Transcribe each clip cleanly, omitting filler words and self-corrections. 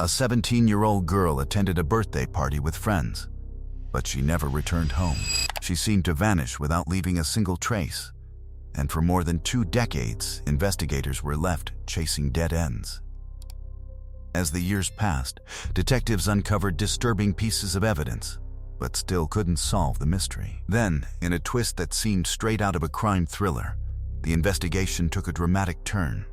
A 17-year-old girl attended a birthday party with friends, but she never returned home. She seemed to vanish without leaving a single trace, and for more than 2 decades, investigators were left chasing dead ends. As the years passed, detectives uncovered disturbing pieces of evidence, but still couldn't solve the mystery. Then, in a twist that seemed straight out of a crime thriller, the investigation took a dramatic turn.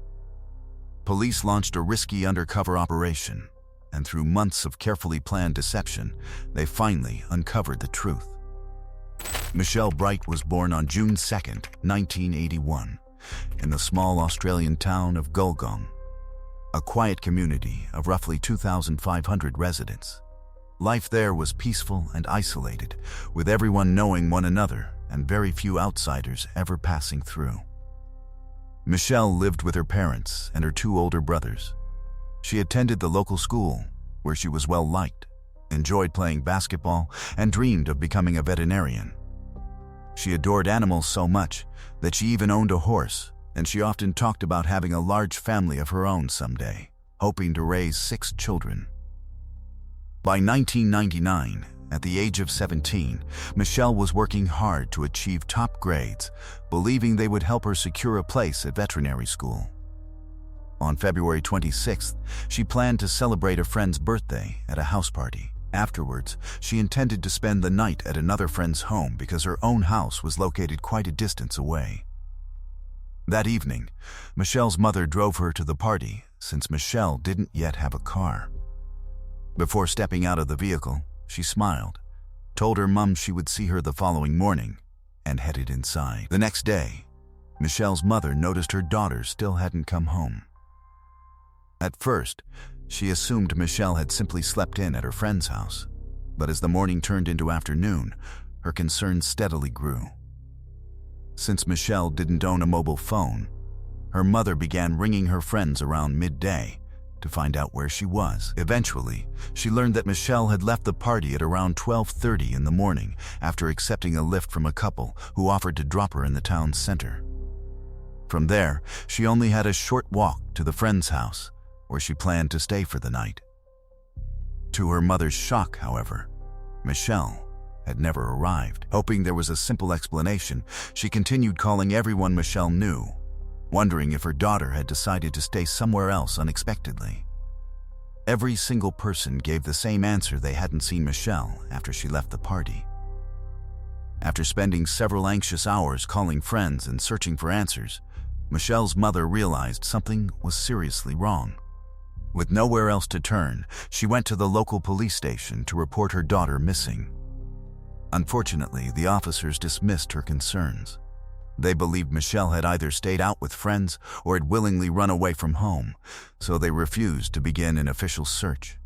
Police launched a risky undercover operation, and through months of carefully planned deception, they finally uncovered the truth. Michelle Bright was born on June 2, 1981, in the small Australian town of Gulgong, a quiet community of roughly 2,500 residents. Life there was peaceful and isolated, with everyone knowing one another and very few outsiders ever passing through. Michelle lived with her parents and her 2 older brothers. She attended the local school, where she was well liked, enjoyed playing basketball, and dreamed of becoming a veterinarian. She adored animals so much that she even owned a horse, and she often talked about having a large family of her own someday, hoping to raise 6 children. By 1999, at the age of 17, Michelle was working hard to achieve top grades, believing they would help her secure a place at veterinary school. On February 26th, she planned to celebrate a friend's birthday at a house party. Afterwards, she intended to spend the night at another friend's home because her own house was located quite a distance away. That evening, Michelle's mother drove her to the party since Michelle didn't yet have a car. Before stepping out of the vehicle, she smiled, told her mom she would see her the following morning, and headed inside. The next day, Michelle's mother noticed her daughter still hadn't come home. At first, she assumed Michelle had simply slept in at her friend's house, but as the morning turned into afternoon, her concerns steadily grew. Since Michelle didn't own a mobile phone, her mother began ringing her friends around midday to find out where she was. Eventually, she learned that Michelle had left the party at around 12:30 in the morning after accepting a lift from a couple who offered to drop her in the town center. From there, she only had a short walk to the friend's house, where she planned to stay for the night. To her mother's shock, however, Michelle had never arrived. Hoping there was a simple explanation, she continued calling everyone Michelle knew, wondering if her daughter had decided to stay somewhere else unexpectedly. Every single person gave the same answer: they hadn't seen Michelle after she left the party. After spending several anxious hours calling friends and searching for answers, Michelle's mother realized something was seriously wrong. With nowhere else to turn, she went to the local police station to report her daughter missing. Unfortunately, the officers dismissed her concerns. They believed Michelle had either stayed out with friends or had willingly run away from home, so they refused to begin an official search.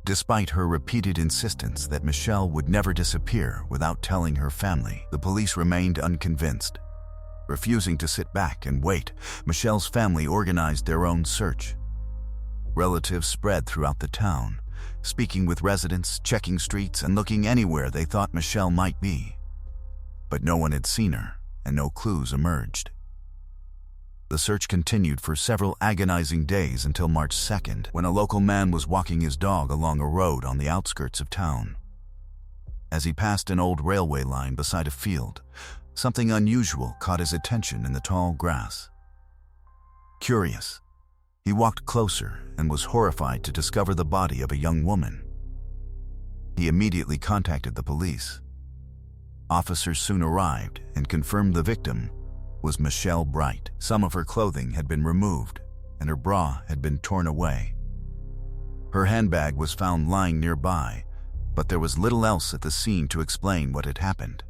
Despite her repeated insistence that Michelle would never disappear without telling her family, the police remained unconvinced. Refusing to sit back and wait, Michelle's family organized their own search. Relatives spread throughout the town, speaking with residents, checking streets, and looking anywhere they thought Michelle might be. But no one had seen her, and no clues emerged. The search continued for several agonizing days until March 2nd, when a local man was walking his dog along a road on the outskirts of town. As he passed an old railway line beside a field, something unusual caught his attention in the tall grass. Curious, he walked closer and was horrified to discover the body of a young woman. He immediately contacted the police. Officers soon arrived and confirmed the victim was Michelle Bright. Some of her clothing had been removed, and her bra had been torn away. Her handbag was found lying nearby, but there was little else at the scene to explain what had happened.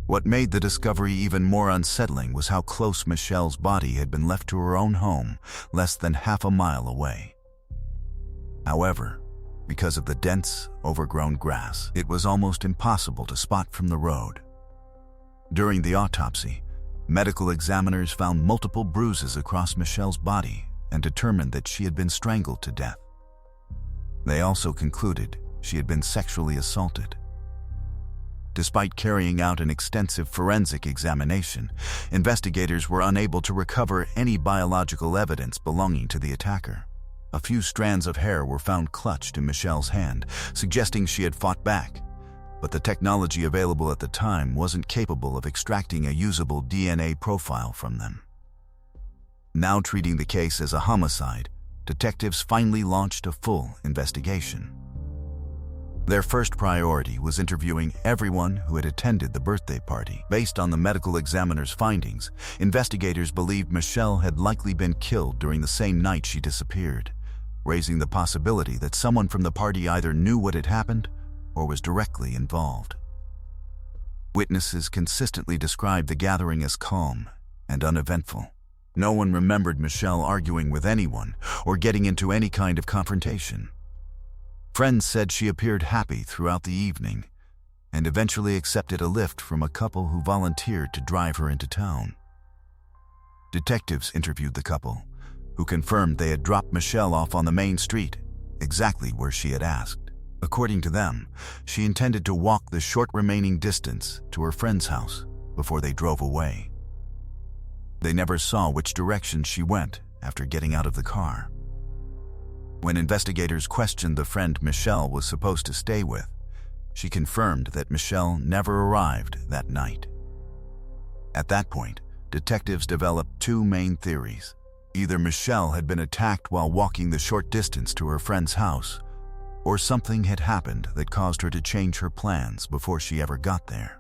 What made the discovery even more unsettling was how close Michelle's body had been left to her own home, less than half a mile away. However, because of the dense, overgrown grass, it was almost impossible to spot from the road. During the autopsy, medical examiners found multiple bruises across Michelle's body and determined that she had been strangled to death. They also concluded she had been sexually assaulted. Despite carrying out an extensive forensic examination, investigators were unable to recover any biological evidence belonging to the attacker. A few strands of hair were found clutched in Michelle's hand, suggesting she had fought back. But the technology available at the time wasn't capable of extracting a usable DNA profile from them. Now treating the case as a homicide, detectives finally launched a full investigation. Their first priority was interviewing everyone who had attended the birthday party. Based on the medical examiner's findings, investigators believed Michelle had likely been killed during the same night she disappeared, raising the possibility that someone from the party either knew what had happened or was directly involved. Witnesses consistently described the gathering as calm and uneventful. No one remembered Michelle arguing with anyone or getting into any kind of confrontation. Friends said she appeared happy throughout the evening and eventually accepted a lift from a couple who volunteered to drive her into town. Detectives interviewed the couple, who confirmed they had dropped Michelle off on the main street, exactly where she had asked. According to them, she intended to walk the short remaining distance to her friend's house before they drove away. They never saw which direction she went after getting out of the car. When investigators questioned the friend Michelle was supposed to stay with, she confirmed that Michelle never arrived that night. At that point, detectives developed two main theories. Either Michelle had been attacked while walking the short distance to her friend's house, or something had happened that caused her to change her plans before she ever got there.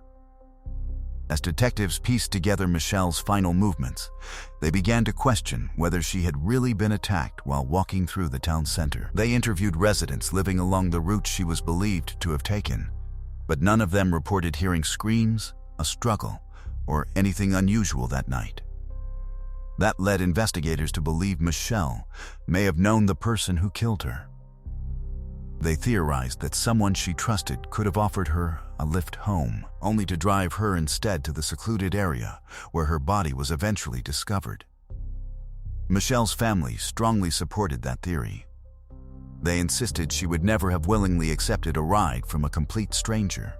As detectives pieced together Michelle's final movements, they began to question whether she had really been attacked while walking through the town center. They interviewed residents living along the route she was believed to have taken, but none of them reported hearing screams, a struggle, or anything unusual that night. That led investigators to believe Michelle may have known the person who killed her. They theorized that someone she trusted could have offered her a lift home, only to drive her instead to the secluded area where her body was eventually discovered. Michelle's family strongly supported that theory. They insisted she would never have willingly accepted a ride from a complete stranger.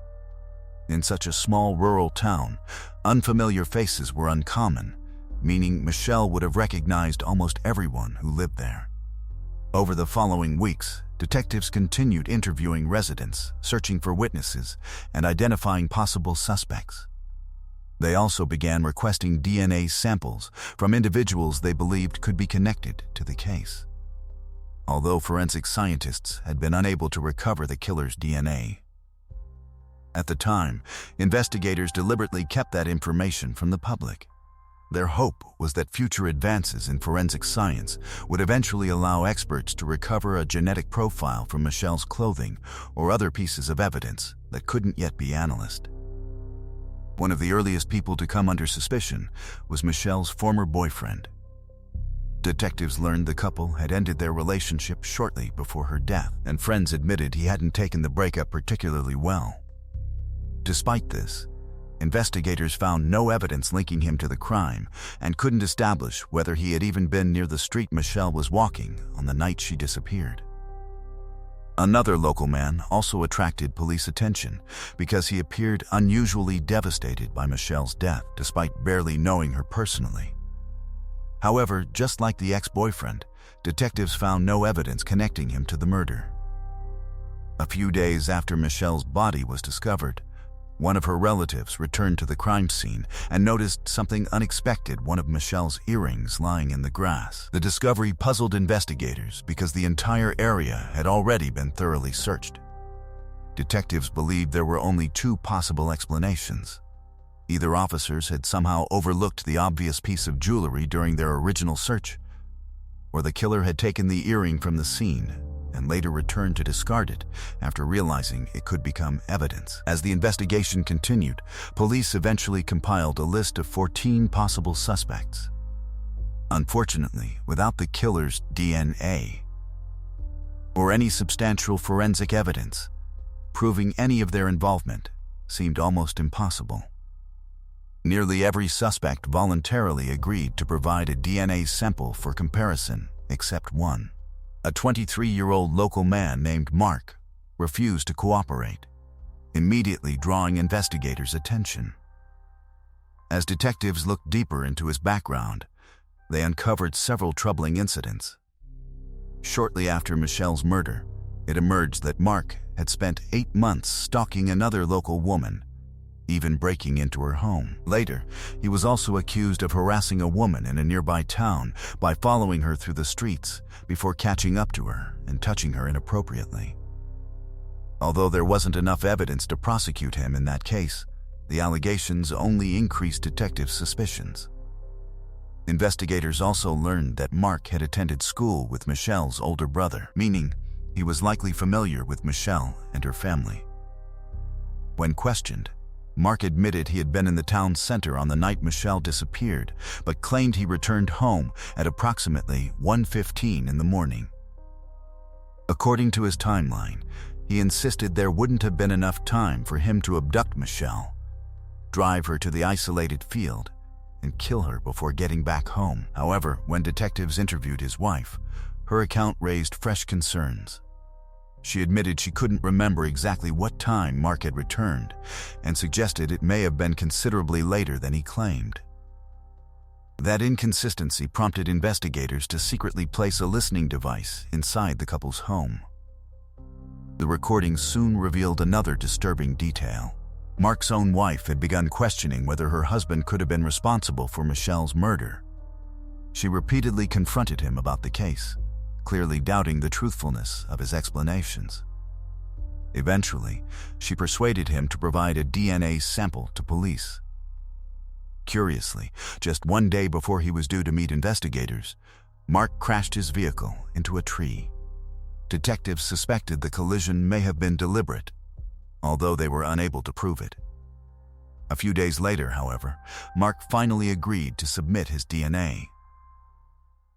In such a small rural town, unfamiliar faces were uncommon, meaning Michelle would have recognized almost everyone who lived there. Over the following weeks, detectives continued interviewing residents, searching for witnesses, and identifying possible suspects. They also began requesting DNA samples from individuals they believed could be connected to the case. Although forensic scientists had been unable to recover the killer's DNA. At the time, investigators deliberately kept that information from the public. Their hope was that future advances in forensic science would eventually allow experts to recover a genetic profile from Michelle's clothing or other pieces of evidence that couldn't yet be analyzed. One of the earliest people to come under suspicion was Michelle's former boyfriend. Detectives learned the couple had ended their relationship shortly before her death, and friends admitted he hadn't taken the breakup particularly well. Despite this, investigators found no evidence linking him to the crime and couldn't establish whether he had even been near the street Michelle was walking on the night she disappeared. Another local man also attracted police attention because he appeared unusually devastated by Michelle's death, despite barely knowing her personally. However, just like the ex-boyfriend, detectives found no evidence connecting him to the murder. A few days after Michelle's body was discovered, one of her relatives returned to the crime scene and noticed something unexpected: one of Michelle's earrings lying in the grass. The discovery puzzled investigators because the entire area had already been thoroughly searched. Detectives believed there were only two possible explanations. Either officers had somehow overlooked the obvious piece of jewelry during their original search, or the killer had taken the earring from the scene and later returned to discard it after realizing it could become evidence. As the investigation continued, police eventually compiled a list of 14 possible suspects. Unfortunately, without the killer's DNA or any substantial forensic evidence, proving any of their involvement seemed almost impossible. Nearly every suspect voluntarily agreed to provide a DNA sample for comparison, except one. A 23-year-old local man named Mark refused to cooperate, immediately drawing investigators' attention. As detectives looked deeper into his background, they uncovered several troubling incidents. Shortly after Michelle's murder, it emerged that Mark had spent 8 months stalking another local woman, even breaking into her home. Later, he was also accused of harassing a woman in a nearby town by following her through the streets before catching up to her and touching her inappropriately. Although there wasn't enough evidence to prosecute him in that case, the allegations only increased detectives' suspicions. Investigators also learned that Mark had attended school with Michelle's older brother, meaning he was likely familiar with Michelle and her family. When questioned, Mark admitted he had been in the town center on the night Michelle disappeared, but claimed he returned home at approximately 1:15 in the morning. According to his timeline, he insisted there wouldn't have been enough time for him to abduct Michelle, drive her to the isolated field, and kill her before getting back home. However, when detectives interviewed his wife, her account raised fresh concerns. She admitted she couldn't remember exactly what time Mark had returned and suggested it may have been considerably later than he claimed. That inconsistency prompted investigators to secretly place a listening device inside the couple's home. The recording soon revealed another disturbing detail. Mark's own wife had begun questioning whether her husband could have been responsible for Michelle's murder. She repeatedly confronted him about the case, clearly doubting the truthfulness of his explanations. Eventually, she persuaded him to provide a DNA sample to police. Curiously, just one day before he was due to meet investigators, Mark crashed his vehicle into a tree. Detectives suspected the collision may have been deliberate, although they were unable to prove it. A few days later, however, Mark finally agreed to submit his DNA.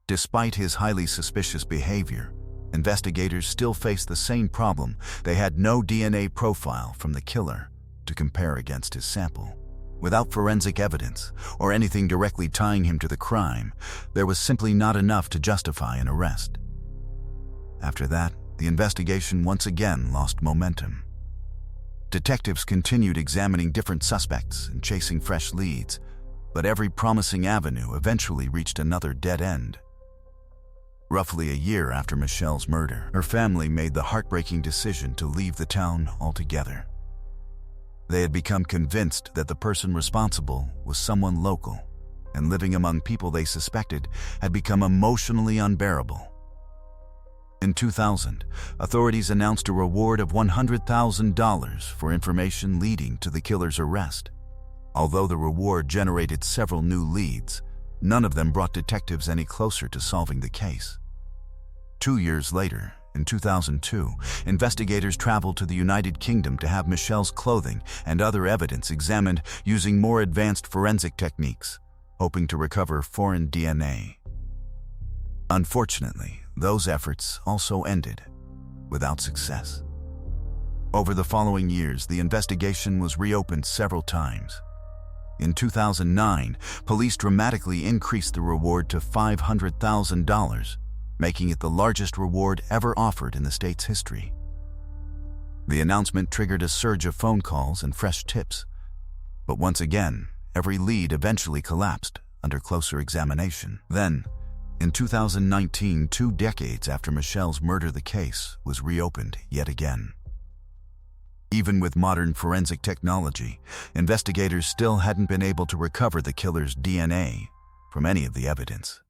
Despite his highly suspicious behavior, investigators still faced the same problem. They had no DNA profile from the killer to compare against his sample. Without forensic evidence or anything directly tying him to the crime, there was simply not enough to justify an arrest. After that, the investigation once again lost momentum. Detectives continued examining different suspects and chasing fresh leads, but every promising avenue eventually reached another dead end. Roughly a year after Michelle's murder, her family made the heartbreaking decision to leave the town altogether. They had become convinced that the person responsible was someone local, and living among people they suspected had become emotionally unbearable. In 2000, authorities announced a reward of $100,000 for information leading to the killer's arrest. Although the reward generated several new leads, none of them brought detectives any closer to solving the case. 2 years later, in 2002, investigators traveled to the United Kingdom to have Michelle's clothing and other evidence examined using more advanced forensic techniques, hoping to recover foreign DNA. Unfortunately, those efforts also ended without success. Over the following years, the investigation was reopened several times. In 2009, police dramatically increased the reward to $500,000, making it the largest reward ever offered in the state's history. The announcement triggered a surge of phone calls and fresh tips, but once again, every lead eventually collapsed under closer examination. Then, in 2019, 2 decades after Michelle's murder, the case was reopened yet again. Even with modern forensic technology, investigators still hadn't been able to recover the killer's DNA from any of the evidence.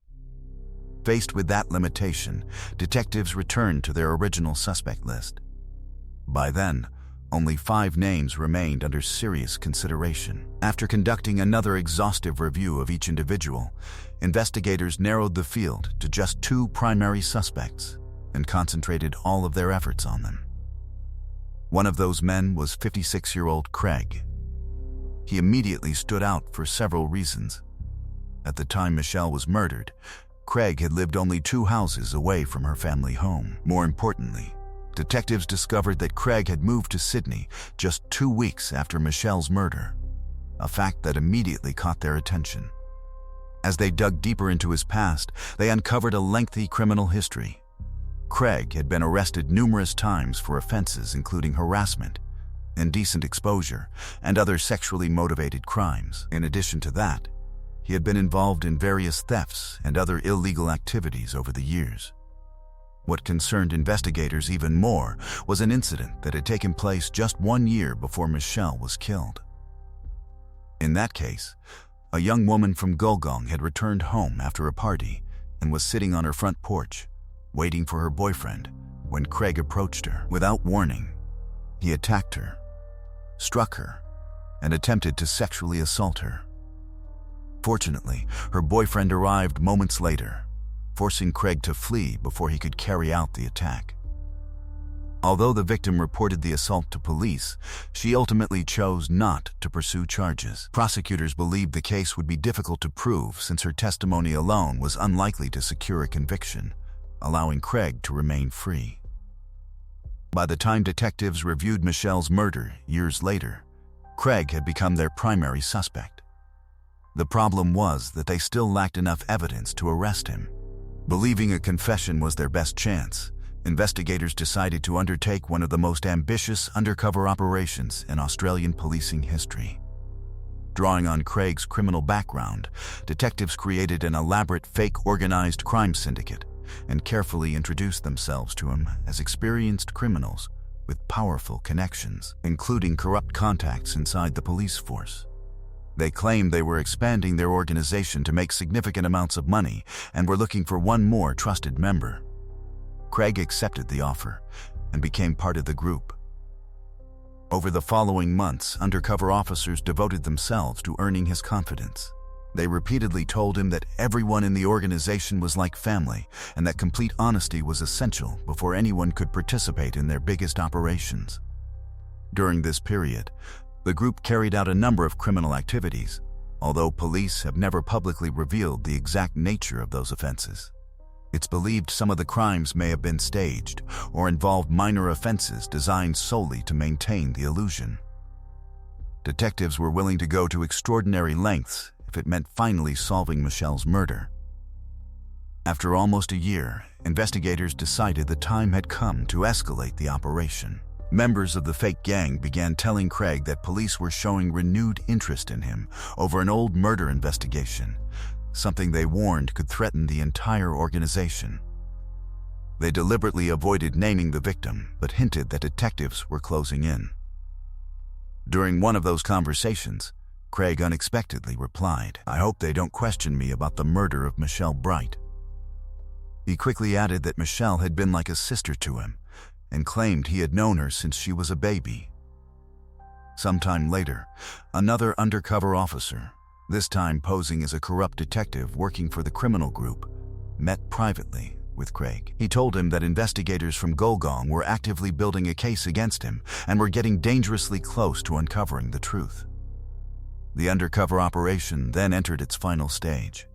Faced with that limitation, detectives returned to their original suspect list. By then, only 5 names remained under serious consideration. After conducting another exhaustive review of each individual, investigators narrowed the field to just 2 primary suspects and concentrated all of their efforts on them. One of those men was 56-year-old Craig. He immediately stood out for several reasons. At the time Michelle was murdered, Craig had lived only 2 houses away from her family home. More importantly, detectives discovered that Craig had moved to Sydney just 2 weeks after Michelle's murder, a fact that immediately caught their attention. As they dug deeper into his past, they uncovered a lengthy criminal history. Craig had been arrested numerous times for offenses including harassment, indecent exposure, and other sexually motivated crimes. In addition to that, he had been involved in various thefts and other illegal activities over the years. What concerned investigators even more was an incident that had taken place just 1 year before Michelle was killed. In that case, a young woman from Gulgong had returned home after a party and was sitting on her front porch, waiting for her boyfriend, when Craig approached her. Without warning, he attacked her, struck her, and attempted to sexually assault her. Fortunately, her boyfriend arrived moments later, forcing Craig to flee before he could carry out the attack. Although the victim reported the assault to police, she ultimately chose not to pursue charges. Prosecutors believed the case would be difficult to prove since her testimony alone was unlikely to secure a conviction, allowing Craig to remain free. By the time detectives reviewed Michelle's murder years later, Craig had become their primary suspect. The problem was that they still lacked enough evidence to arrest him. Believing a confession was their best chance, investigators decided to undertake one of the most ambitious undercover operations in Australian policing history. Drawing on Craig's criminal background, detectives created an elaborate fake organized crime syndicate and carefully introduced themselves to him as experienced criminals with powerful connections, including corrupt contacts inside the police force. They claimed they were expanding their organization to make significant amounts of money and were looking for one more trusted member. Craig accepted the offer and became part of the group. Over the following months, undercover officers devoted themselves to earning his confidence. They repeatedly told him that everyone in the organization was like family and that complete honesty was essential before anyone could participate in their biggest operations. During this period, the group carried out a number of criminal activities, although police have never publicly revealed the exact nature of those offenses. It's believed some of the crimes may have been staged or involved minor offenses designed solely to maintain the illusion. Detectives were willing to go to extraordinary lengths if it meant finally solving Michelle's murder. After almost a year, investigators decided the time had come to escalate the operation. Members of the fake gang began telling Craig that police were showing renewed interest in him over an old murder investigation, something they warned could threaten the entire organization. They deliberately avoided naming the victim, but hinted that detectives were closing in. During one of those conversations, Craig unexpectedly replied, "I hope they don't question me about the murder of Michelle Bright." He quickly added that Michelle had been like a sister to him, and claimed he had known her since she was a baby. Sometime later, another undercover officer, this time posing as a corrupt detective working for the criminal group, met privately with Craig. He told him that investigators from Gulgong were actively building a case against him and were getting dangerously close to uncovering the truth. The undercover operation then entered its final stage.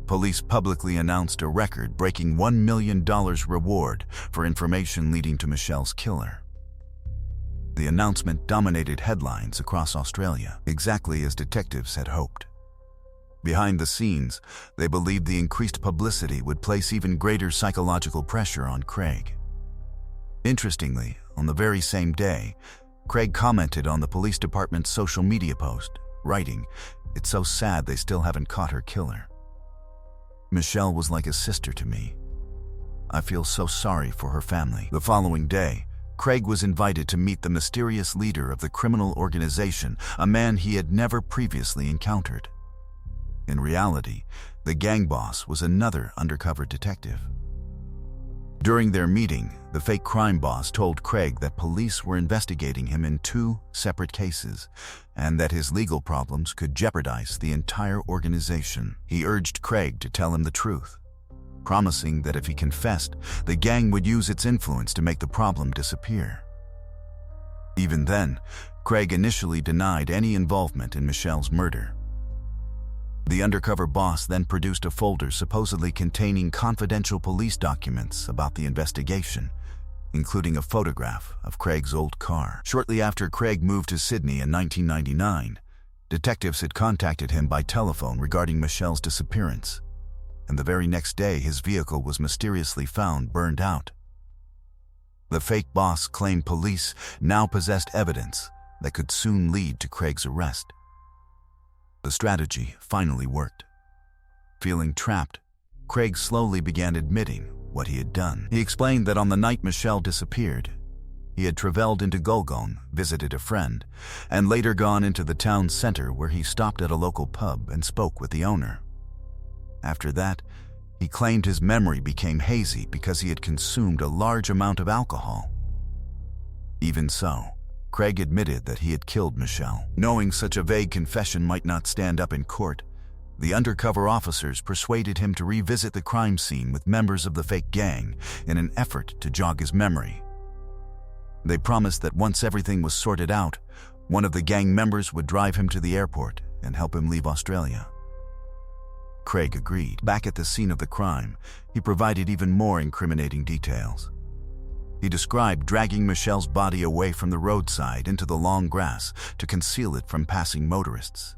Police publicly announced a record-breaking $1 million reward for information leading to Michelle's killer. The announcement dominated headlines across Australia, exactly as detectives had hoped. Behind the scenes, they believed the increased publicity would place even greater psychological pressure on Craig. Interestingly, on the very same day, Craig commented on the police department's social media post, writing, "It's so sad they still haven't caught her killer. Michelle was like a sister to me. I feel so sorry for her family." The following day, Craig was invited to meet the mysterious leader of the criminal organization, a man he had never previously encountered. In reality, the gang boss was another undercover detective. During their meeting, the fake crime boss told Craig that police were investigating him in 2 separate cases, and that his legal problems could jeopardize the entire organization. He urged Craig to tell him the truth, promising that if he confessed, the gang would use its influence to make the problem disappear. Even then, Craig initially denied any involvement in Michelle's murder. The undercover boss then produced a folder supposedly containing confidential police documents about the investigation, including a photograph of Craig's old car. Shortly after Craig moved to Sydney in 1999, detectives had contacted him by telephone regarding Michelle's disappearance, and the very next day his vehicle was mysteriously found burned out. The fake boss claimed police now possessed evidence that could soon lead to Craig's arrest. The strategy finally worked. Feeling trapped, Craig slowly began admitting what he had done. He explained that on the night Michelle disappeared, he had traveled into Gulgong, visited a friend, and later gone into the town center where he stopped at a local pub and spoke with the owner. After that, he claimed his memory became hazy because he had consumed a large amount of alcohol. Even so, Craig admitted that he had killed Michelle. Knowing such a vague confession might not stand up in court, the undercover officers persuaded him to revisit the crime scene with members of the fake gang in an effort to jog his memory. They promised that once everything was sorted out, one of the gang members would drive him to the airport and help him leave Australia. Craig agreed. Back at the scene of the crime, he provided even more incriminating details. He described dragging Michelle's body away from the roadside into the long grass to conceal it from passing motorists.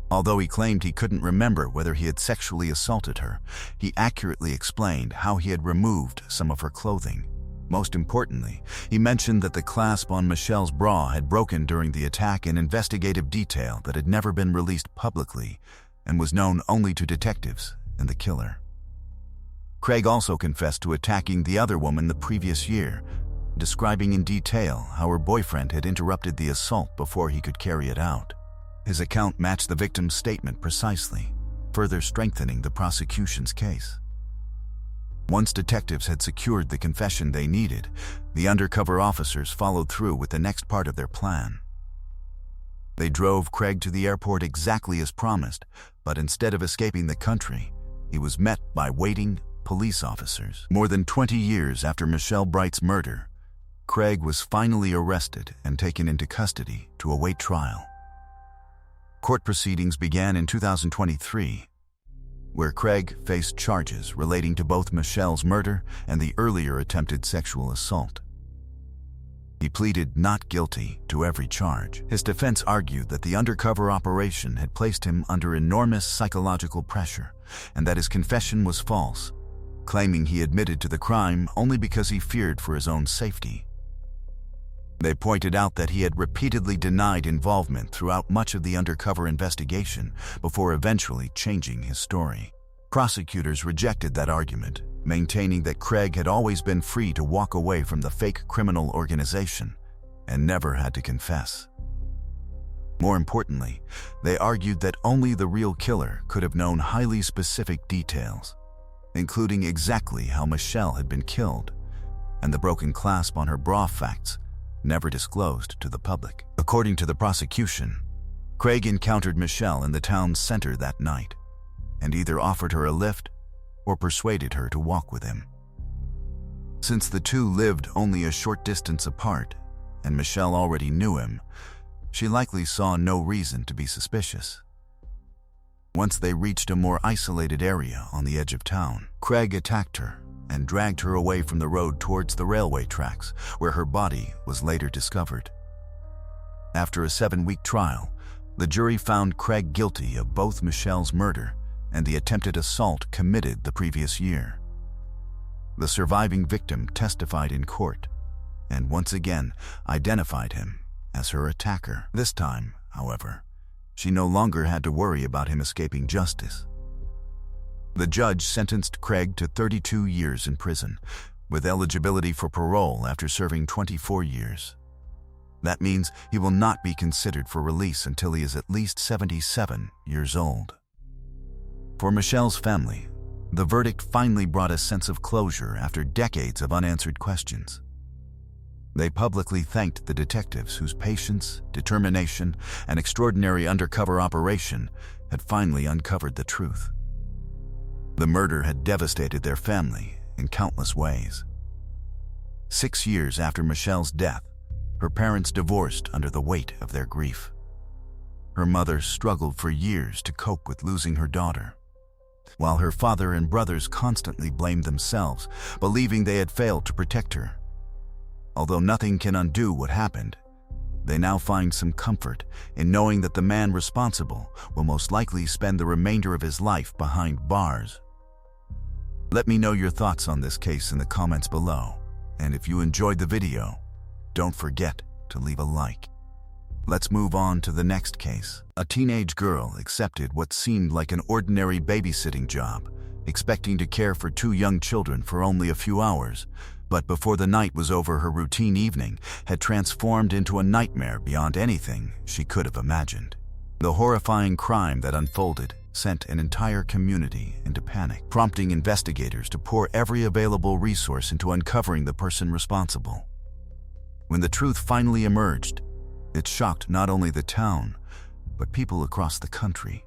Although he claimed he couldn't remember whether he had sexually assaulted her, he accurately explained how he had removed some of her clothing. Most importantly, he mentioned that the clasp on Michelle's bra had broken during the attack in investigative detail that had never been released publicly and was known only to detectives and the killer. Craig also confessed to attacking the other woman the previous year, describing in detail how her boyfriend had interrupted the assault before he could carry it out. His account matched the victim's statement precisely, further strengthening the prosecution's case. Once detectives had secured the confession they needed, the undercover officers followed through with the next part of their plan. They drove Craig to the airport exactly as promised, but instead of escaping the country, he was met by waiting police officers. More than 20 years after Michelle Bright's murder, Craig was finally arrested and taken into custody to await trial. Court proceedings began in 2023, where Craig faced charges relating to both Michelle's murder and the earlier attempted sexual assault. He pleaded not guilty to every charge. His defense argued that the undercover operation had placed him under enormous psychological pressure and that his confession was false, claiming he admitted to the crime only because he feared for his own safety. They pointed out that he had repeatedly denied involvement throughout much of the undercover investigation before eventually changing his story. Prosecutors rejected that argument, maintaining that Craig had always been free to walk away from the fake criminal organization and never had to confess. More importantly, they argued that only the real killer could have known highly specific details, including exactly how Michelle had been killed and the broken clasp on her bra facts never disclosed to the public. According to the prosecution, Craig encountered Michelle in the town center that night and either offered her a lift or persuaded her to walk with him. Since the two lived only a short distance apart and Michelle already knew him, she likely saw no reason to be suspicious. Once they reached a more isolated area on the edge of town, Craig attacked her and dragged her away from the road towards the railway tracks, where her body was later discovered. After a 7-week trial, the jury found Craig guilty of both Michelle's murder and the attempted assault committed the previous year. The surviving victim testified in court and once again identified him as her attacker. This time, however, she no longer had to worry about him escaping justice. The judge sentenced Craig to 32 years in prison, with eligibility for parole after serving 24 years. That means he will not be considered for release until he is at least 77 years old. For Michelle's family, the verdict finally brought a sense of closure after decades of unanswered questions. They publicly thanked the detectives whose patience, determination, and extraordinary undercover operation had finally uncovered the truth. The murder had devastated their family in countless ways. 6 years after Michelle's death, her parents divorced under the weight of their grief. Her mother struggled for years to cope with losing her daughter, while her father and brothers constantly blamed themselves, believing they had failed to protect her. Although nothing can undo what happened, they now find some comfort in knowing that the man responsible will most likely spend the remainder of his life behind bars. Let me know your thoughts on this case in the comments below, and if you enjoyed the video, don't forget to leave a like. Let's move on to the next case. A teenage girl accepted what seemed like an ordinary babysitting job expecting to care for 2 young children for only a few hours. But before the night was over, her routine evening had transformed into a nightmare beyond anything she could have imagined. The horrifying crime that unfolded sent an entire community into panic, prompting investigators to pour every available resource into uncovering the person responsible. When the truth finally emerged, it shocked not only the town, but people across the country.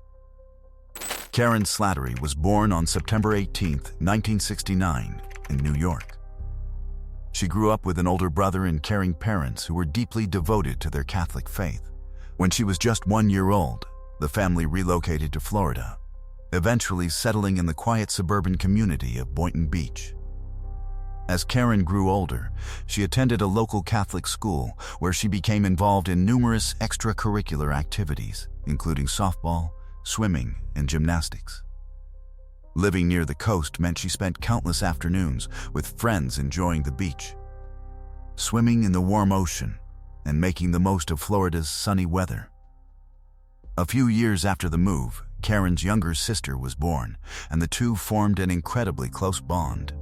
Karen Slattery was born on September 18, 1969, in New York. She grew up with an older brother and caring parents who were deeply devoted to their Catholic faith. When she was just 1 year old, the family relocated to Florida, eventually settling in the quiet suburban community of Boynton Beach. As Karen grew older, she attended a local Catholic school where she became involved in numerous extracurricular activities, including softball, swimming, and gymnastics. Living near the coast meant she spent countless afternoons with friends enjoying the beach, swimming in the warm ocean, and making the most of Florida's sunny weather. A few years after the move, Karen's younger sister was born, and the two formed an incredibly close bond.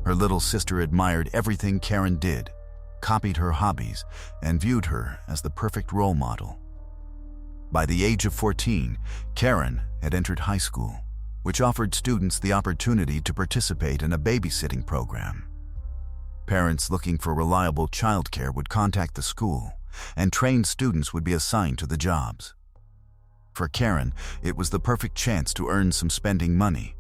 Her little sister admired everything Karen did, copied her hobbies, and viewed her as the perfect role model. By the age of 14, Karen had entered high school, which offered students the opportunity to participate in a babysitting program. Parents looking for reliable childcare would contact the school, and trained students would be assigned to the jobs. For Karen, it was the perfect chance to earn some spending money.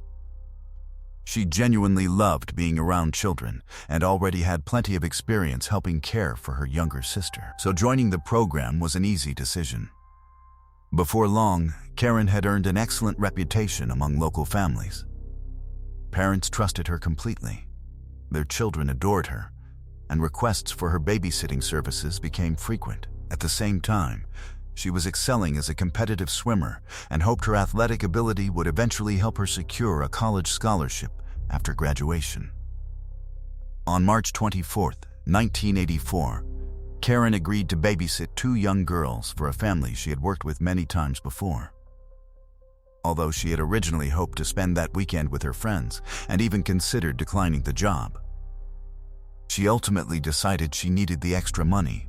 She genuinely loved being around children and already had plenty of experience helping care for her younger sister, so joining the program was an easy decision. Before long, Karen had earned an excellent reputation among local families. Parents trusted her completely. Their children adored her, and requests for her babysitting services became frequent. At the same time, she was excelling as a competitive swimmer and hoped her athletic ability would eventually help her secure a college scholarship after graduation. On March 24, 1984, Karen agreed to babysit 2 young girls for a family she had worked with many times before. Although she had originally hoped to spend that weekend with her friends and even considered declining the job, she ultimately decided she needed the extra money.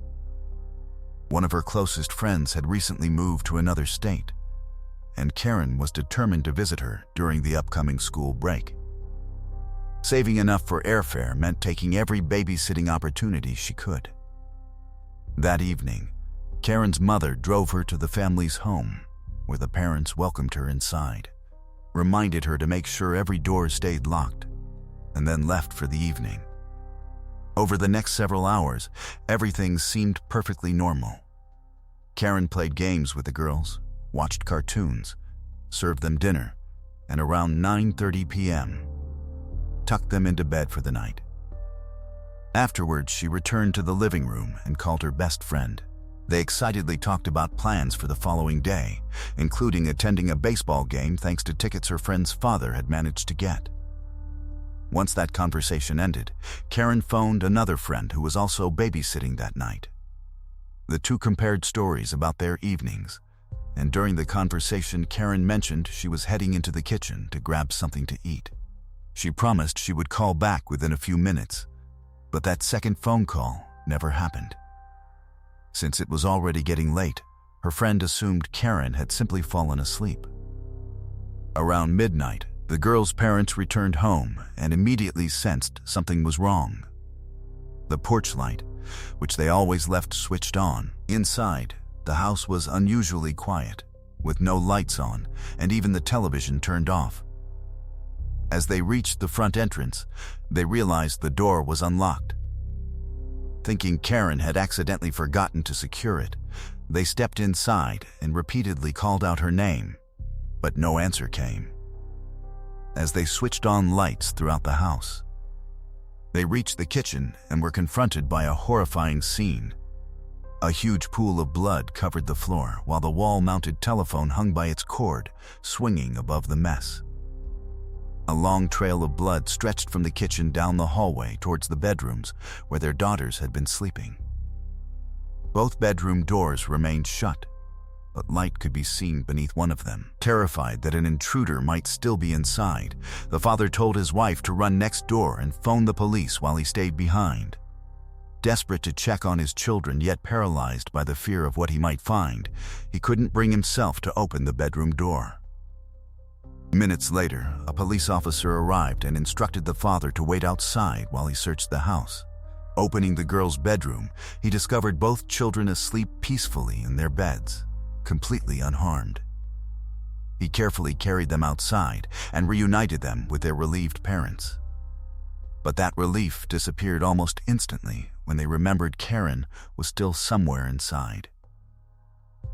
One of her closest friends had recently moved to another state, and Karen was determined to visit her during the upcoming school break. Saving enough for airfare meant taking every babysitting opportunity she could. That evening, Karen's mother drove her to the family's home, where the parents welcomed her inside, reminded her to make sure every door stayed locked, and then left for the evening. Over the next several hours, everything seemed perfectly normal. Karen played games with the girls, watched cartoons, served them dinner, and around 9:30 p.m., tucked them into bed for the night. Afterwards, she returned to the living room and called her best friend. They excitedly talked about plans for the following day, including attending a baseball game thanks to tickets her friend's father had managed to get. Once that conversation ended, Karen phoned another friend who was also babysitting that night. The two compared stories about their evenings, and during the conversation, Karen mentioned she was heading into the kitchen to grab something to eat. She promised she would call back within a few minutes, but that second phone call never happened. Since it was already getting late, her friend assumed Karen had simply fallen asleep. Around midnight, the girls' parents returned home and immediately sensed something was wrong. The porch light, which they always left switched on. Inside, the house was unusually quiet, with no lights on and even the television turned off. As they reached the front entrance, they realized the door was unlocked. Thinking Karen had accidentally forgotten to secure it, they stepped inside and repeatedly called out her name, but no answer came. As they switched on lights throughout the house, they reached the kitchen and were confronted by a horrifying scene. A huge pool of blood covered the floor, while the wall-mounted telephone hung by its cord, swinging above the mess. A long trail of blood stretched from the kitchen down the hallway towards the bedrooms where their daughters had been sleeping. Both bedroom doors remained shut, but light could be seen beneath one of them. Terrified that an intruder might still be inside, the father told his wife to run next door and phone the police while he stayed behind. Desperate to check on his children, yet paralyzed by the fear of what he might find, he couldn't bring himself to open the bedroom door. Minutes later, a police officer arrived and instructed the father to wait outside while he searched the house. Opening the girl's bedroom, he discovered both children asleep peacefully in their beds, completely unharmed. He carefully carried them outside and reunited them with their relieved parents. But that relief disappeared almost instantly when they remembered Karen was still somewhere inside.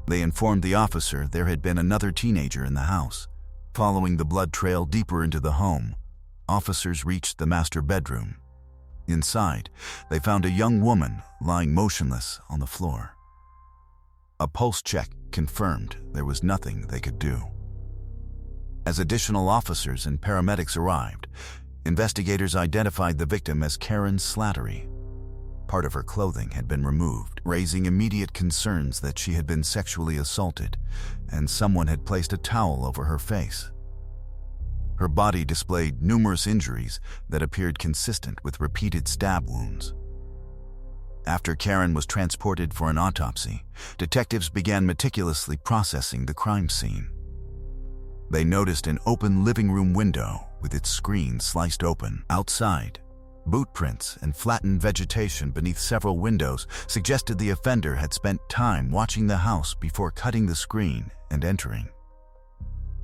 They informed the officer there had been another teenager in the house. Following the blood trail deeper into the home, officers reached the master bedroom. Inside, they found a young woman lying motionless on the floor. A pulse check confirmed there was nothing they could do. As additional officers and paramedics arrived, investigators identified the victim as Karen Slattery. Part of her clothing had been removed, raising immediate concerns that she had been sexually assaulted, and someone had placed a towel over her face. Her body displayed numerous injuries that appeared consistent with repeated stab wounds. After Karen was transported for an autopsy, detectives began meticulously processing the crime scene. They noticed an open living room window with its screen sliced open. Outside, boot prints and flattened vegetation beneath several windows suggested the offender had spent time watching the house before cutting the screen and entering.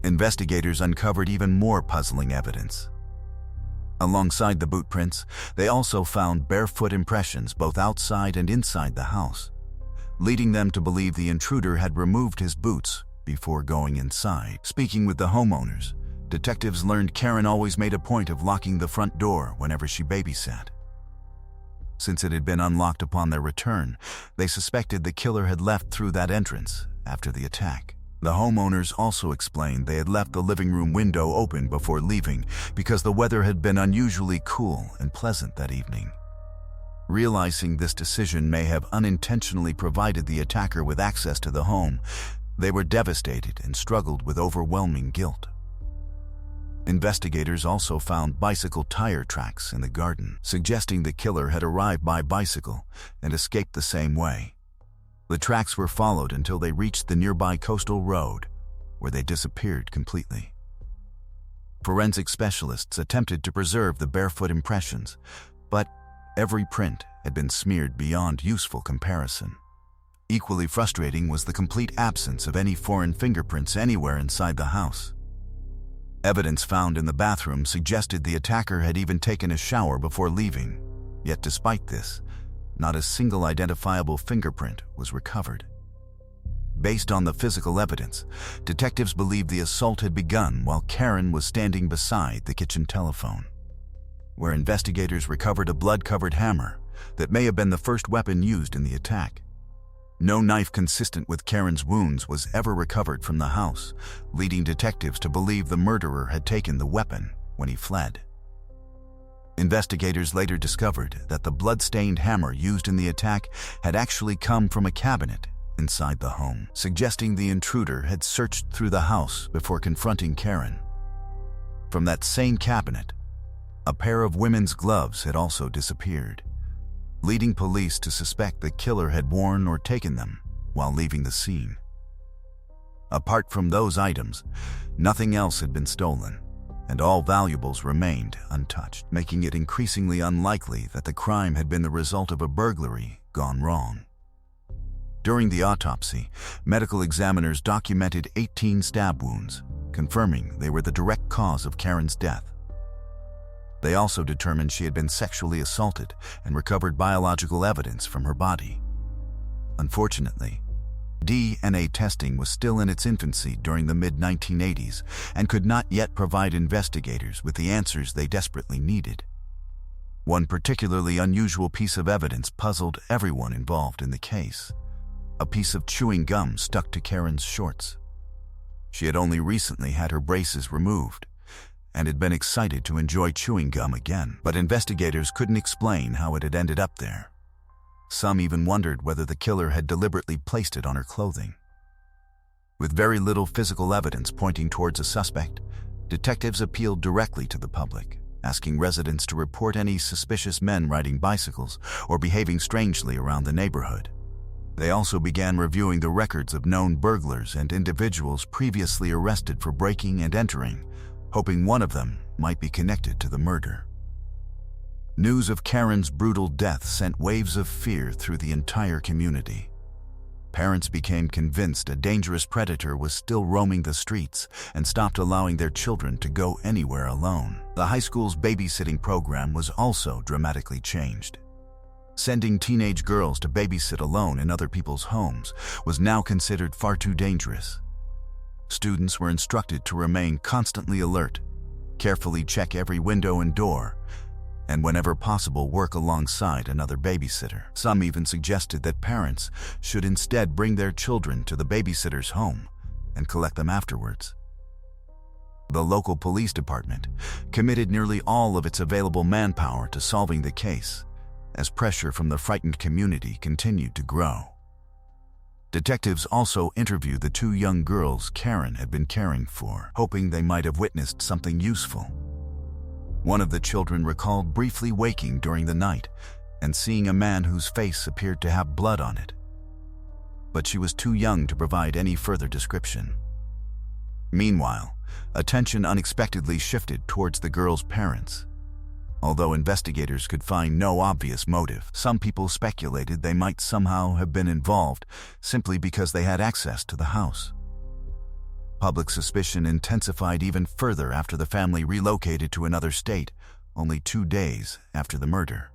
Investigators uncovered even more puzzling evidence. Alongside the boot prints, they also found barefoot impressions both outside and inside the house, leading them to believe the intruder had removed his boots before going inside. Speaking with the homeowners, detectives learned Karen always made a point of locking the front door whenever she babysat. Since it had been unlocked upon their return, they suspected the killer had left through that entrance after the attack. The homeowners also explained they had left the living room window open before leaving because the weather had been unusually cool and pleasant that evening. Realizing this decision may have unintentionally provided the attacker with access to the home, they were devastated and struggled with overwhelming guilt. Investigators also found bicycle tire tracks in the garden, suggesting the killer had arrived by bicycle and escaped the same way. The tracks were followed until they reached the nearby coastal road, where they disappeared completely. Forensic specialists attempted to preserve the barefoot impressions, but every print had been smeared beyond useful comparison. Equally frustrating was the complete absence of any foreign fingerprints anywhere inside the house. Evidence found in the bathroom suggested the attacker had even taken a shower before leaving, yet despite this, not a single identifiable fingerprint was recovered. Based on the physical evidence, detectives believed the assault had begun while Karen was standing beside the kitchen telephone, where investigators recovered a blood-covered hammer that may have been the first weapon used in the attack. No knife consistent with Karen's wounds was ever recovered from the house, leading detectives to believe the murderer had taken the weapon when he fled. Investigators later discovered that the blood-stained hammer used in the attack had actually come from a cabinet inside the home, suggesting the intruder had searched through the house before confronting Karen. From that same cabinet, a pair of women's gloves had also disappeared, leading police to suspect the killer had worn or taken them while leaving the scene. Apart from those items, nothing else had been stolen, and all valuables remained untouched, making it increasingly unlikely that the crime had been the result of a burglary gone wrong. During the autopsy, medical examiners documented 18 stab wounds, confirming they were the direct cause of Karen's death. They also determined she had been sexually assaulted and recovered biological evidence from her body. Unfortunately, DNA testing was still in its infancy during the mid-1980s and could not yet provide investigators with the answers they desperately needed. One particularly unusual piece of evidence puzzled everyone involved in the case: a piece of chewing gum stuck to Karen's shorts. She had only recently had her braces removed and had been excited to enjoy chewing gum again, but investigators couldn't explain how it had ended up there. Some even wondered whether the killer had deliberately placed it on her clothing. With very little physical evidence pointing towards a suspect, detectives appealed directly to the public, asking residents to report any suspicious men riding bicycles or behaving strangely around the neighborhood. They also began reviewing the records of known burglars and individuals previously arrested for breaking and entering, hoping one of them might be connected to the murder. News of Karen's brutal death sent waves of fear through the entire community. Parents became convinced a dangerous predator was still roaming the streets and stopped allowing their children to go anywhere alone. The high school's babysitting program was also dramatically changed. Sending teenage girls to babysit alone in other people's homes was now considered far too dangerous. Students were instructed to remain constantly alert, carefully check every window and door, and whenever possible work alongside another babysitter. Some even suggested that parents should instead bring their children to the babysitter's home and collect them afterwards. The local police department committed nearly all of its available manpower to solving the case, as pressure from the frightened community continued to grow. Detectives also interviewed the two young girls Karen had been caring for, hoping they might have witnessed something useful. One of the children recalled briefly waking during the night and seeing a man whose face appeared to have blood on it. But she was too young to provide any further description. Meanwhile, attention unexpectedly shifted towards the girl's parents. Although investigators could find no obvious motive, some people speculated they might somehow have been involved simply because they had access to the house. Public suspicion intensified even further after the family relocated to another state, only 2 days after the murder.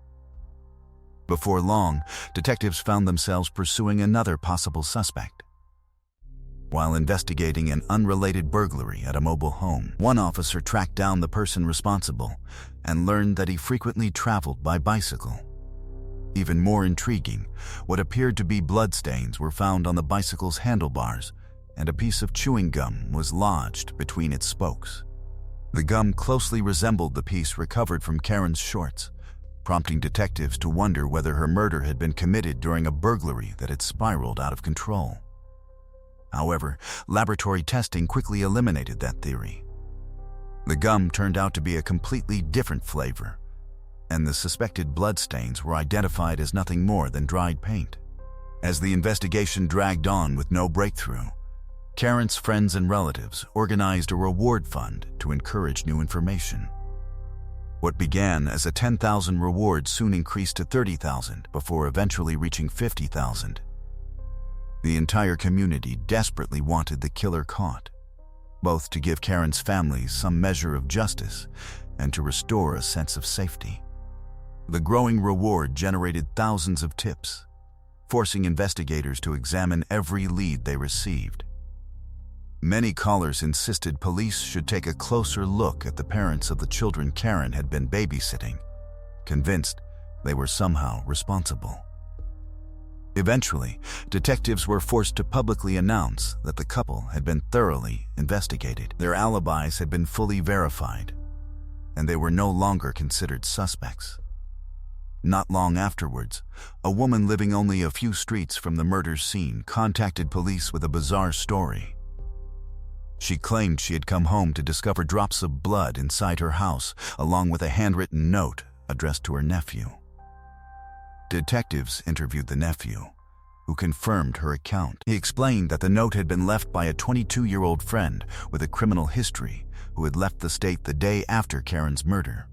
Before long, detectives found themselves pursuing another possible suspect. While investigating an unrelated burglary at a mobile home, one officer tracked down the person responsible and learned that he frequently traveled by bicycle. Even more intriguing, what appeared to be bloodstains were found on the bicycle's handlebars, and a piece of chewing gum was lodged between its spokes. The gum closely resembled the piece recovered from Karen's shorts, prompting detectives to wonder whether her murder had been committed during a burglary that had spiraled out of control. However, laboratory testing quickly eliminated that theory. The gum turned out to be a completely different flavor, and the suspected bloodstains were identified as nothing more than dried paint. As the investigation dragged on with no breakthrough, Karen's friends and relatives organized a reward fund to encourage new information. What began as a $10,000 reward soon increased to $30,000 before eventually reaching $50,000. The entire community desperately wanted the killer caught, both to give Karen's family some measure of justice and to restore a sense of safety. The growing reward generated thousands of tips, forcing investigators to examine every lead they received. Many callers insisted police should take a closer look at the parents of the children Karen had been babysitting, convinced they were somehow responsible. Eventually, detectives were forced to publicly announce that the couple had been thoroughly investigated. Their alibis had been fully verified, and they were no longer considered suspects. Not long afterwards, a woman living only a few streets from the murder scene contacted police with a bizarre story. She claimed she had come home to discover drops of blood inside her house, along with a handwritten note addressed to her nephew. Detectives interviewed the nephew, who confirmed her account. He explained that the note had been left by a 22-year-old friend with a criminal history who had left the state the day after Karen's murder.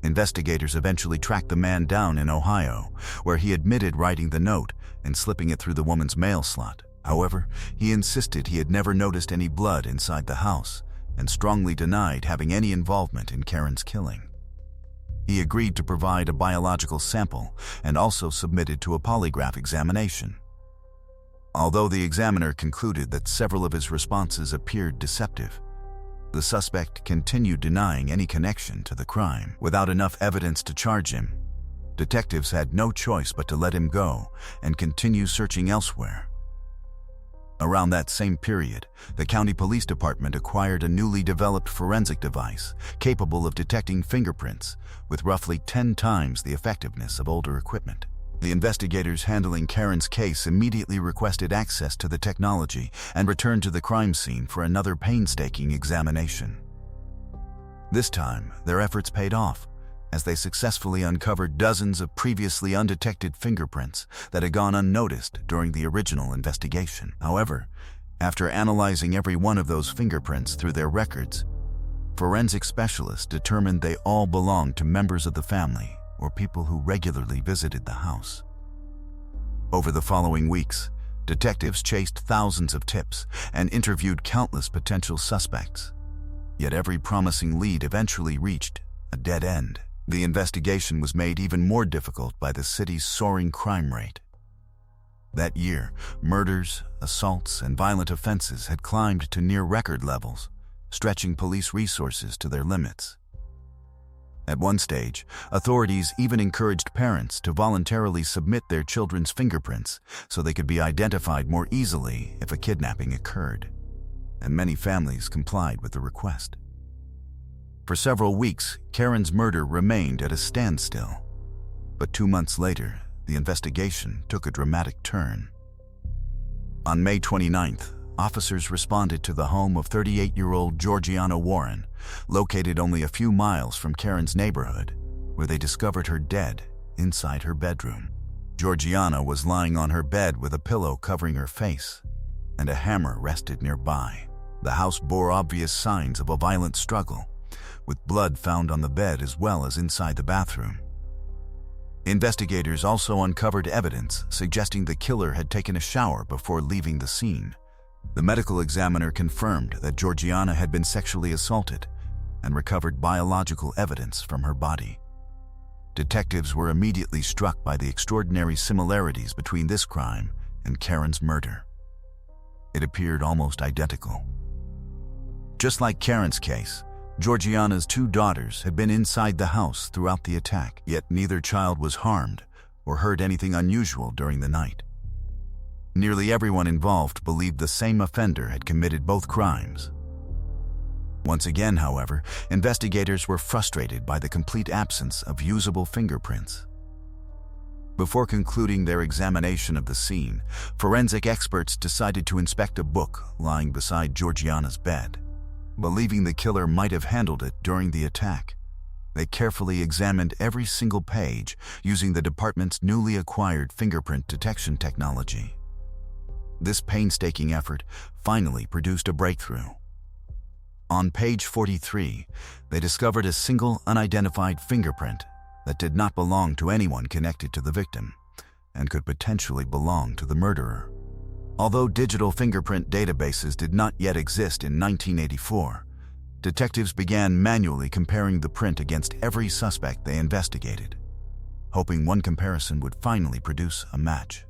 Investigators eventually tracked the man down in Ohio, where he admitted writing the note and slipping it through the woman's mail slot. However, he insisted he had never noticed any blood inside the house and strongly denied having any involvement in Karen's killing. He agreed to provide a biological sample and also submitted to a polygraph examination. Although the examiner concluded that several of his responses appeared deceptive, the suspect continued denying any connection to the crime. Without enough evidence to charge him, detectives had no choice but to let him go and continue searching elsewhere. Around that same period, the county police department acquired a newly developed forensic device capable of detecting fingerprints with roughly 10 times the effectiveness of older equipment. The investigators handling Karen's case immediately requested access to the technology and returned to the crime scene for another painstaking examination. This time, their efforts paid off, as they successfully uncovered dozens of previously undetected fingerprints that had gone unnoticed during the original investigation. However, after analyzing every one of those fingerprints through their records, forensic specialists determined they all belonged to members of the family or people who regularly visited the house. Over the following weeks, detectives chased thousands of tips and interviewed countless potential suspects. Yet every promising lead eventually reached a dead end. The investigation was made even more difficult by the city's soaring crime rate. That year, murders, assaults, and violent offenses had climbed to near-record levels, stretching police resources to their limits. At one stage, authorities even encouraged parents to voluntarily submit their children's fingerprints so they could be identified more easily if a kidnapping occurred, and many families complied with the request. For several weeks, Karen's murder remained at a standstill, but 2 months later, the investigation took a dramatic turn. On May 29th, officers responded to the home of 38-year-old Georgiana Warren, located only a few miles from Karen's neighborhood, where they discovered her dead inside her bedroom. Georgiana was lying on her bed with a pillow covering her face, and a hammer rested nearby. The house bore obvious signs of a violent struggle, with blood found on the bed as well as inside the bathroom. Investigators also uncovered evidence suggesting the killer had taken a shower before leaving the scene. The medical examiner confirmed that Georgiana had been sexually assaulted and recovered biological evidence from her body. Detectives were immediately struck by the extraordinary similarities between this crime and Karen's murder. It appeared almost identical. Just like Karen's case, Georgiana's 2 daughters had been inside the house throughout the attack, yet neither child was harmed or heard anything unusual during the night. Nearly everyone involved believed the same offender had committed both crimes. Once again, however, investigators were frustrated by the complete absence of usable fingerprints. Before concluding their examination of the scene, forensic experts decided to inspect a book lying beside Georgiana's bed. Believing the killer might have handled it during the attack, they carefully examined every single page using the department's newly acquired fingerprint detection technology. This painstaking effort finally produced a breakthrough. On page 43, they discovered a single unidentified fingerprint that did not belong to anyone connected to the victim and could potentially belong to the murderer. Although digital fingerprint databases did not yet exist in 1984, detectives began manually comparing the print against every suspect they investigated, hoping one comparison would finally produce a match.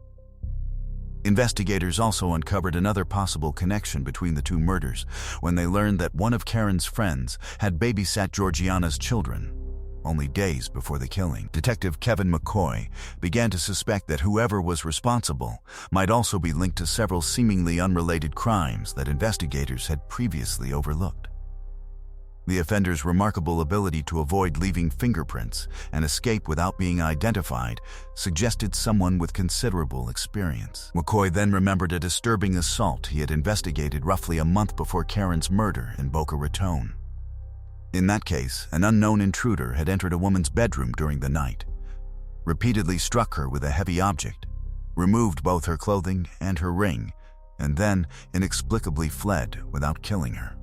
Investigators also uncovered another possible connection between the 2 murders when they learned that one of Karen's friends had babysat Georgiana's children only days before the killing. Detective Kevin McCoy began to suspect that whoever was responsible might also be linked to several seemingly unrelated crimes that investigators had previously overlooked. The offender's remarkable ability to avoid leaving fingerprints and escape without being identified suggested someone with considerable experience. McCoy then remembered a disturbing assault he had investigated roughly a month before Karen's murder in Boca Raton. In that case, an unknown intruder had entered a woman's bedroom during the night, repeatedly struck her with a heavy object, removed both her clothing and her ring, and then inexplicably fled without killing her.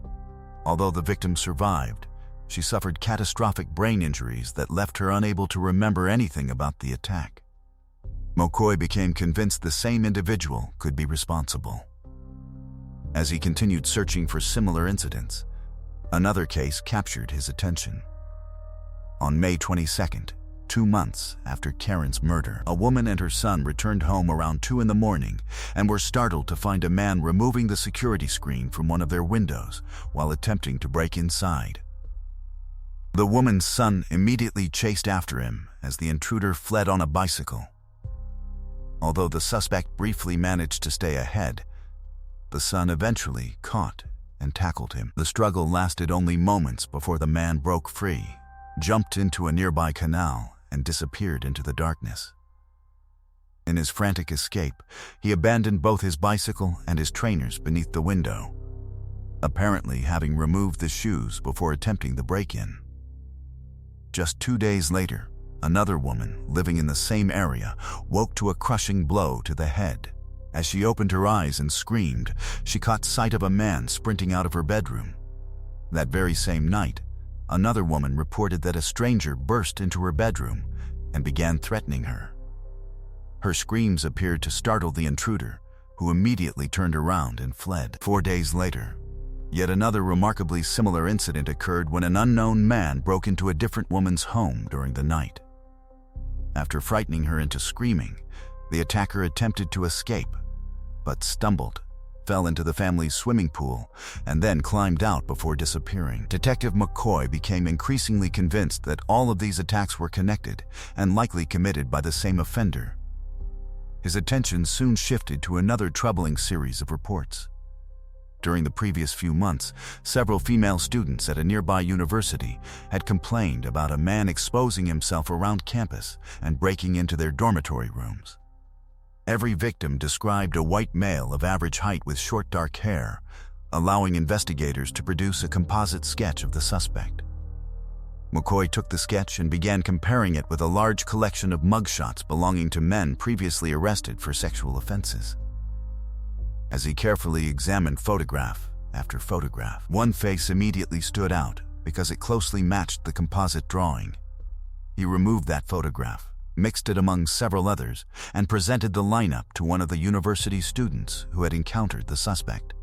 Although the victim survived, she suffered catastrophic brain injuries that left her unable to remember anything about the attack. McCoy became convinced the same individual could be responsible. As he continued searching for similar incidents, another case captured his attention. On May 22nd, 2 months after Karen's murder, a woman and her son returned home around 2 in the morning and were startled to find a man removing the security screen from one of their windows while attempting to break inside. The woman's son immediately chased after him as the intruder fled on a bicycle. Although the suspect briefly managed to stay ahead, the son eventually caught and tackled him. The struggle lasted only moments before the man broke free, jumped into a nearby canal, and disappeared into the darkness. In his frantic escape, he abandoned both his bicycle and his trainers beneath the window, apparently having removed the shoes before attempting the break-in. Just 2 days later, another woman living in the same area woke to a crushing blow to the head. As she opened her eyes and screamed, she caught sight of a man sprinting out of her bedroom. That very same night, another woman reported that a stranger burst into her bedroom and began threatening her. Her screams appeared to startle the intruder, who immediately turned around and fled. 4 days later, yet another remarkably similar incident occurred when an unknown man broke into a different woman's home during the night. After frightening her into screaming, the attacker attempted to escape, but stumbled, fell into the family's swimming pool, and then climbed out before disappearing. Detective McCoy became increasingly convinced that all of these attacks were connected and likely committed by the same offender. His attention soon shifted to another troubling series of reports. During the previous few months, several female students at a nearby university had complained about a man exposing himself around campus and breaking into their dormitory rooms. Every victim described a white male of average height with short dark hair, allowing investigators to produce a composite sketch of the suspect. McCoy took the sketch and began comparing it with a large collection of mugshots belonging to men previously arrested for sexual offenses. As he carefully examined photograph after photograph, one face immediately stood out because it closely matched the composite drawing. He removed that photograph, mixed it among several others, and presented the lineup to one of the university students who had encountered the suspect.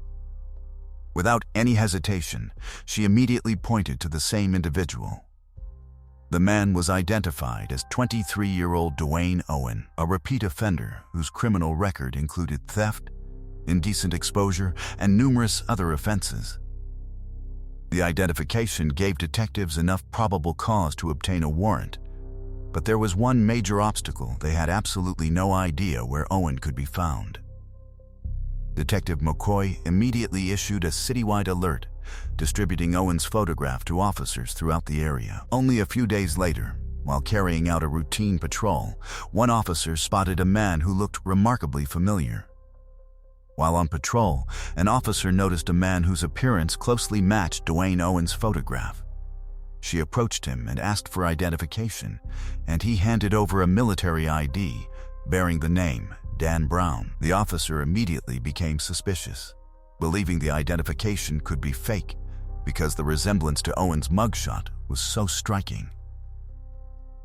Without any hesitation, she immediately pointed to the same individual. The man was identified as 23-year-old Dwayne Owen, a repeat offender whose criminal record included theft, indecent exposure, and numerous other offenses. The identification gave detectives enough probable cause to obtain a warrant, but there was one major obstacle: they had absolutely no idea where Owen could be found. Detective McCoy immediately issued a citywide alert, distributing Owen's photograph to officers throughout the area. Only a few days later, while carrying out a routine patrol, one officer spotted a man who looked remarkably familiar. While on patrol, an officer noticed a man whose appearance closely matched Dwayne Owen's photograph. She approached him and asked for identification, and he handed over a military ID bearing the name Dan Brown. The officer immediately became suspicious, believing the identification could be fake because the resemblance to Owen's mugshot was so striking.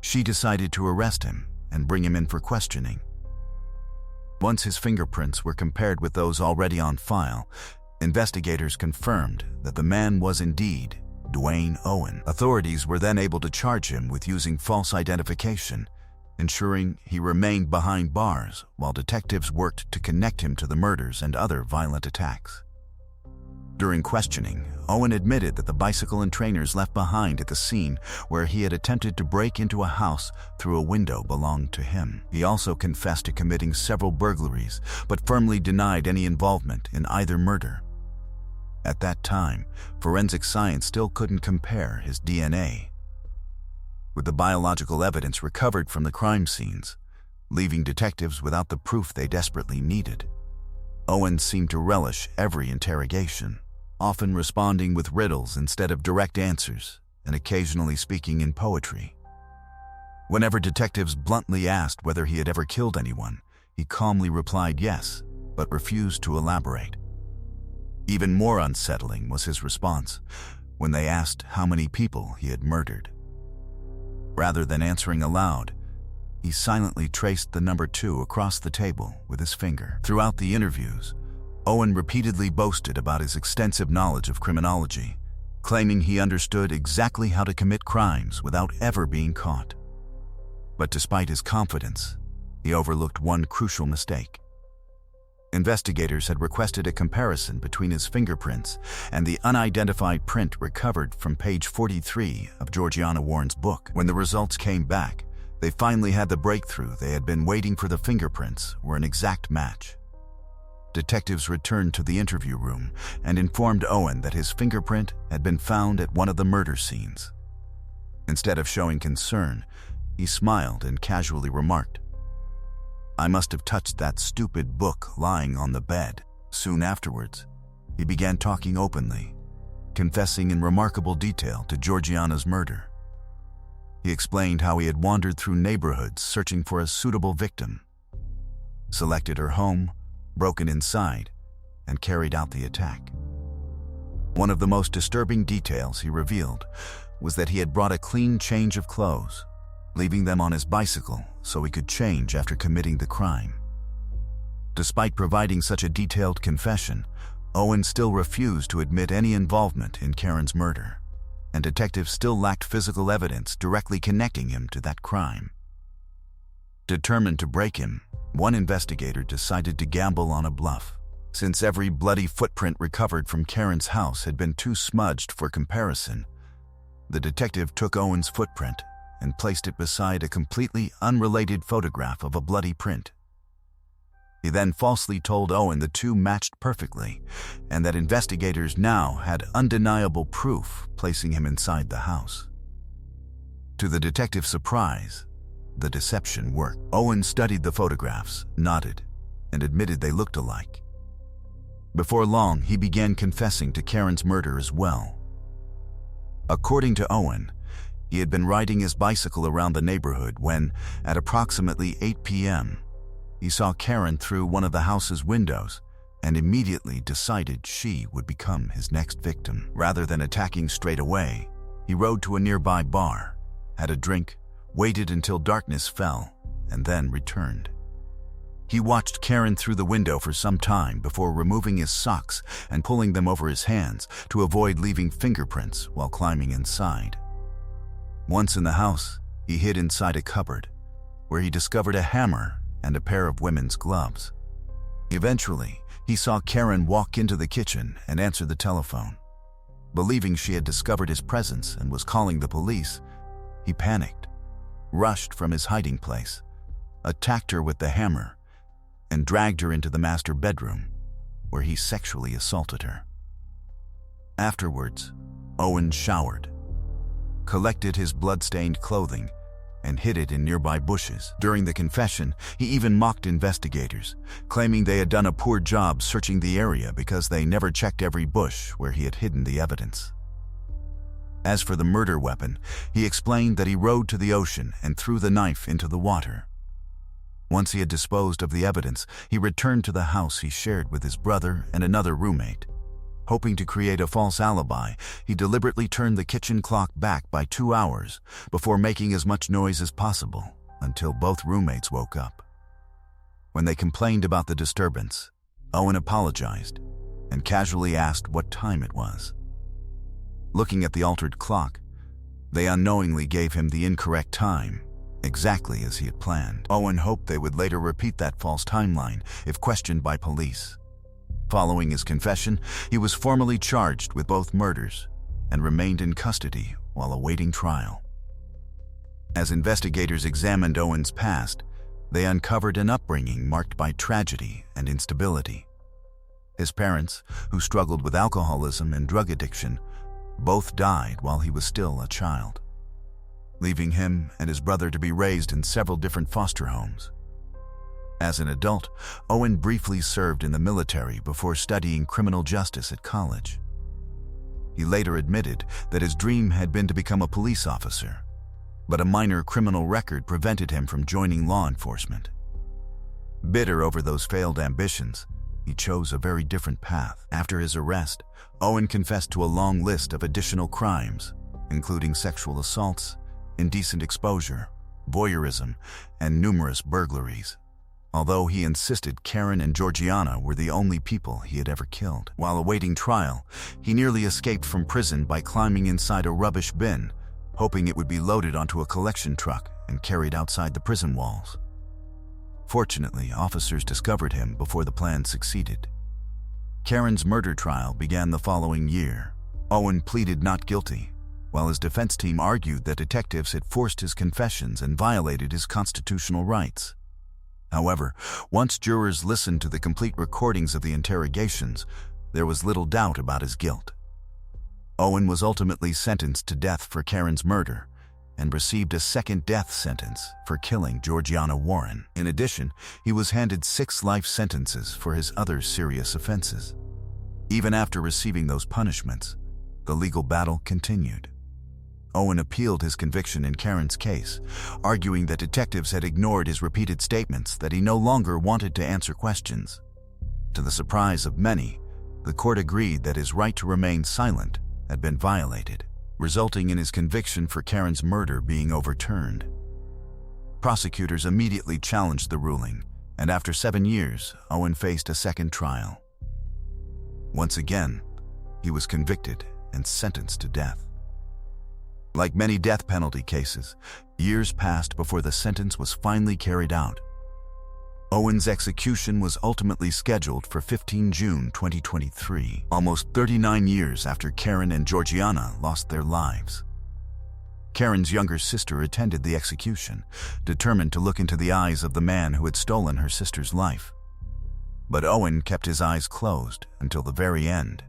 She decided to arrest him and bring him in for questioning. Once his fingerprints were compared with those already on file, investigators confirmed that the man was indeed Dwayne Owen. Authorities were then able to charge him with using false identification, ensuring he remained behind bars while detectives worked to connect him to the murders and other violent attacks. During questioning, Owen admitted that the bicycle and trainers left behind at the scene where he had attempted to break into a house through a window belonged to him. He also confessed to committing several burglaries, but firmly denied any involvement in either murder. At that time, forensic science still couldn't compare his DNA with the biological evidence recovered from the crime scenes, leaving detectives without the proof they desperately needed. Owen seemed to relish every interrogation, often responding with riddles instead of direct answers, and occasionally speaking in poetry. Whenever detectives bluntly asked whether he had ever killed anyone, he calmly replied yes, but refused to elaborate. Even more unsettling was his response when they asked how many people he had murdered. Rather than answering aloud, he silently traced the number 2 across the table with his finger. Throughout the interviews, Owen repeatedly boasted about his extensive knowledge of criminology, claiming he understood exactly how to commit crimes without ever being caught. But despite his confidence, he overlooked one crucial mistake. Investigators had requested a comparison between his fingerprints and the unidentified print recovered from page 43 of Georgiana Warren's book. When the results came back, they finally had the breakthrough they had been waiting for. The fingerprints were an exact match. Detectives returned to the interview room and informed Owen that his fingerprint had been found at one of the murder scenes. Instead of showing concern, he smiled and casually remarked, "I must have touched that stupid book lying on the bed." Soon afterwards, he began talking openly, confessing in remarkable detail to Georgiana's murder. He explained how he had wandered through neighborhoods searching for a suitable victim, selected her home, broken inside, and carried out the attack. One of the most disturbing details he revealed was that he had brought a clean change of clothes, leaving them on his bicycle so he could change after committing the crime. Despite providing such a detailed confession, Owen still refused to admit any involvement in Karen's murder, and detectives still lacked physical evidence directly connecting him to that crime. Determined to break him, one investigator decided to gamble on a bluff. Since every bloody footprint recovered from Karen's house had been too smudged for comparison, the detective took Owen's footprint and placed it beside a completely unrelated photograph of a bloody print. He then falsely told Owen the two matched perfectly, and that investigators now had undeniable proof placing him inside the house. To the detective's surprise, the deception worked. Owen studied the photographs, nodded, and admitted they looked alike. Before long, he began confessing to Karen's murder as well. According to Owen, he had been riding his bicycle around the neighborhood when, at approximately 8 p.m., he saw Karen through one of the house's windows and immediately decided she would become his next victim. Rather than attacking straight away, he rode to a nearby bar, had a drink, waited until darkness fell, and then returned. He watched Karen through the window for some time before removing his socks and pulling them over his hands to avoid leaving fingerprints while climbing inside. Once in the house, he hid inside a cupboard, where he discovered a hammer and a pair of women's gloves. Eventually, he saw Karen walk into the kitchen and answer the telephone. Believing she had discovered his presence and was calling the police, he panicked, rushed from his hiding place, attacked her with the hammer, and dragged her into the master bedroom, where he sexually assaulted her. Afterwards, Owen showered, collected his blood-stained clothing, and hid it in nearby bushes. During the confession, he even mocked investigators, claiming they had done a poor job searching the area because they never checked every bush where he had hidden the evidence. As for the murder weapon, he explained that he rode to the ocean and threw the knife into the water. Once he had disposed of the evidence, he returned to the house he shared with his brother and another roommate. Hoping to create a false alibi, he deliberately turned the kitchen clock back by 2 hours before making as much noise as possible until both roommates woke up. When they complained about the disturbance, Owen apologized and casually asked what time it was. Looking at the altered clock, they unknowingly gave him the incorrect time, exactly as he had planned. Owen hoped they would later repeat that false timeline if questioned by police. Following his confession, he was formally charged with both murders and remained in custody while awaiting trial. As investigators examined Owen's past, they uncovered an upbringing marked by tragedy and instability. His parents, who struggled with alcoholism and drug addiction, both died while he was still a child, leaving him and his brother to be raised in several different foster homes. As an adult, Owen briefly served in the military before studying criminal justice at college. He later admitted that his dream had been to become a police officer, but a minor criminal record prevented him from joining law enforcement. Bitter over those failed ambitions, he chose a very different path. After his arrest, Owen confessed to a long list of additional crimes, including sexual assaults, indecent exposure, voyeurism, and numerous burglaries. Although he insisted Karen and Georgiana were the only people he had ever killed. While awaiting trial, he nearly escaped from prison by climbing inside a rubbish bin, hoping it would be loaded onto a collection truck and carried outside the prison walls. Fortunately, officers discovered him before the plan succeeded. Karen's murder trial began the following year. Owen pleaded not guilty, while his defense team argued that detectives had forced his confessions and violated his constitutional rights. However, once jurors listened to the complete recordings of the interrogations, there was little doubt about his guilt. Owen was ultimately sentenced to death for Karen's murder, and received a second death sentence for killing Georgiana Warren. In addition, he was handed 6 life sentences for his other serious offenses. Even after receiving those punishments, the legal battle continued. Owen appealed his conviction in Karen's case, arguing that detectives had ignored his repeated statements that he no longer wanted to answer questions. To the surprise of many, the court agreed that his right to remain silent had been violated, resulting in his conviction for Karen's murder being overturned. Prosecutors immediately challenged the ruling, and after 7 years, Owen faced a second trial. Once again, he was convicted and sentenced to death. Like many death penalty cases, years passed before the sentence was finally carried out. Owen's execution was ultimately scheduled for 15 June 2023, almost 39 years after Karen and Georgiana lost their lives. Karen's younger sister attended the execution, determined to look into the eyes of the man who had stolen her sister's life. But Owen kept his eyes closed until the very end.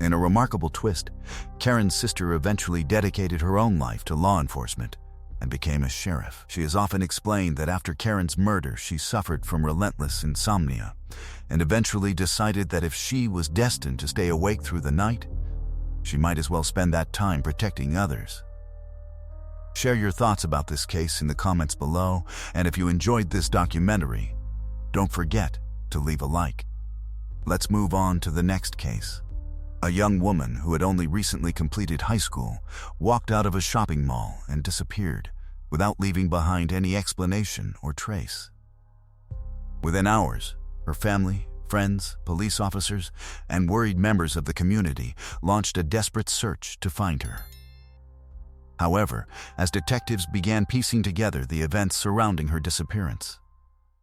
In a remarkable twist, Karen's sister eventually dedicated her own life to law enforcement and became a sheriff. She has often explained that after Karen's murder, she suffered from relentless insomnia and eventually decided that if she was destined to stay awake through the night, she might as well spend that time protecting others. Share your thoughts about this case in the comments below, and if you enjoyed this documentary, don't forget to leave a like. Let's move on to the next case. A young woman who had only recently completed high school walked out of a shopping mall and disappeared without leaving behind any explanation or trace. Within hours, her family, friends, police officers, and worried members of the community launched a desperate search to find her. However, as detectives began piecing together the events surrounding her disappearance,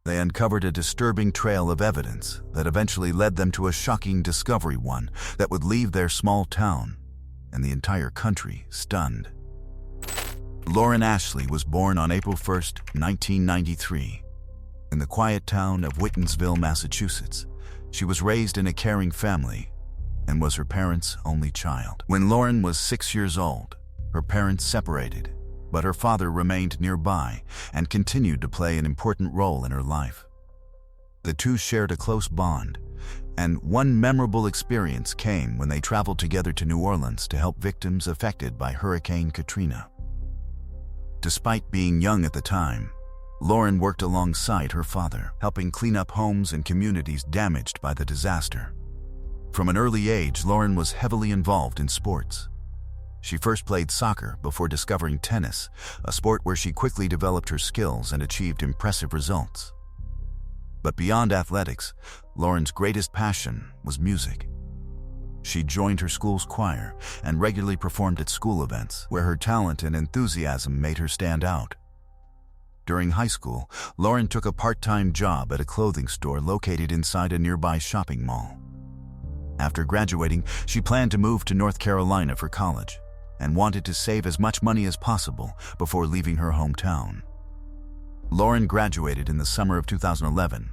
they uncovered a disturbing trail of evidence that eventually led them to a shocking discovery, one that would leave their small town and the entire country stunned. Lauren Ashley was born on April 1, 1993, in the quiet town of Whitensville, Massachusetts. She was raised in a caring family and was her parents' only child. When Lauren was 6 years old, her parents separated, but her father remained nearby and continued to play an important role in her life. The two shared a close bond, and one memorable experience came when they traveled together to New Orleans to help victims affected by Hurricane Katrina. Despite being young at the time, Lauren worked alongside her father, helping clean up homes and communities damaged by the disaster. From an early age, Lauren was heavily involved in sports. She first played soccer before discovering tennis, a sport where she quickly developed her skills and achieved impressive results. But beyond athletics, Lauren's greatest passion was music. She joined her school's choir and regularly performed at school events, where her talent and enthusiasm made her stand out. During high school, Lauren took a part-time job at a clothing store located inside a nearby shopping mall. After graduating, she planned to move to North Carolina for college and wanted to save as much money as possible before leaving her hometown. Lauren graduated in the summer of 2011.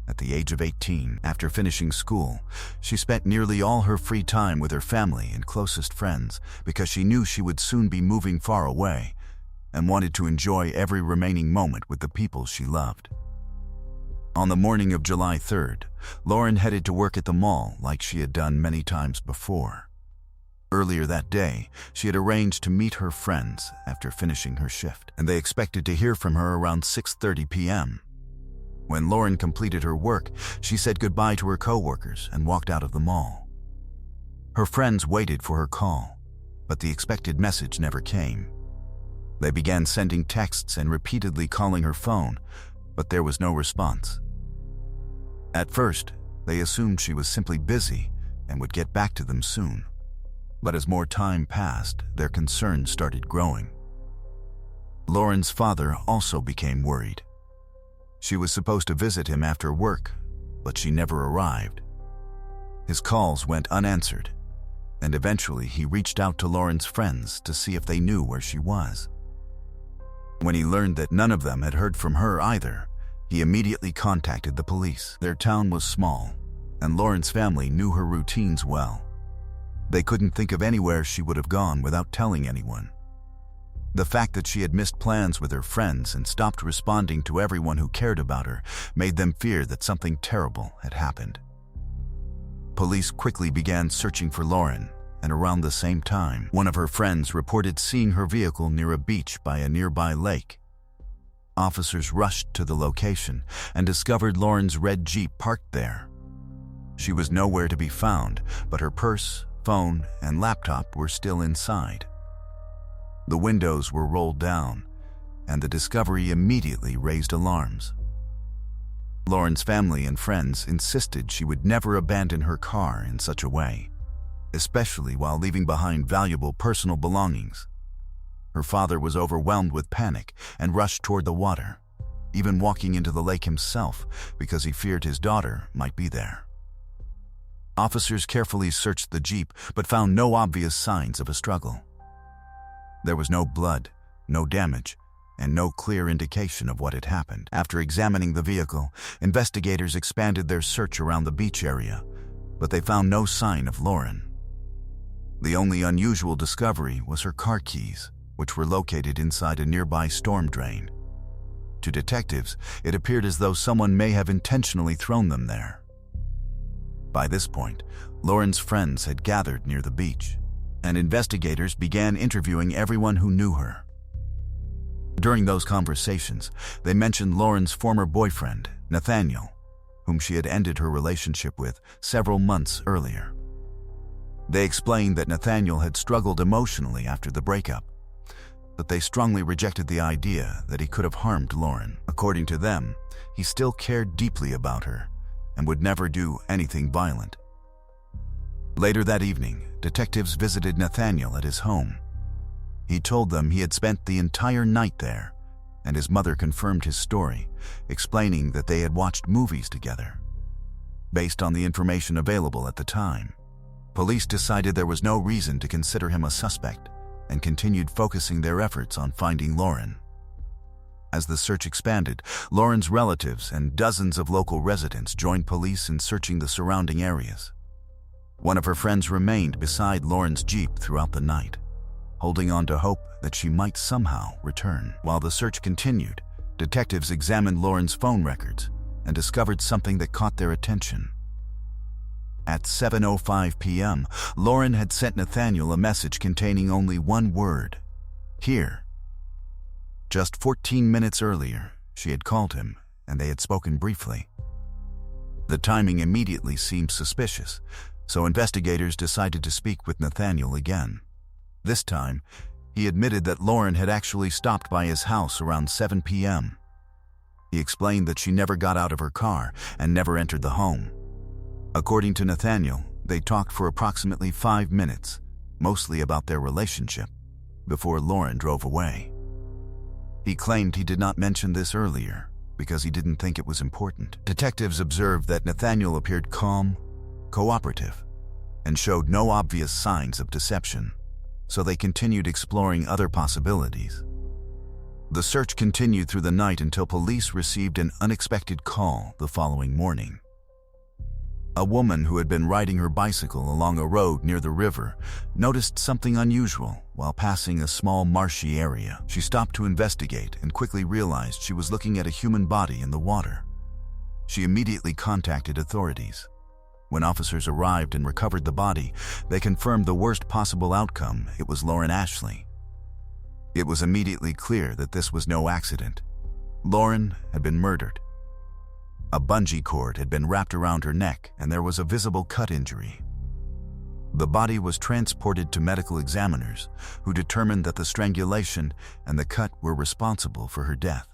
At the age of 18, after finishing school, she spent nearly all her free time with her family and closest friends because she knew she would soon be moving far away and wanted to enjoy every remaining moment with the people she loved. On the morning of July 3rd, Lauren headed to work at the mall like she had done many times before. Earlier that day, she had arranged to meet her friends after finishing her shift, and they expected to hear from her around 6:30 p.m. When Lauren completed her work, she said goodbye to her coworkers and walked out of the mall. Her friends waited for her call, but the expected message never came. They began sending texts and repeatedly calling her phone, but there was no response. At first, they assumed she was simply busy and would get back to them soon. But as more time passed, their concerns started growing. Lauren's father also became worried. She was supposed to visit him after work, but she never arrived. His calls went unanswered, and eventually he reached out to Lauren's friends to see if they knew where she was. When he learned that none of them had heard from her either, he immediately contacted the police. Their town was small, and Lauren's family knew her routines well. They couldn't think of anywhere she would have gone without telling anyone. The fact that she had missed plans with her friends and stopped responding to everyone who cared about her made them fear that something terrible had happened. Police quickly began searching for Lauren, and around the same time, one of her friends reported seeing her vehicle near a beach by a nearby lake. Officers rushed to the location and discovered Lauren's red Jeep parked there. She was nowhere to be found, but her purse, phone, and laptop were still inside. The windows were rolled down, and the discovery immediately raised alarms. Lauren's family and friends insisted she would never abandon her car in such a way, especially while leaving behind valuable personal belongings. Her father was overwhelmed with panic and rushed toward the water, even walking into the lake himself because he feared his daughter might be there. Officers carefully searched the Jeep but found no obvious signs of a struggle. There was no blood, no damage, and no clear indication of what had happened. After examining the vehicle, investigators expanded their search around the beach area, but they found no sign of Lauren. The only unusual discovery was her car keys, which were located inside a nearby storm drain. To detectives, it appeared as though someone may have intentionally thrown them there. By this point, Lauren's friends had gathered near the beach, and investigators began interviewing everyone who knew her. During those conversations, they mentioned Lauren's former boyfriend, Nathaniel, whom she had ended her relationship with several months earlier. They explained that Nathaniel had struggled emotionally after the breakup, but they strongly rejected the idea that he could have harmed Lauren. According to them, he still cared deeply about her and would never do anything violent. Later that evening, detectives visited Nathaniel at his home. He told them he had spent the entire night there, and his mother confirmed his story, explaining that they had watched movies together. Based on the information available at the time, police decided there was no reason to consider him a suspect and continued focusing their efforts on finding Lauren. As the search expanded, Lauren's relatives and dozens of local residents joined police in searching the surrounding areas. One of her friends remained beside Lauren's Jeep throughout the night, holding on to hope that she might somehow return. While the search continued, detectives examined Lauren's phone records and discovered something that caught their attention. At 7:05 p.m., Lauren had sent Nathaniel a message containing only one word: "Here." Just 14 minutes earlier, she had called him, and they had spoken briefly. The timing immediately seemed suspicious, so investigators decided to speak with Nathaniel again. This time, he admitted that Lauren had actually stopped by his house around 7 p.m. He explained that she never got out of her car and never entered the home. According to Nathaniel, they talked for approximately 5 minutes, mostly about their relationship, before Lauren drove away. He claimed he did not mention this earlier because he didn't think it was important. Detectives observed that Nathaniel appeared calm, cooperative, and showed no obvious signs of deception, so they continued exploring other possibilities. The search continued through the night until police received an unexpected call the following morning. A woman who had been riding her bicycle along a road near the river noticed something unusual while passing a small marshy area. She stopped to investigate and quickly realized she was looking at a human body in the water. She immediately contacted authorities. When officers arrived and recovered the body, they confirmed the worst possible outcome: it was Lauren Ashley. It was immediately clear that this was no accident. Lauren had been murdered. A bungee cord had been wrapped around her neck, and there was a visible cut injury. The body was transported to medical examiners, who determined that the strangulation and the cut were responsible for her death.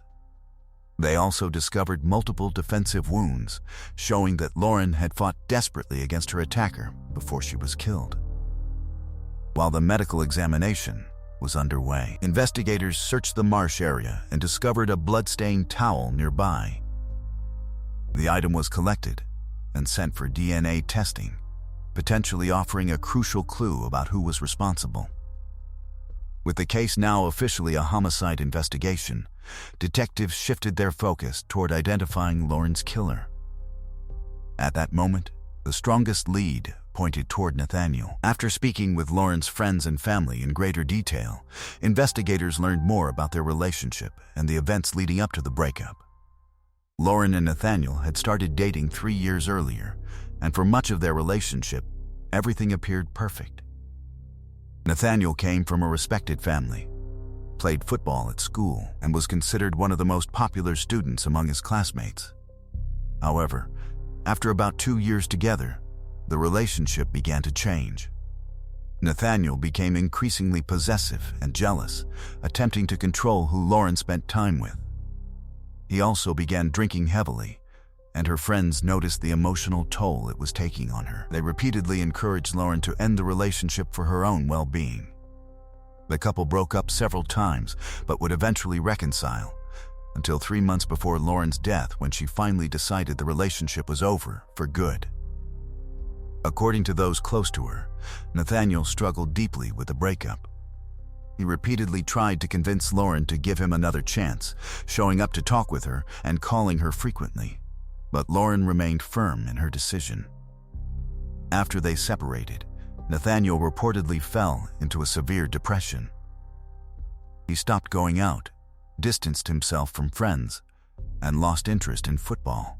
They also discovered multiple defensive wounds, showing that Lauren had fought desperately against her attacker before she was killed. While the medical examination was underway, investigators searched the marsh area and discovered a blood-stained towel nearby. The item was collected and sent for DNA testing, potentially offering a crucial clue about who was responsible. With the case now officially a homicide investigation, detectives shifted their focus toward identifying Lauren's killer. At that moment, the strongest lead pointed toward Nathaniel. After speaking with Lauren's friends and family in greater detail, investigators learned more about their relationship and the events leading up to the breakup. Lauren and Nathaniel had started dating 3 years earlier, and for much of their relationship, everything appeared perfect. Nathaniel came from a respected family, played football at school, and was considered one of the most popular students among his classmates. However, after about 2 years together, the relationship began to change. Nathaniel became increasingly possessive and jealous, attempting to control who Lauren spent time with. He also began drinking heavily, and her friends noticed the emotional toll it was taking on her. They repeatedly encouraged Lauren to end the relationship for her own well-being. The couple broke up several times, but would eventually reconcile, until 3 months before Lauren's death, when she finally decided the relationship was over for good. According to those close to her, Nathaniel struggled deeply with the breakup. He repeatedly tried to convince Lauren to give him another chance, showing up to talk with her and calling her frequently, but Lauren remained firm in her decision. After they separated, Nathaniel reportedly fell into a severe depression. He stopped going out, distanced himself from friends, and lost interest in football,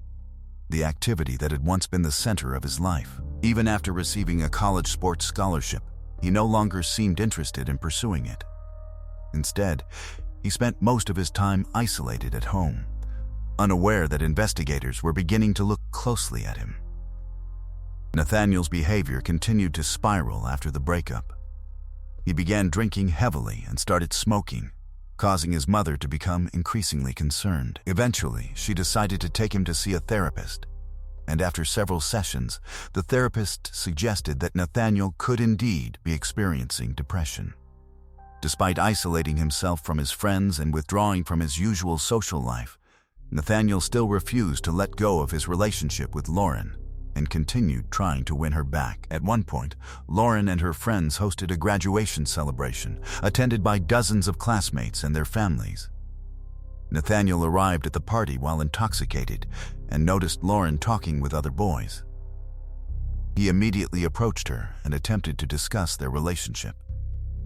the activity that had once been the center of his life. Even after receiving a college sports scholarship, he no longer seemed interested in pursuing it. Instead, he spent most of his time isolated at home, unaware that investigators were beginning to look closely at him. Nathaniel's behavior continued to spiral after the breakup. He began drinking heavily and started smoking, causing his mother to become increasingly concerned. Eventually, she decided to take him to see a therapist, and after several sessions, the therapist suggested that Nathaniel could indeed be experiencing depression. Despite isolating himself from his friends and withdrawing from his usual social life, Nathaniel still refused to let go of his relationship with Lauren and continued trying to win her back. At one point, Lauren and her friends hosted a graduation celebration, attended by dozens of classmates and their families. Nathaniel arrived at the party while intoxicated and noticed Lauren talking with other boys. He immediately approached her and attempted to discuss their relationship,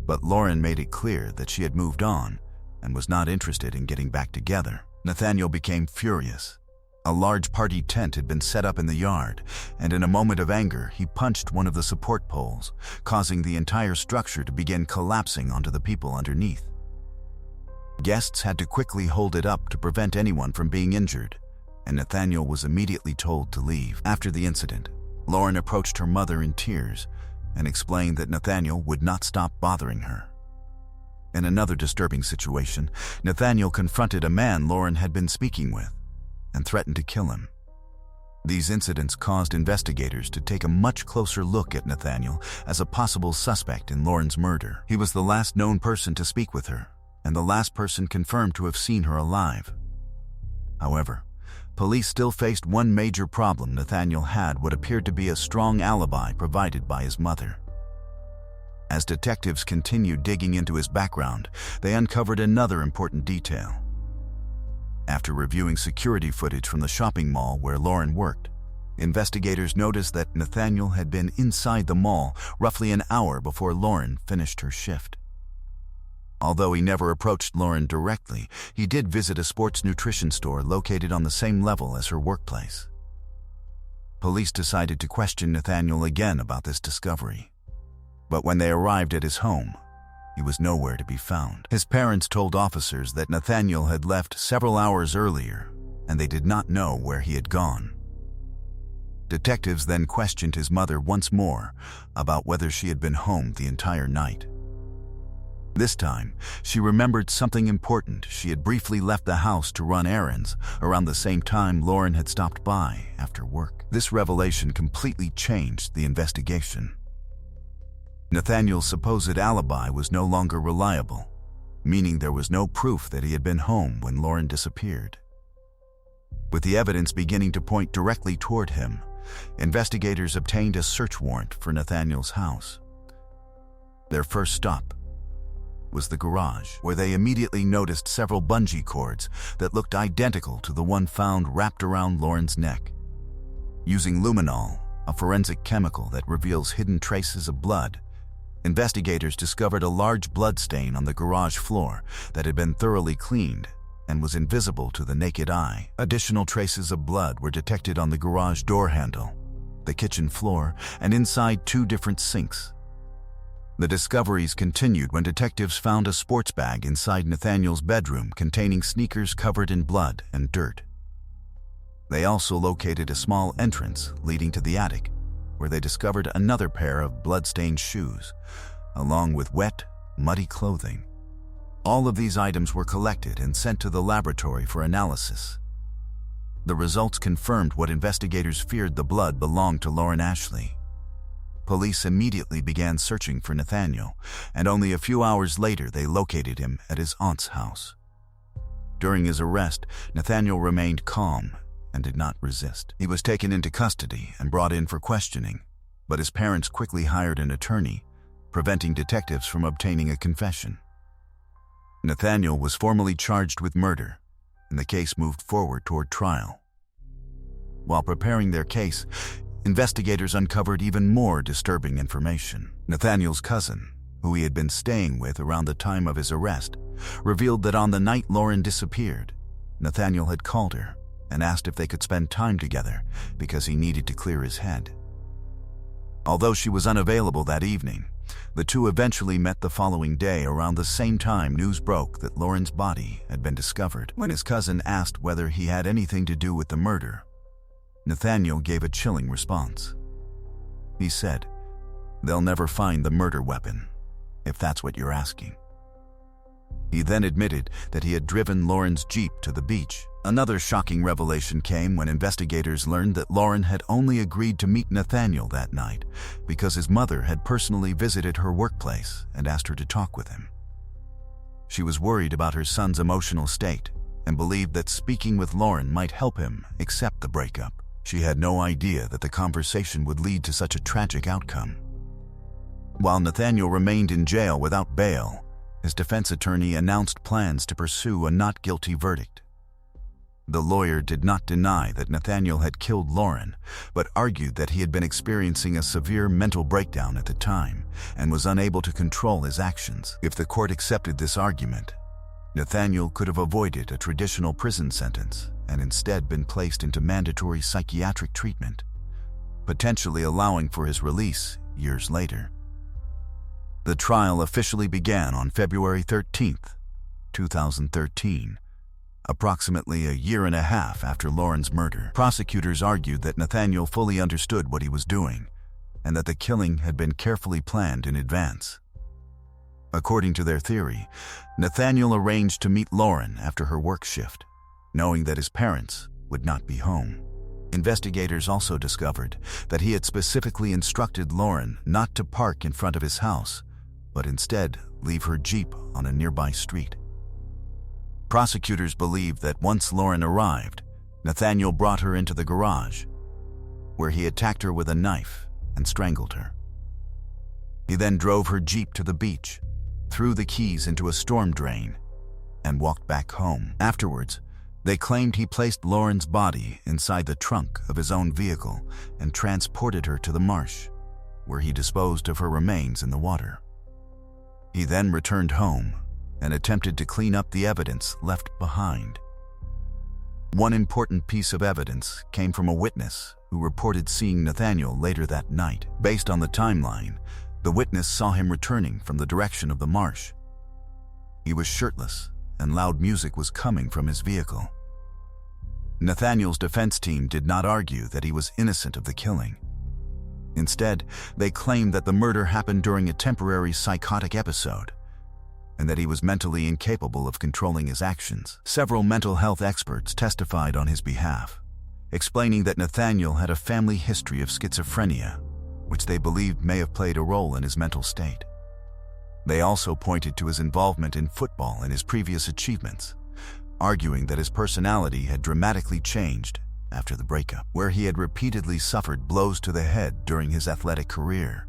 but Lauren made it clear that she had moved on and was not interested in getting back together. Nathaniel became furious. A large party tent had been set up in the yard, and in a moment of anger, he punched one of the support poles, causing the entire structure to begin collapsing onto the people underneath. Guests had to quickly hold it up to prevent anyone from being injured, and Nathaniel was immediately told to leave. After the incident, Lauren approached her mother in tears and explained that Nathaniel would not stop bothering her. In another disturbing situation, Nathaniel confronted a man Lauren had been speaking with and threatened to kill him. These incidents caused investigators to take a much closer look at Nathaniel as a possible suspect in Lauren's murder. He was the last known person to speak with her, and the last person confirmed to have seen her alive. However, police still faced one major problem. Nathaniel had what appeared to be a strong alibi provided by his mother. As detectives continued digging into his background, they uncovered another important detail. After reviewing security footage from the shopping mall where Lauren worked, investigators noticed that Nathaniel had been inside the mall roughly an hour before Lauren finished her shift. Although he never approached Lauren directly, he did visit a sports nutrition store located on the same level as her workplace. Police decided to question Nathaniel again about this discovery, but when they arrived at his home, he was nowhere to be found. His parents told officers that Nathaniel had left several hours earlier, and they did not know where he had gone. Detectives then questioned his mother once more about whether she had been home the entire night. This time, she remembered something important. She had briefly left the house to run errands around the same time Lauren had stopped by after work. This revelation completely changed the investigation. Nathaniel's supposed alibi was no longer reliable, meaning there was no proof that he had been home when Lauren disappeared. With the evidence beginning to point directly toward him, investigators obtained a search warrant for Nathaniel's house. Their first stop was the garage, where they immediately noticed several bungee cords that looked identical to the one found wrapped around Lauren's neck. Using luminol, a forensic chemical that reveals hidden traces of blood. Investigators discovered a large blood stain on the garage floor that had been thoroughly cleaned and was invisible to the naked eye. Additional traces of blood were detected on the garage door handle, the kitchen floor, and inside 2 different sinks. The discoveries continued when detectives found a sports bag inside Nathaniel's bedroom containing sneakers covered in blood and dirt. They also located a small entrance leading to the attic, where they discovered another pair of blood-stained shoes, along with wet, muddy clothing. All of these items were collected and sent to the laboratory for analysis. The results confirmed what investigators feared: the blood belonged to Lauren Ashley. Police immediately began searching for Nathaniel, and only a few hours later they located him at his aunt's house. During his arrest, Nathaniel remained calm and did not resist. He was taken into custody and brought in for questioning, but his parents quickly hired an attorney, preventing detectives from obtaining a confession. Nathaniel was formally charged with murder, and the case moved forward toward trial. While preparing their case, investigators uncovered even more disturbing information. Nathaniel's cousin, who he had been staying with around the time of his arrest, revealed that on the night Lauren disappeared, Nathaniel had called her and asked if they could spend time together because he needed to clear his head. Although she was unavailable that evening, the two eventually met the following day around the same time news broke that Lauren's body had been discovered. When his cousin asked whether he had anything to do with the murder, Nathaniel gave a chilling response. He said, "They'll never find the murder weapon, if that's what you're asking." He then admitted that he had driven Lauren's Jeep to the beach. Another shocking revelation came when investigators learned that Lauren had only agreed to meet Nathaniel that night because his mother had personally visited her workplace and asked her to talk with him. She was worried about her son's emotional state and believed that speaking with Lauren might help him accept the breakup. She had no idea that the conversation would lead to such a tragic outcome. While Nathaniel remained in jail without bail, his defense attorney announced plans to pursue a not guilty verdict. The lawyer did not deny that Nathaniel had killed Lauren, but argued that he had been experiencing a severe mental breakdown at the time and was unable to control his actions. If the court accepted this argument, Nathaniel could have avoided a traditional prison sentence and instead been placed into mandatory psychiatric treatment, potentially allowing for his release years later. The trial officially began on February 13th, 2013, approximately a year and a half after Lauren's murder. Prosecutors argued that Nathaniel fully understood what he was doing and that the killing had been carefully planned in advance. According to their theory, Nathaniel arranged to meet Lauren after her work shift, knowing that his parents would not be home. Investigators also discovered that he had specifically instructed Lauren not to park in front of his house, but instead leave her Jeep on a nearby street. Prosecutors believed that once Lauren arrived, Nathaniel brought her into the garage, where he attacked her with a knife and strangled her. He then drove her Jeep to the beach, threw the keys into a storm drain, and walked back home. Afterwards, they claimed he placed Lauren's body inside the trunk of his own vehicle and transported her to the marsh, where he disposed of her remains in the water. He then returned home and attempted to clean up the evidence left behind. One important piece of evidence came from a witness who reported seeing Nathaniel later that night. Based on the timeline, the witness saw him returning from the direction of the marsh. He was shirtless, and loud music was coming from his vehicle. Nathaniel's defense team did not argue that he was innocent of the killing. Instead, they claimed that the murder happened during a temporary psychotic episode, and that he was mentally incapable of controlling his actions. Several mental health experts testified on his behalf, explaining that Nathaniel had a family history of schizophrenia, which they believed may have played a role in his mental state. They also pointed to his involvement in football and his previous achievements, arguing that his personality had dramatically changed after the breakup, where he had repeatedly suffered blows to the head during his athletic career.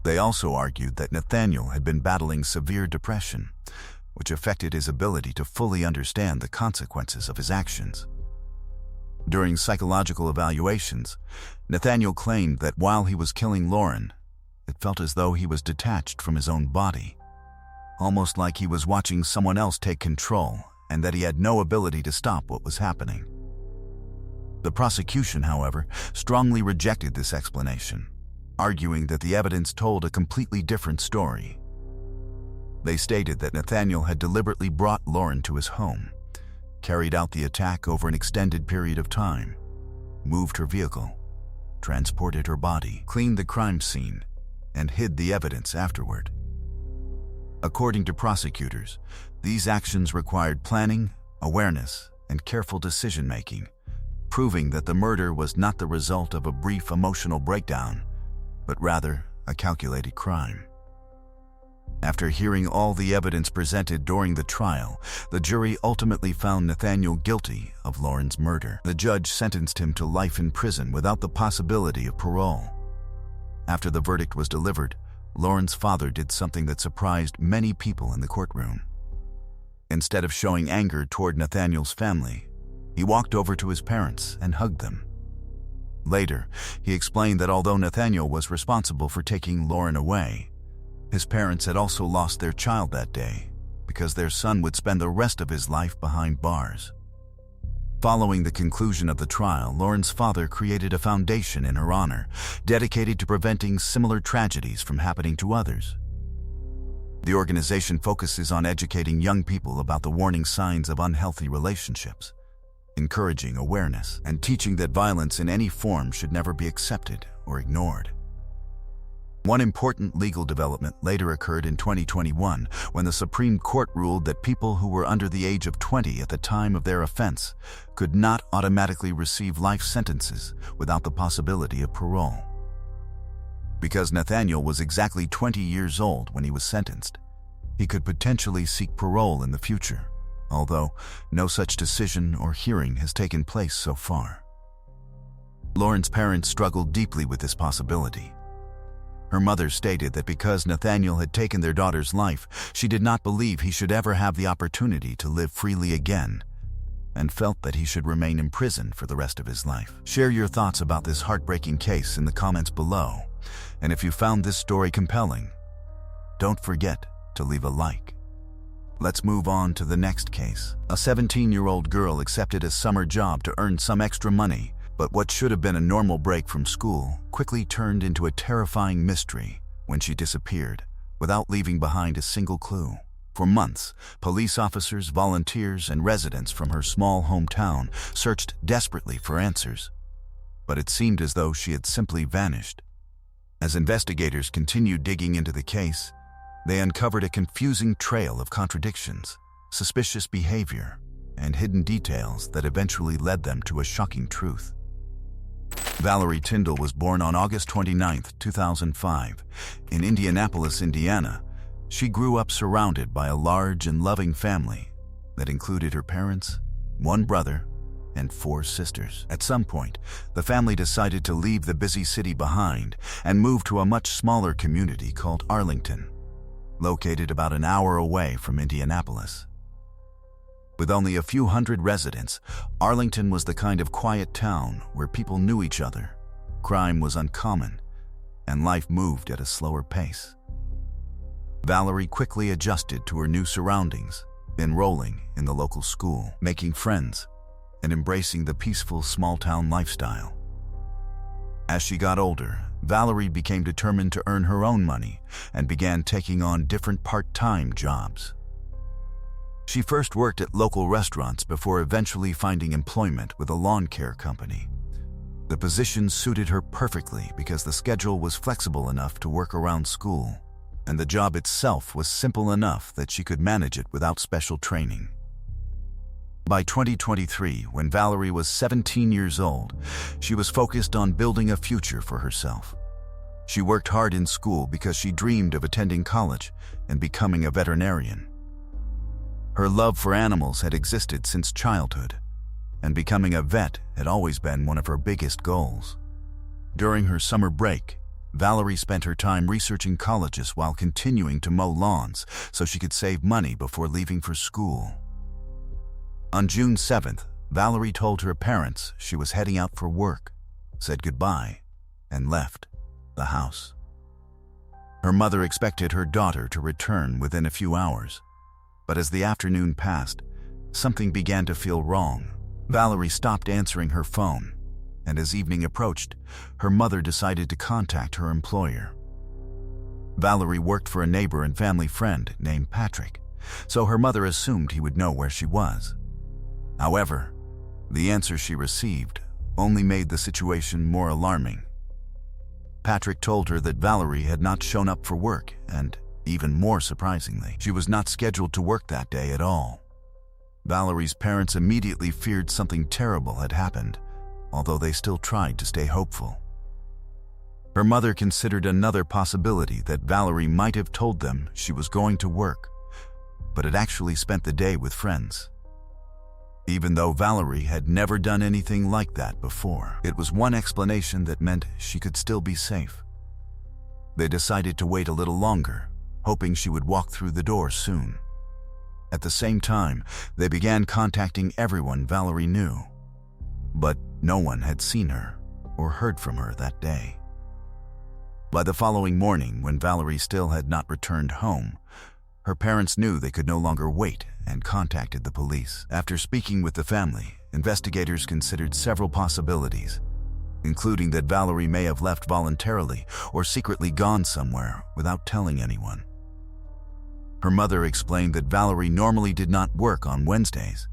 They also argued that Nathaniel had been battling severe depression, which affected his ability to fully understand the consequences of his actions. During psychological evaluations, Nathaniel claimed that while he was killing Lauren, it felt as though he was detached from his own body, almost like he was watching someone else take control and that he had no ability to stop what was happening. The prosecution, however, strongly rejected this explanation, arguing that the evidence told a completely different story. They stated that Nathaniel had deliberately brought Lauren to his home, carried out the attack over an extended period of time, moved her vehicle, transported her body, cleaned the crime scene, and hid the evidence afterward. According to prosecutors, these actions required planning, awareness, and careful decision-making, proving that the murder was not the result of a brief emotional breakdown, but rather a calculated crime. After hearing all the evidence presented during the trial, the jury ultimately found Nathaniel guilty of Lauren's murder. The judge sentenced him to life in prison without the possibility of parole. After the verdict was delivered, Lauren's father did something that surprised many people in the courtroom. Instead of showing anger toward Nathaniel's family, he walked over to his parents and hugged them. Later, he explained that although Nathaniel was responsible for taking Lauren away, his parents had also lost their child that day because their son would spend the rest of his life behind bars. Following the conclusion of the trial, Lauren's father created a foundation in her honor, dedicated to preventing similar tragedies from happening to others. The organization focuses on educating young people about the warning signs of unhealthy relationships, encouraging awareness, and teaching that violence in any form should never be accepted or ignored. One important legal development later occurred in 2021 when the Supreme Court ruled that people who were under the age of 20 at the time of their offense could not automatically receive life sentences without the possibility of parole. Because Nathaniel was exactly 20 years old when he was sentenced, he could potentially seek parole in the future, although no such decision or hearing has taken place so far. Lauren's parents struggled deeply with this possibility. Her mother stated that because Nathaniel had taken their daughter's life, she did not believe he should ever have the opportunity to live freely again, and felt that he should remain in prison for the rest of his life. Share your thoughts about this heartbreaking case in the comments below, and if you found this story compelling, don't forget to leave a like. Let's move on to the next case. A 17-year-old girl accepted a summer job to earn some extra money, but what should have been a normal break from school quickly turned into a terrifying mystery when she disappeared, without leaving behind a single clue. For months, police officers, volunteers, and residents from her small hometown searched desperately for answers, but it seemed as though she had simply vanished. As investigators continued digging into the case, they uncovered a confusing trail of contradictions, suspicious behavior, and hidden details that eventually led them to a shocking truth. Valerie Tyndall was born on August 29, 2005, in Indianapolis, Indiana. She grew up surrounded by a large and loving family that included her parents, one brother, and 4 sisters. At some point, the family decided to leave the busy city behind and move to a much smaller community called Arlington, located about an hour away from Indianapolis. With only a few hundred residents, Arlington was the kind of quiet town where people knew each other, crime was uncommon, and life moved at a slower pace. Valerie quickly adjusted to her new surroundings, enrolling in the local school, making friends, and embracing the peaceful small-town lifestyle. As she got older, Valerie became determined to earn her own money and began taking on different part-time jobs. She first worked at local restaurants before eventually finding employment with a lawn care company. The position suited her perfectly because the schedule was flexible enough to work around school, and the job itself was simple enough that she could manage it without special training. By 2023, when Valerie was 17 years old, she was focused on building a future for herself. She worked hard in school because she dreamed of attending college and becoming a veterinarian. Her love for animals had existed since childhood, and becoming a vet had always been one of her biggest goals. During her summer break, Valerie spent her time researching colleges while continuing to mow lawns so she could save money before leaving for school. On June 7th, Valerie told her parents she was heading out for work, said goodbye, and left the house. Her mother expected her daughter to return within a few hours, but as the afternoon passed, something began to feel wrong. Valerie stopped answering her phone, and as evening approached, her mother decided to contact her employer. Valerie worked for a neighbor and family friend named Patrick, so her mother assumed he would know where she was. However, the answer she received only made the situation more alarming. Patrick told her that Valerie had not shown up for work, and even more surprisingly, she was not scheduled to work that day at all. Valerie's parents immediately feared something terrible had happened, although they still tried to stay hopeful. Her mother considered another possibility that Valerie might have told them she was going to work, but had actually spent the day with friends. Even though Valerie had never done anything like that before, it was one explanation that meant she could still be safe. They decided to wait a little longer, hoping she would walk through the door soon. At the same time, they began contacting everyone Valerie knew, but no one had seen her or heard from her that day. By the following morning, when Valerie still had not returned home, her parents knew they could no longer wait and contacted the police. After speaking with the family, investigators considered several possibilities, including that Valerie may have left voluntarily or secretly gone somewhere without telling anyone. Her mother explained that Valerie normally did not work on Wednesdays,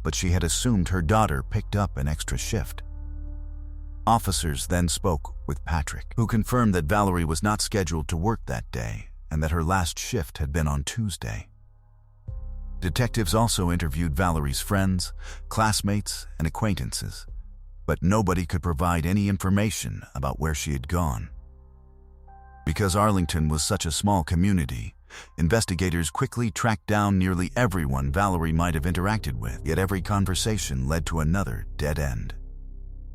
but she had assumed her daughter picked up an extra shift. Officers then spoke with Patrick, who confirmed that Valerie was not scheduled to work that day and that her last shift had been on Tuesday. Detectives also interviewed Valerie's friends, classmates, and acquaintances, but nobody could provide any information about where she had gone. Because Arlington was such a small community, investigators quickly tracked down nearly everyone Valerie might have interacted with, yet every conversation led to another dead end.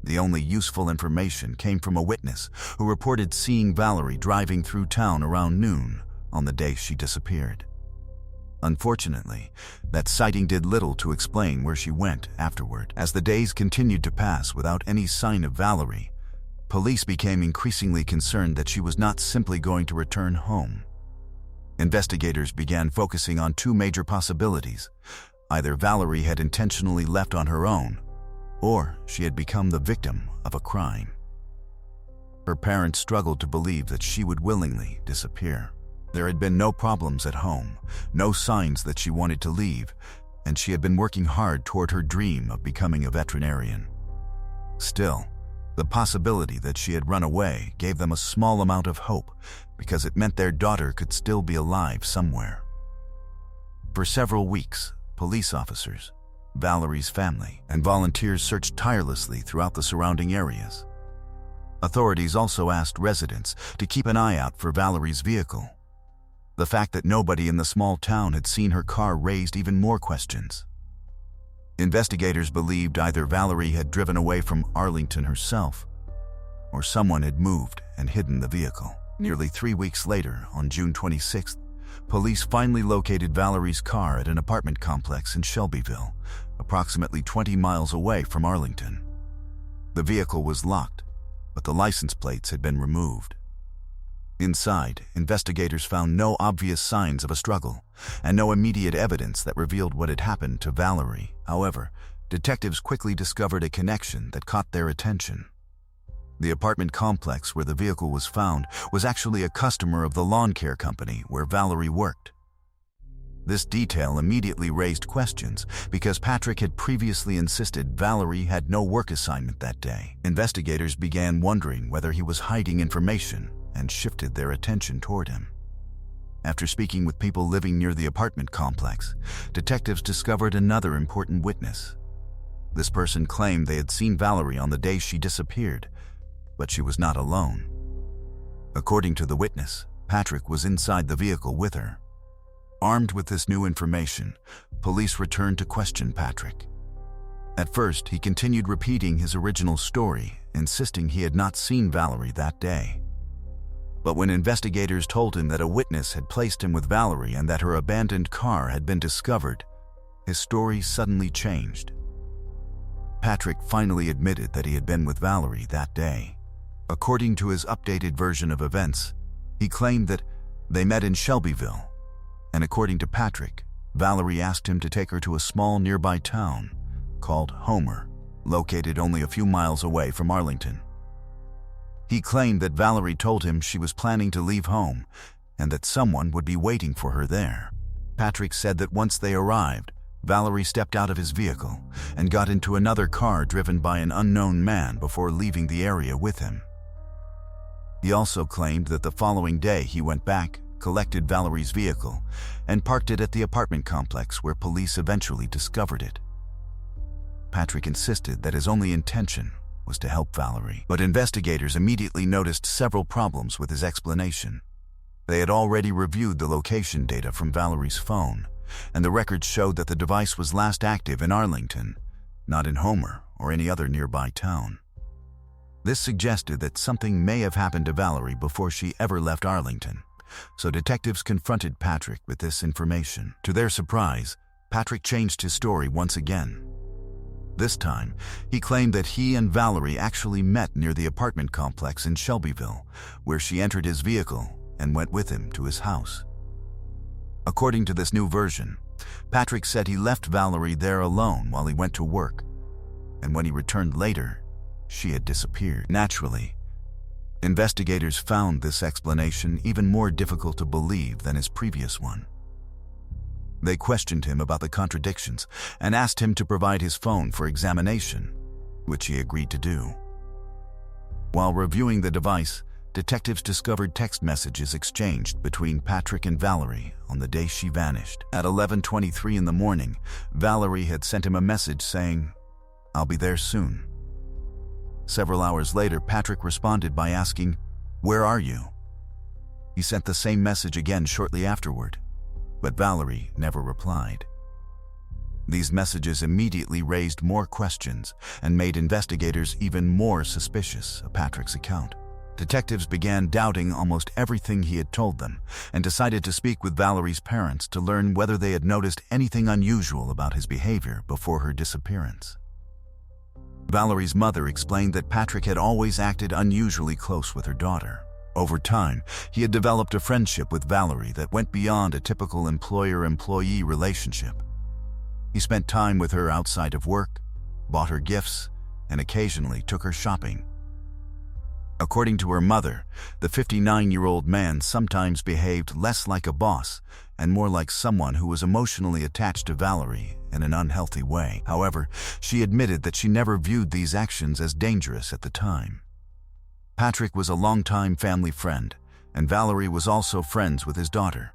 The only useful information came from a witness who reported seeing Valerie driving through town around noon on the day she disappeared. Unfortunately, that sighting did little to explain where she went afterward. As the days continued to pass without any sign of Valerie, police became increasingly concerned that she was not simply going to return home. Investigators began focusing on two major possibilities. Either Valerie had intentionally left on her own, or she had become the victim of a crime. Her parents struggled to believe that she would willingly disappear. There had been no problems at home, no signs that she wanted to leave, and she had been working hard toward her dream of becoming a veterinarian. Still, the possibility that she had run away gave them a small amount of hope because it meant their daughter could still be alive somewhere. For several weeks, police officers, Valerie's family, and volunteers searched tirelessly throughout the surrounding areas. Authorities also asked residents to keep an eye out for Valerie's vehicle. The fact that nobody in the small town had seen her car raised even more questions. Investigators believed either Valerie had driven away from Arlington herself, or someone had moved and hidden the vehicle. Nearly 3 weeks later, on June 26th, police finally located Valerie's car at an apartment complex in Shelbyville, approximately 20 miles away from Arlington. The vehicle was locked, but the license plates had been removed. Inside, investigators found no obvious signs of a struggle and no immediate evidence that revealed what had happened to Valerie. However, detectives quickly discovered a connection that caught their attention. The apartment complex where the vehicle was found was actually a customer of the lawn care company where Valerie worked. This detail immediately raised questions because Patrick had previously insisted Valerie had no work assignment that day. Investigators began wondering whether he was hiding information and shifted their attention toward him. After speaking with people living near the apartment complex, detectives discovered another important witness. This person claimed they had seen Valerie on the day she disappeared, but she was not alone. According to the witness, Patrick was inside the vehicle with her. Armed with this new information, police returned to question Patrick. At first, he continued repeating his original story, insisting he had not seen Valerie that day. But when investigators told him that a witness had placed him with Valerie and that her abandoned car had been discovered, his story suddenly changed. Patrick finally admitted that he had been with Valerie that day. According to his updated version of events, he claimed that they met in Shelbyville, and according to Patrick, Valerie asked him to take her to a small nearby town called Homer, located only a few miles away from Arlington. He claimed that Valerie told him she was planning to leave home and that someone would be waiting for her there. Patrick said that once they arrived, Valerie stepped out of his vehicle and got into another car driven by an unknown man before leaving the area with him. He also claimed that the following day he went back, collected Valerie's vehicle, and parked it at the apartment complex where police eventually discovered it. Patrick insisted that his only intention was to help Valerie, but investigators immediately noticed several problems with his explanation. They had already reviewed the location data from Valerie's phone, and the records showed that the device was last active in Arlington, not in Homer or any other nearby town. This suggested that something may have happened to Valerie before she ever left Arlington, so detectives confronted Patrick with this information. To their surprise, Patrick changed his story once again. This time, he claimed that he and Valerie actually met near the apartment complex in Shelbyville, where she entered his vehicle and went with him to his house. According to this new version, Patrick said he left Valerie there alone while he went to work, and when he returned later, she had disappeared. Naturally, investigators found this explanation even more difficult to believe than his previous one. They questioned him about the contradictions and asked him to provide his phone for examination, which he agreed to do. While reviewing the device, detectives discovered text messages exchanged between Patrick and Valerie on the day she vanished. At 11:23 in the morning, Valerie had sent him a message saying, "I'll be there soon." Several hours later, Patrick responded by asking, "Where are you?" He sent the same message again shortly afterward, but Valerie never replied. These messages immediately raised more questions and made investigators even more suspicious of Patrick's account. Detectives began doubting almost everything he had told them and decided to speak with Valerie's parents to learn whether they had noticed anything unusual about his behavior before her disappearance. Valerie's mother explained that Patrick had always acted unusually close with her daughter. Over time, he had developed a friendship with Valerie that went beyond a typical employer-employee relationship. He spent time with her outside of work, bought her gifts, and occasionally took her shopping. According to her mother, the 59-year-old man sometimes behaved less like a boss and more like someone who was emotionally attached to Valerie in an unhealthy way. However, she admitted that she never viewed these actions as dangerous at the time. Patrick was a longtime family friend, and Valerie was also friends with his daughter,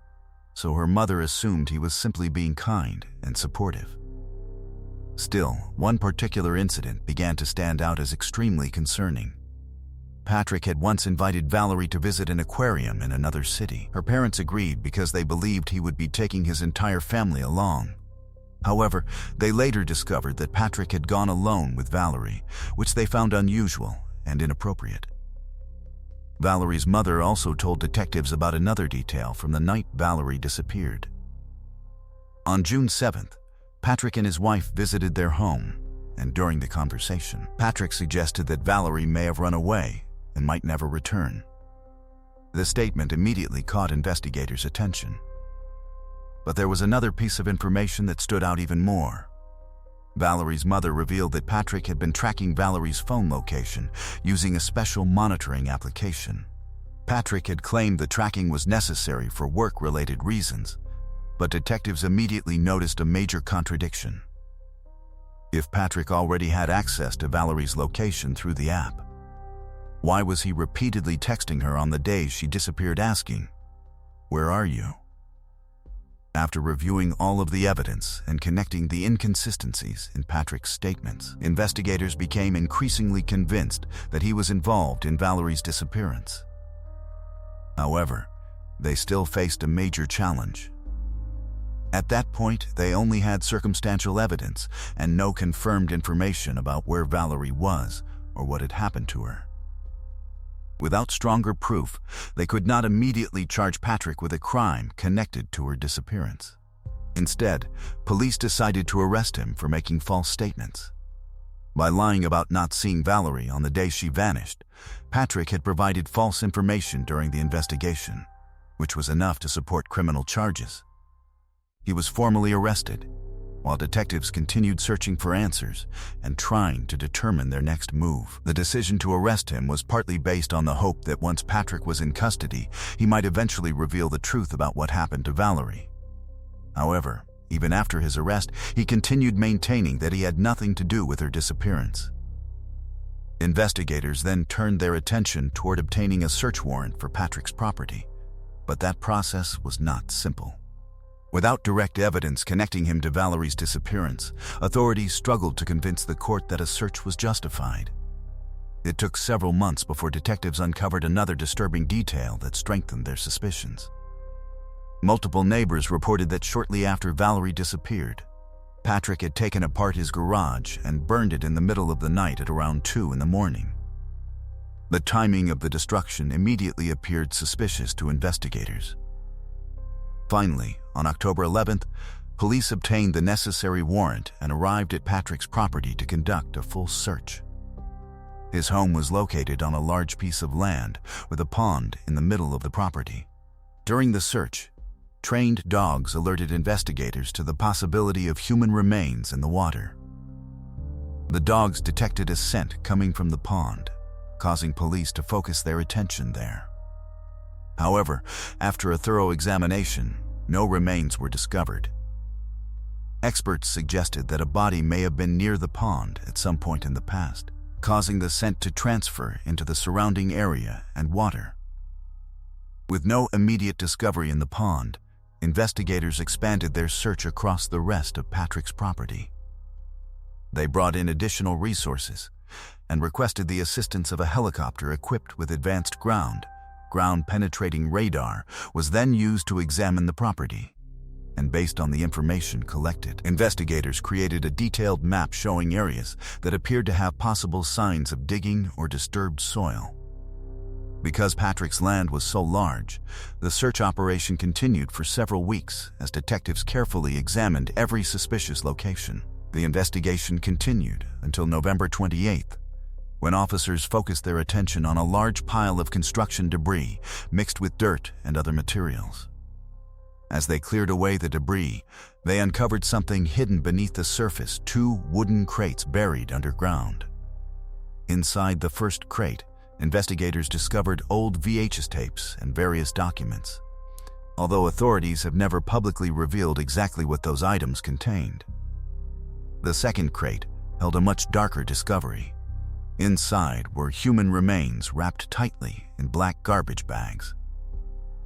so her mother assumed he was simply being kind and supportive. Still, one particular incident began to stand out as extremely concerning. Patrick had once invited Valerie to visit an aquarium in another city. Her parents agreed because they believed he would be taking his entire family along. However, they later discovered that Patrick had gone alone with Valerie, which they found unusual and inappropriate. Valerie's mother also told detectives about another detail from the night Valerie disappeared. On June 7th, Patrick and his wife visited their home, and during the conversation, Patrick suggested that Valerie may have run away and might never return. The statement immediately caught investigators' attention. But there was another piece of information that stood out even more. Valerie's mother revealed that Patrick had been tracking Valerie's phone location using a special monitoring application. Patrick had claimed the tracking was necessary for work-related reasons, but detectives immediately noticed a major contradiction. If Patrick already had access to Valerie's location through the app, why was he repeatedly texting her on the days she disappeared asking, "Where are you?" After reviewing all of the evidence and connecting the inconsistencies in Patrick's statements, investigators became increasingly convinced that he was involved in Valerie's disappearance. However, they still faced a major challenge. At that point, they only had circumstantial evidence and no confirmed information about where Valerie was or what had happened to her. Without stronger proof, they could not immediately charge Patrick with a crime connected to her disappearance. Instead, police decided to arrest him for making false statements. By lying about not seeing Valerie on the day she vanished, Patrick had provided false information during the investigation, which was enough to support criminal charges. He was formally arrested, while detectives continued searching for answers and trying to determine their next move. The decision to arrest him was partly based on the hope that once Patrick was in custody, he might eventually reveal the truth about what happened to Valerie. However, even after his arrest, he continued maintaining that he had nothing to do with her disappearance. Investigators then turned their attention toward obtaining a search warrant for Patrick's property, but that process was not simple. Without direct evidence connecting him to Valerie's disappearance, authorities struggled to convince the court that a search was justified. It took several months before detectives uncovered another disturbing detail that strengthened their suspicions. Multiple neighbors reported that shortly after Valerie disappeared, Patrick had taken apart his garage and burned it in the middle of the night at around 2 in the morning. The timing of the destruction immediately appeared suspicious to investigators. Finally, on October 11th, police obtained the necessary warrant and arrived at Patrick's property to conduct a full search. His home was located on a large piece of land with a pond in the middle of the property. During the search, trained dogs alerted investigators to the possibility of human remains in the water. The dogs detected a scent coming from the pond, causing police to focus their attention there. However, after a thorough examination, no remains were discovered. Experts suggested that a body may have been near the pond at some point in the past, causing the scent to transfer into the surrounding area and water. With no immediate discovery in the pond, investigators expanded their search across the rest of Patrick's property. They brought in additional resources and requested the assistance of a helicopter equipped with advanced ground-penetrating radar was then used to examine the property. And based on the information collected, investigators created a detailed map showing areas that appeared to have possible signs of digging or disturbed soil. Because Patrick's land was so large, the search operation continued for several weeks as detectives carefully examined every suspicious location. The investigation continued until November 28th, when officers focused their attention on a large pile of construction debris mixed with dirt and other materials. As they cleared away the debris, they uncovered something hidden beneath the surface: 2 wooden crates buried underground. Inside the first crate, investigators discovered old VHS tapes and various documents, although authorities have never publicly revealed exactly what those items contained. The second crate held a much darker discovery. Inside were human remains wrapped tightly in black garbage bags.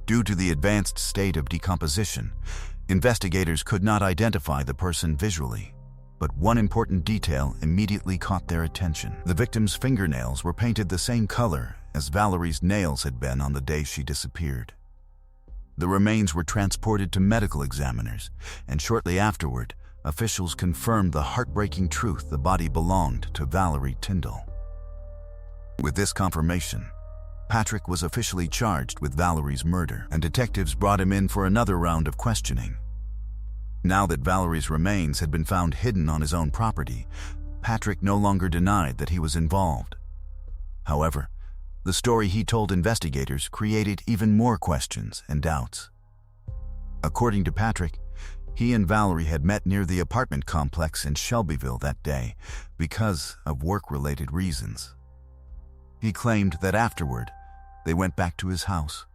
Due to the advanced state of decomposition, investigators could not identify the person visually, but one important detail immediately caught their attention. The victim's fingernails were painted the same color as Valerie's nails had been on the day she disappeared. The remains were transported to medical examiners, and shortly afterward, officials confirmed the heartbreaking truth: the body belonged to Valerie Tyndall. With this confirmation, Patrick was officially charged with Valerie's murder, and detectives brought him in for another round of questioning. Now that Valerie's remains had been found hidden on his own property, Patrick no longer denied that he was involved. However, the story he told investigators created even more questions and doubts. According to Patrick, he and Valerie had met near the apartment complex in Shelbyville that day because of work-related reasons. He claimed that afterward, they went back to his house,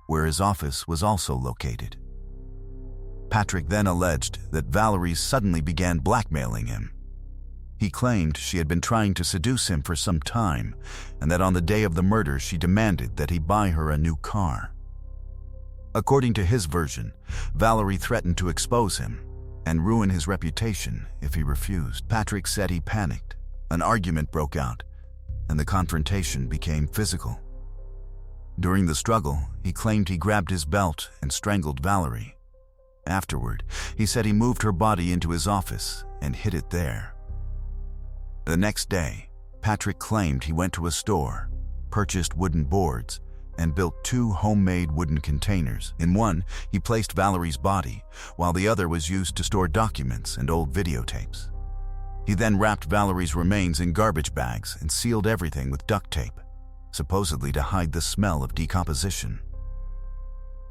where his office was also located. Patrick then alleged that Valerie suddenly began blackmailing him. He claimed she had been trying to seduce him for some time, and that on the day of the murder she demanded that he buy her a new car. According to his version, Valerie threatened to expose him and ruin his reputation if he refused. Patrick said he panicked. An argument broke out, and the confrontation became physical. During the struggle, he claimed he grabbed his belt and strangled Valerie. Afterward, he said he moved her body into his office and hid it there. The next day, Patrick claimed he went to a store, purchased wooden boards, and built 2 homemade wooden containers. In one, he placed Valerie's body, while the other was used to store documents and old videotapes. He then wrapped Valerie's remains in garbage bags and sealed everything with duct tape, supposedly to hide the smell of decomposition.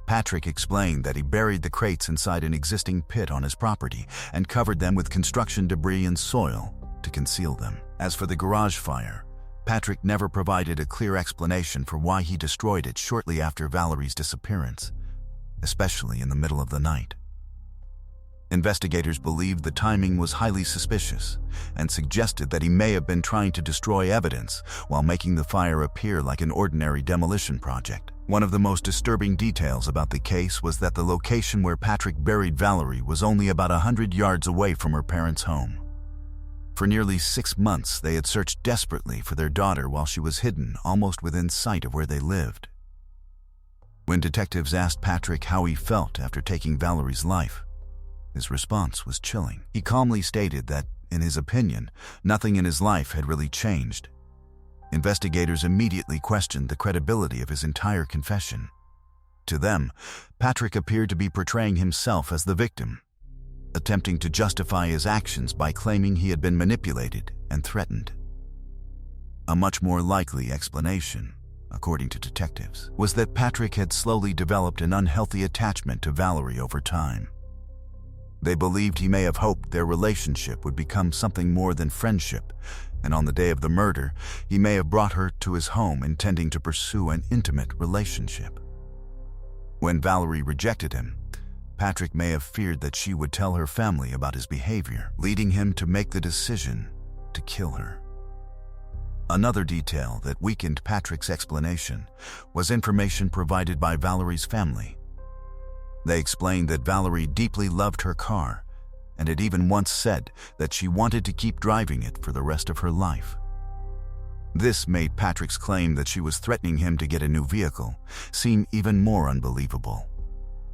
Patrick explained that he buried the crates inside an existing pit on his property and covered them with construction debris and soil to conceal them. As for the garage fire, Patrick never provided a clear explanation for why he destroyed it shortly after Valerie's disappearance, especially in the middle of the night. Investigators believed the timing was highly suspicious and suggested that he may have been trying to destroy evidence while making the fire appear like an ordinary demolition project. One of the most disturbing details about the case was that the location where Patrick buried Valerie was only about 100 yards away from her parents' home. For nearly 6 months, they had searched desperately for their daughter while she was hidden almost within sight of where they lived. When detectives asked Patrick how he felt after taking Valerie's life, his response was chilling. He calmly stated that, in his opinion, nothing in his life had really changed. Investigators immediately questioned the credibility of his entire confession. To them, Patrick appeared to be portraying himself as the victim, attempting to justify his actions by claiming he had been manipulated and threatened. A much more likely explanation, according to detectives, was that Patrick had slowly developed an unhealthy attachment to Valerie over time. They believed he may have hoped their relationship would become something more than friendship, and on the day of the murder, he may have brought her to his home intending to pursue an intimate relationship. When Valerie rejected him, Patrick may have feared that she would tell her family about his behavior, leading him to make the decision to kill her. Another detail that weakened Patrick's explanation was information provided by Valerie's family. They explained that Valerie deeply loved her car and had even once said that she wanted to keep driving it for the rest of her life. This made Patrick's claim that she was threatening him to get a new vehicle seem even more unbelievable.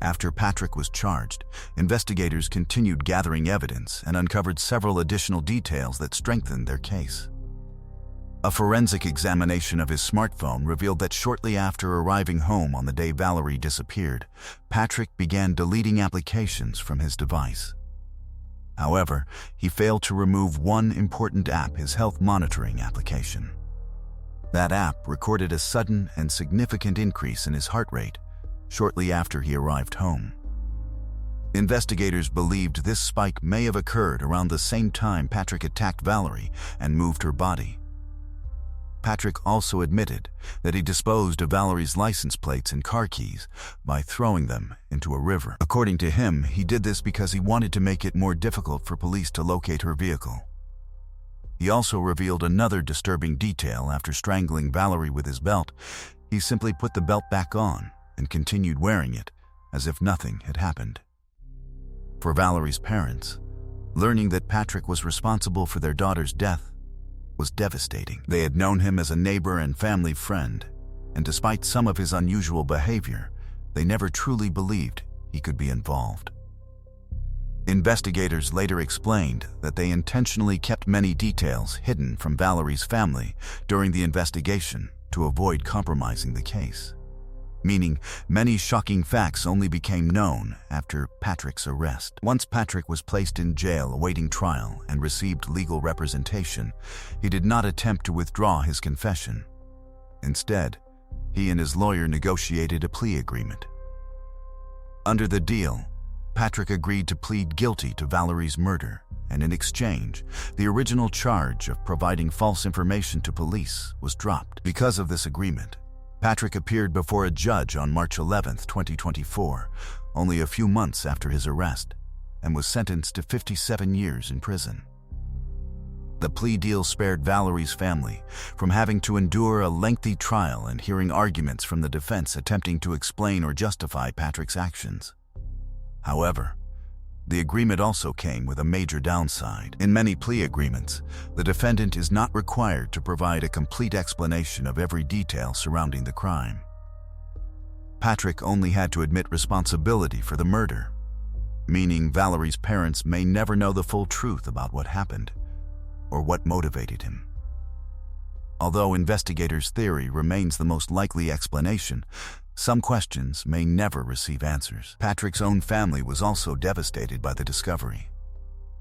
After Patrick was charged, investigators continued gathering evidence and uncovered several additional details that strengthened their case. A forensic examination of his smartphone revealed that shortly after arriving home on the day Valerie disappeared, Patrick began deleting applications from his device. However, he failed to remove one important app, his health monitoring application. That app recorded a sudden and significant increase in his heart rate shortly after he arrived home. Investigators believed this spike may have occurred around the same time Patrick attacked Valerie and moved her body. Patrick also admitted that he disposed of Valerie's license plates and car keys by throwing them into a river. According to him, he did this because he wanted to make it more difficult for police to locate her vehicle. He also revealed another disturbing detail. After strangling Valerie with his belt, he simply put the belt back on and continued wearing it as if nothing had happened. For Valerie's parents, learning that Patrick was responsible for their daughter's death was devastating. They had known him as a neighbor and family friend, and despite some of his unusual behavior, they never truly believed he could be involved. Investigators later explained that they intentionally kept many details hidden from Valerie's family during the investigation to avoid compromising the case, meaning many shocking facts only became known after Patrick's arrest. Once Patrick was placed in jail awaiting trial and received legal representation, he did not attempt to withdraw his confession. Instead, he and his lawyer negotiated a plea agreement. Under the deal, Patrick agreed to plead guilty to Valerie's murder, and in exchange, the original charge of providing false information to police was dropped. Because of this agreement, Patrick appeared before a judge on March 11, 2024, only a few months after his arrest, and was sentenced to 57 years in prison. The plea deal spared Valerie's family from having to endure a lengthy trial and hearing arguments from the defense attempting to explain or justify Patrick's actions. However, the agreement also came with a major downside. In many plea agreements, the defendant is not required to provide a complete explanation of every detail surrounding the crime. Patrick only had to admit responsibility for the murder, meaning Valerie's parents may never know the full truth about what happened or what motivated him. Although investigators' theory remains the most likely explanation, some questions may never receive answers. Patrick's own family was also devastated by the discovery.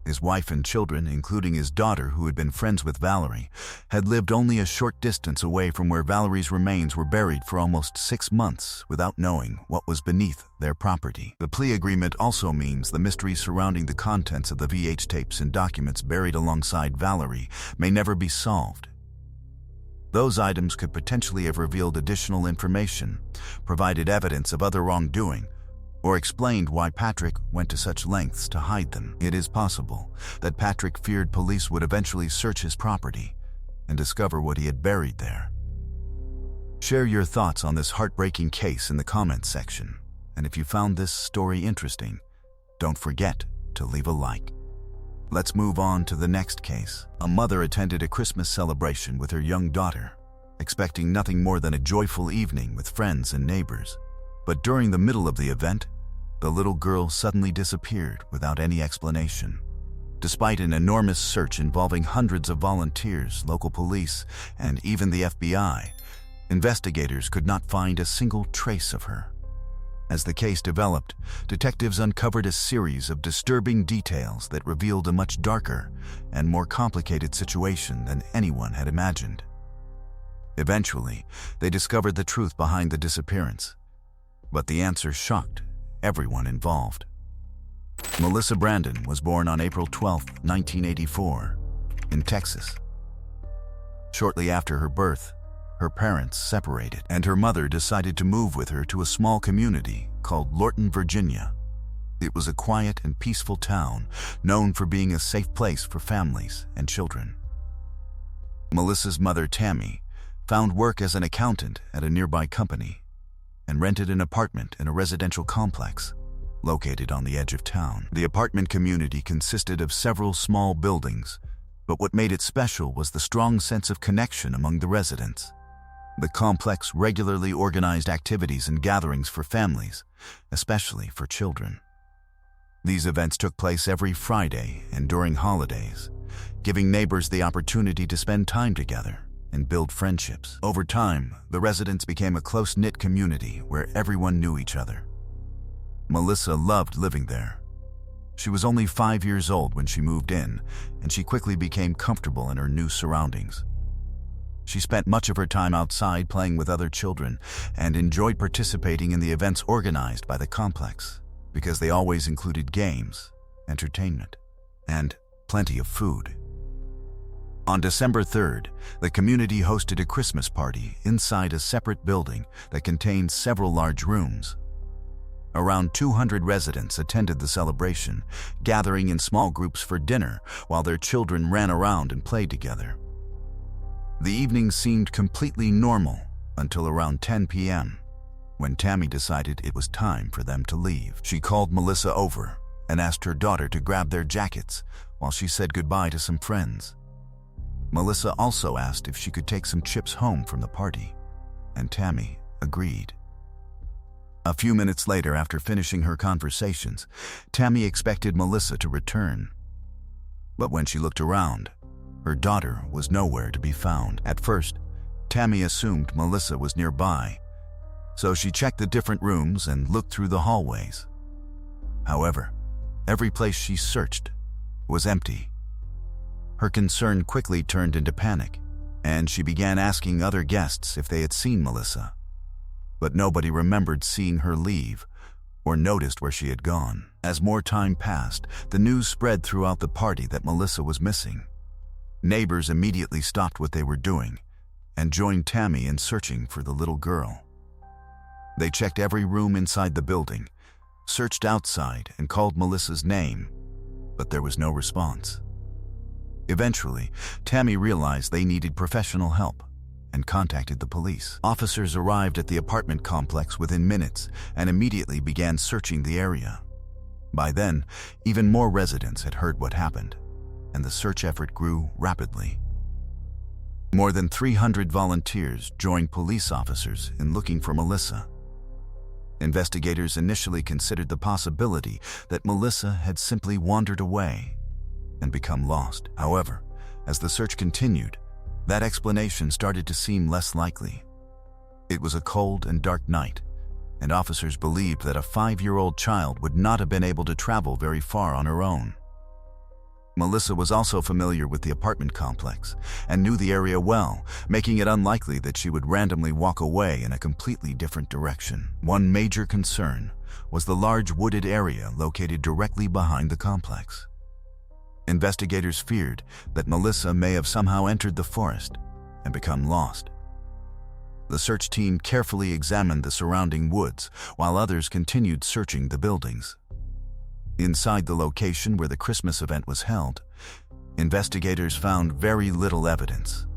His wife and children, including his daughter who had been friends with Valerie, had lived only a short distance away from where Valerie's remains were buried for almost 6 months without knowing what was beneath their property. The plea agreement also means the mystery surrounding the contents of the VH tapes and documents buried alongside Valerie may never be solved. Those items could potentially have revealed additional information, provided evidence of other wrongdoing, or explained why Patrick went to such lengths to hide them. It is possible that Patrick feared police would eventually search his property and discover what he had buried there. Share your thoughts on this heartbreaking case in the comments section, and if you found this story interesting, don't forget to leave a like. Let's move on to the next case. A mother attended a Christmas celebration with her young daughter, expecting nothing more than a joyful evening with friends and neighbors. But during the middle of the event, the little girl suddenly disappeared without any explanation. Despite an enormous search involving hundreds of volunteers, local police, and even the FBI, investigators could not find a single trace of her. As the case developed, detectives uncovered a series of disturbing details that revealed a much darker and more complicated situation than anyone had imagined. Eventually, they discovered the truth behind the disappearance. But the answer shocked everyone involved. Melissa Brandon was born on April 12, 1984, in Texas. Shortly after her birth, her parents separated, and her mother decided to move with her to a small community called Lorton, Virginia. It was a quiet and peaceful town, known for being a safe place for families and children. Melissa's mother, Tammy, found work as an accountant at a nearby company and rented an apartment in a residential complex located on the edge of town. The apartment community consisted of several small buildings, but what made it special was the strong sense of connection among the residents. The complex regularly organized activities and gatherings for families, especially for children. These events took place every Friday and during holidays, giving neighbors the opportunity to spend time together and build friendships. Over time, the residents became a close-knit community where everyone knew each other. Melissa loved living there. She was only 5 years old when she moved in, and she quickly became comfortable in her new surroundings. She spent much of her time outside playing with other children and enjoyed participating in the events organized by the complex because they always included games, entertainment, and plenty of food. On December 3rd, the community hosted a Christmas party inside a separate building that contained several large rooms. Around 200 residents attended the celebration, gathering in small groups for dinner while their children ran around and played together. The evening seemed completely normal until around 10 p.m., when Tammy decided it was time for them to leave. She called Melissa over and asked her daughter to grab their jackets while she said goodbye to some friends. Melissa also asked if she could take some chips home from the party, and Tammy agreed. A few minutes later, after finishing her conversations, Tammy expected Melissa to return. But when she looked around, her daughter was nowhere to be found. At first, Tammy assumed Melissa was nearby, so she checked the different rooms and looked through the hallways. However, every place she searched was empty. Her concern quickly turned into panic, and she began asking other guests if they had seen Melissa. But nobody remembered seeing her leave or noticed where she had gone. As more time passed, the news spread throughout the party that Melissa was missing. Neighbors immediately stopped what they were doing and joined Tammy in searching for the little girl. They checked every room inside the building, searched outside, and called Melissa's name, but there was no response. Eventually, Tammy realized they needed professional help and contacted the police. Officers arrived at the apartment complex within minutes and immediately began searching the area. By then, even more residents had heard what happened, and the search effort grew rapidly. More than 300 volunteers joined police officers in looking for Melissa. Investigators initially considered the possibility that Melissa had simply wandered away and become lost. However, as the search continued, that explanation started to seem less likely. It was a cold and dark night, and officers believed that a 5-year-old child would not have been able to travel very far on her own. Melissa was also familiar with the apartment complex and knew the area well, making it unlikely that she would randomly walk away in a completely different direction. One major concern was the large wooded area located directly behind the complex. Investigators feared that Melissa may have somehow entered the forest and become lost. The search team carefully examined the surrounding woods while others continued searching the buildings. Inside the location where the Christmas event was held, investigators found very little evidence.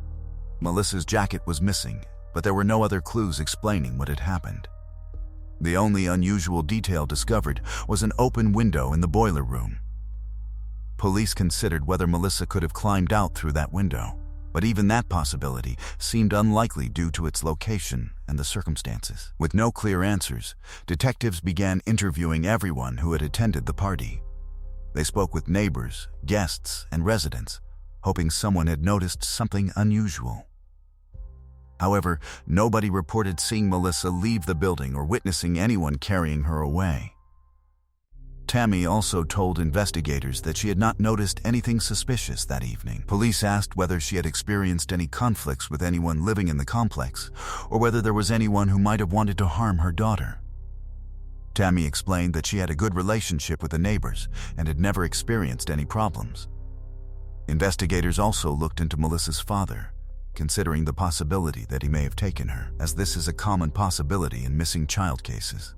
Melissa's jacket was missing, but there were no other clues explaining what had happened. The only unusual detail discovered was an open window in the boiler room. Police considered whether Melissa could have climbed out through that window, but even that possibility seemed unlikely due to its location and the circumstances. With no clear answers, detectives began interviewing everyone who had attended the party. They spoke with neighbors, guests, and residents, hoping someone had noticed something unusual. However, nobody reported seeing Melissa leave the building or witnessing anyone carrying her away. Tammy also told investigators that she had not noticed anything suspicious that evening. Police asked whether she had experienced any conflicts with anyone living in the complex, or whether there was anyone who might have wanted to harm her daughter. Tammy explained that she had a good relationship with the neighbors and had never experienced any problems. Investigators also looked into Melissa's father, considering the possibility that he may have taken her, as this is a common possibility in missing child cases.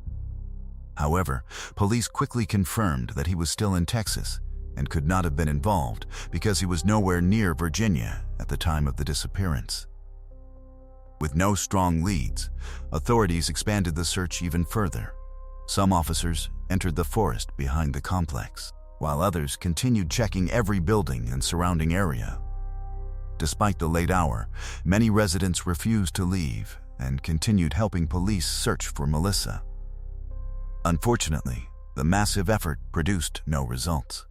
However, police quickly confirmed that he was still in Texas and could not have been involved because he was nowhere near Virginia at the time of the disappearance. With no strong leads, authorities expanded the search even further. Some officers entered the forest behind the complex, while others continued checking every building and surrounding area. Despite the late hour, many residents refused to leave and continued helping police search for Melissa. Unfortunately, the massive effort produced no results.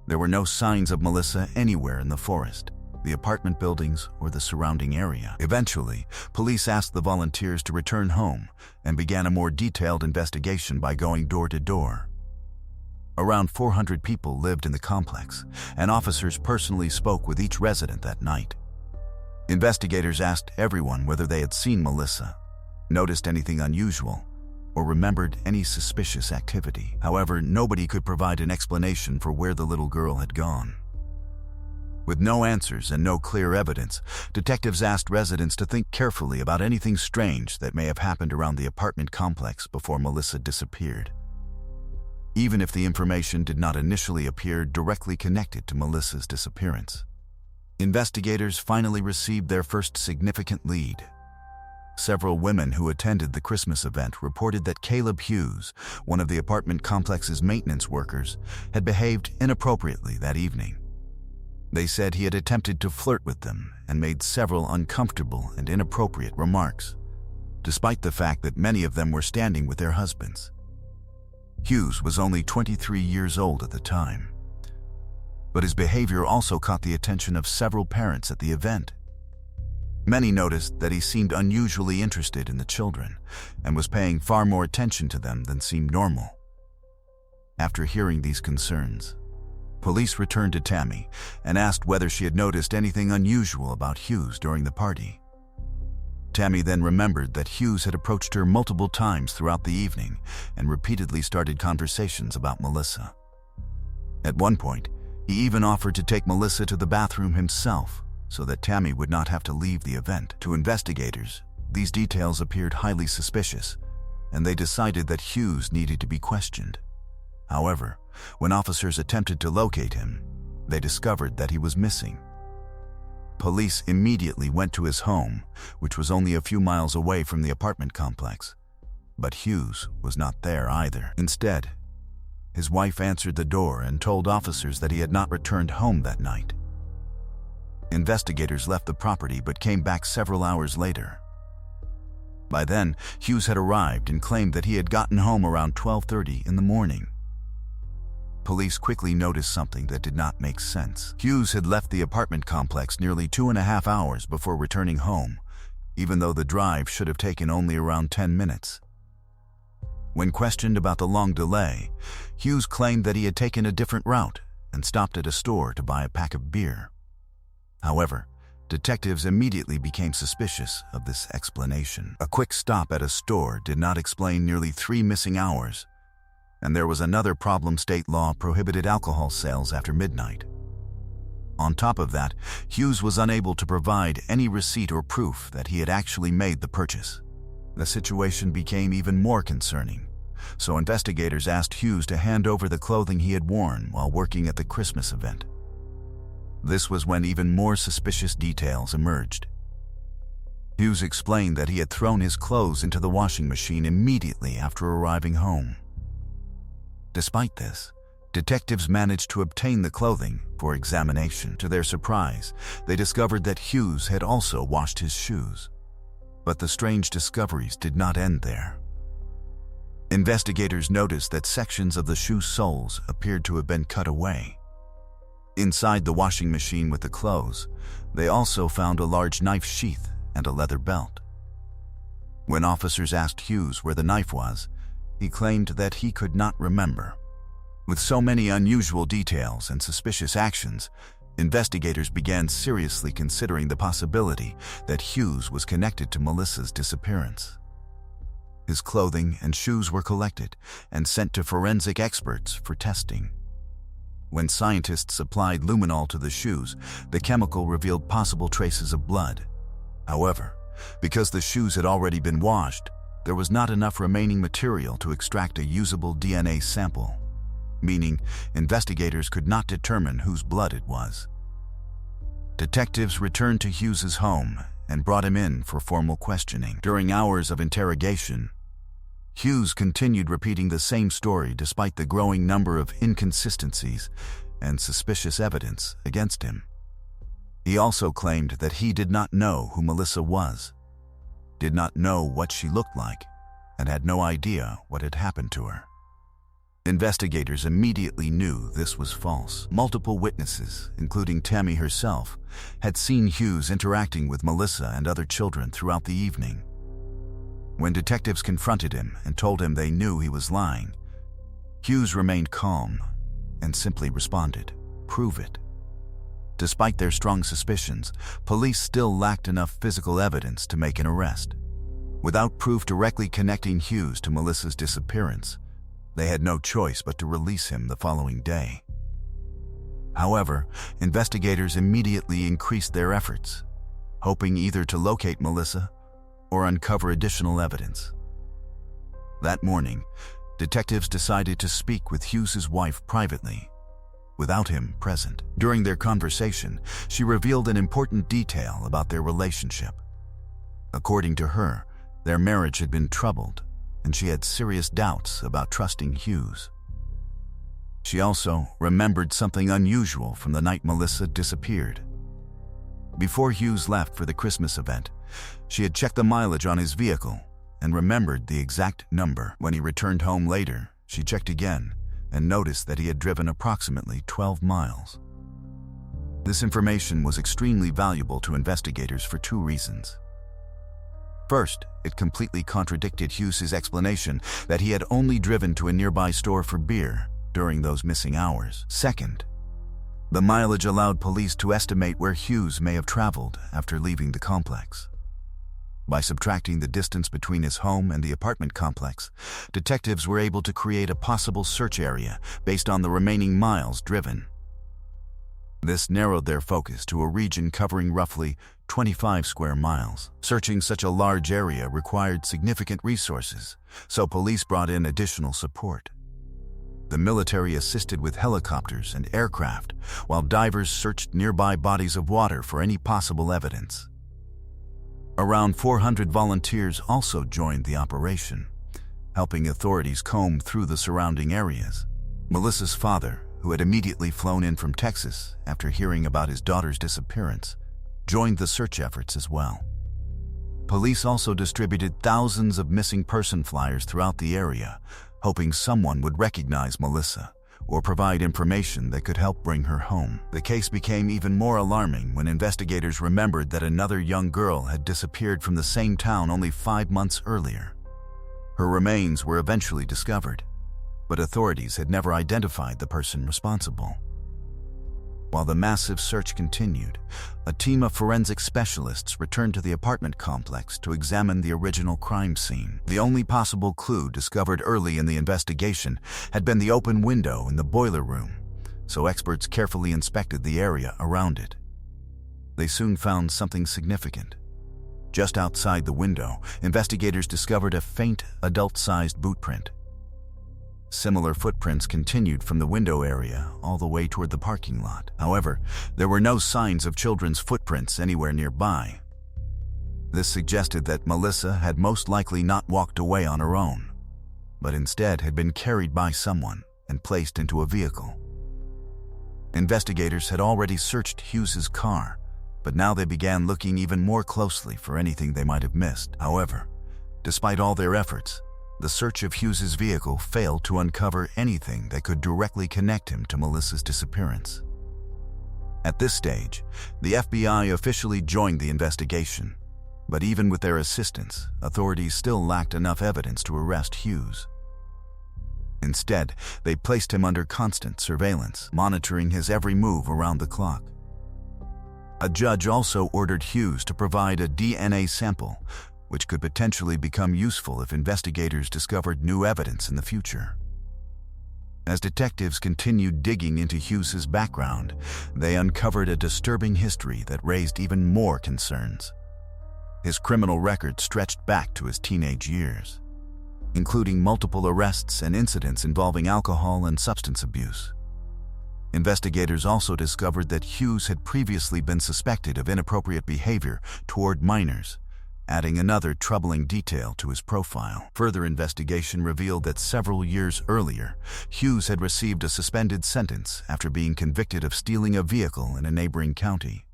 There were no signs of Melissa anywhere in the forest, the apartment buildings, or the surrounding area. Eventually, police asked the volunteers to return home and began a more detailed investigation by going door to door. Around 400 people lived in the complex, and officers personally spoke with each resident that night. Investigators asked everyone whether they had seen Melissa, noticed anything unusual, or remembered any suspicious activity. However, nobody could provide an explanation for where the little girl had gone. With no answers and no clear evidence, detectives asked residents to think carefully about anything strange that may have happened around the apartment complex before Melissa disappeared. Even if the information did not initially appear directly connected to Melissa's disappearance. Investigators finally received their first significant lead. Several women who attended the Christmas event reported that Caleb Hughes, one of the apartment complex's maintenance workers, had behaved inappropriately that evening. They said he had attempted to flirt with them and made several uncomfortable and inappropriate remarks, despite the fact that many of them were standing with their husbands. Hughes was only 23 years old at the time, but his behavior also caught the attention of several parents at the event. Many noticed that he seemed unusually interested in the children and was paying far more attention to them than seemed normal. After hearing these concerns, police returned to Tammy and asked whether she had noticed anything unusual about Hughes during the party. Tammy then remembered that Hughes had approached her multiple times throughout the evening and repeatedly started conversations about Melissa. At one point, he even offered to take Melissa to the bathroom himself, so that Tammy would not have to leave the event. To investigators, these details appeared highly suspicious, and they decided that Hughes needed to be questioned. However, when officers attempted to locate him, they discovered that he was missing. Police immediately went to his home, which was only a few miles away from the apartment complex, but Hughes was not there either. Instead, his wife answered the door and told officers that he had not returned home that night. Investigators left the property but came back several hours later. By then, Hughes had arrived and claimed that he had gotten home around 12:30 in the morning. Police quickly noticed something that did not make sense. Hughes had left the apartment complex nearly 2.5 hours before returning home, even though the drive should have taken only around 10 minutes. When questioned about the long delay, Hughes claimed that he had taken a different route and stopped at a store to buy a pack of beer. However, detectives immediately became suspicious of this explanation. A quick stop at a store did not explain nearly 3 missing hours, and there was another problem: state law prohibited alcohol sales after midnight. On top of that, Hughes was unable to provide any receipt or proof that he had actually made the purchase. The situation became even more concerning, so investigators asked Hughes to hand over the clothing he had worn while working at the Christmas event. This was when even more suspicious details emerged. Hughes explained that he had thrown his clothes into the washing machine immediately after arriving home. Despite this, detectives managed to obtain the clothing for examination. To their surprise, they discovered that Hughes had also washed his shoes. But the strange discoveries did not end there. Investigators noticed that sections of the shoe soles appeared to have been cut away. Inside the washing machine with the clothes, they also found a large knife sheath and a leather belt. When officers asked Hughes where the knife was, he claimed that he could not remember. With so many unusual details and suspicious actions, investigators began seriously considering the possibility that Hughes was connected to Melissa's disappearance. His clothing and shoes were collected and sent to forensic experts for testing. When scientists applied luminol to the shoes, the chemical revealed possible traces of blood. However, because the shoes had already been washed, there was not enough remaining material to extract a usable DNA sample, meaning investigators could not determine whose blood it was. Detectives returned to Hughes's home and brought him in for formal questioning. During hours of interrogation, Hughes continued repeating the same story despite the growing number of inconsistencies and suspicious evidence against him. He also claimed that he did not know who Melissa was, did not know what she looked like, and had no idea what had happened to her. Investigators immediately knew this was false. Multiple witnesses, including Tammy herself, had seen Hughes interacting with Melissa and other children throughout the evening. When detectives confronted him and told him they knew he was lying, Hughes remained calm and simply responded, "Prove it." Despite their strong suspicions, police still lacked enough physical evidence to make an arrest. Without proof directly connecting Hughes to Melissa's disappearance, they had no choice but to release him the following day. However, investigators immediately increased their efforts, hoping either to locate Melissa or uncover additional evidence. That morning, detectives decided to speak with Hughes's wife privately, without him present. During their conversation, she revealed an important detail about their relationship. According to her, their marriage had been troubled, and she had serious doubts about trusting Hughes. She also remembered something unusual from the night Melissa disappeared. Before Hughes left for the Christmas event, she had checked the mileage on his vehicle and remembered the exact number. When he returned home later, she checked again and noticed that he had driven approximately 12 miles. This information was extremely valuable to investigators for 2 reasons. First, it completely contradicted Hughes's explanation that he had only driven to a nearby store for beer during those missing hours. Second, the mileage allowed police to estimate where Hughes may have traveled after leaving the complex. By subtracting the distance between his home and the apartment complex, detectives were able to create a possible search area based on the remaining miles driven. This narrowed their focus to a region covering roughly 25 square miles. Searching such a large area required significant resources, so police brought in additional support. The military assisted with helicopters and aircraft, while divers searched nearby bodies of water for any possible evidence. Around 400 volunteers also joined the operation, helping authorities comb through the surrounding areas. Melissa's father, who had immediately flown in from Texas after hearing about his daughter's disappearance, joined the search efforts as well. Police also distributed thousands of missing person flyers throughout the area, hoping someone would recognize Melissa or provide information that could help bring her home. The case became even more alarming when investigators remembered that another young girl had disappeared from the same town only 5 months earlier. Her remains were eventually discovered, but authorities had never identified the person responsible. While the massive search continued, a team of forensic specialists returned to the apartment complex to examine the original crime scene. The only possible clue discovered early in the investigation had been the open window in the boiler room, so experts carefully inspected the area around it. They soon found something significant. Just outside the window, investigators discovered a faint, adult-sized boot print. Similar footprints continued from the window area all the way toward the parking lot. However, there were no signs of children's footprints anywhere nearby. This suggested that Melissa had most likely not walked away on her own, but instead had been carried by someone and placed into a vehicle. Investigators had already searched Hughes's car, but now they began looking even more closely for anything they might have missed. However, despite all their efforts, the search of Hughes's vehicle failed to uncover anything that could directly connect him to Melissa's disappearance. At this stage, the FBI officially joined the investigation, but even with their assistance, authorities still lacked enough evidence to arrest Hughes. Instead, they placed him under constant surveillance, monitoring his every move around the clock. A judge also ordered Hughes to provide a DNA sample, which could potentially become useful if investigators discovered new evidence in the future. As detectives continued digging into Hughes's background, they uncovered a disturbing history that raised even more concerns. His criminal record stretched back to his teenage years, including multiple arrests and incidents involving alcohol and substance abuse. Investigators also discovered that Hughes had previously been suspected of inappropriate behavior toward minors, adding another troubling detail to his profile. Further investigation revealed that several years earlier, Hughes had received a suspended sentence after being convicted of stealing a vehicle in a neighboring county.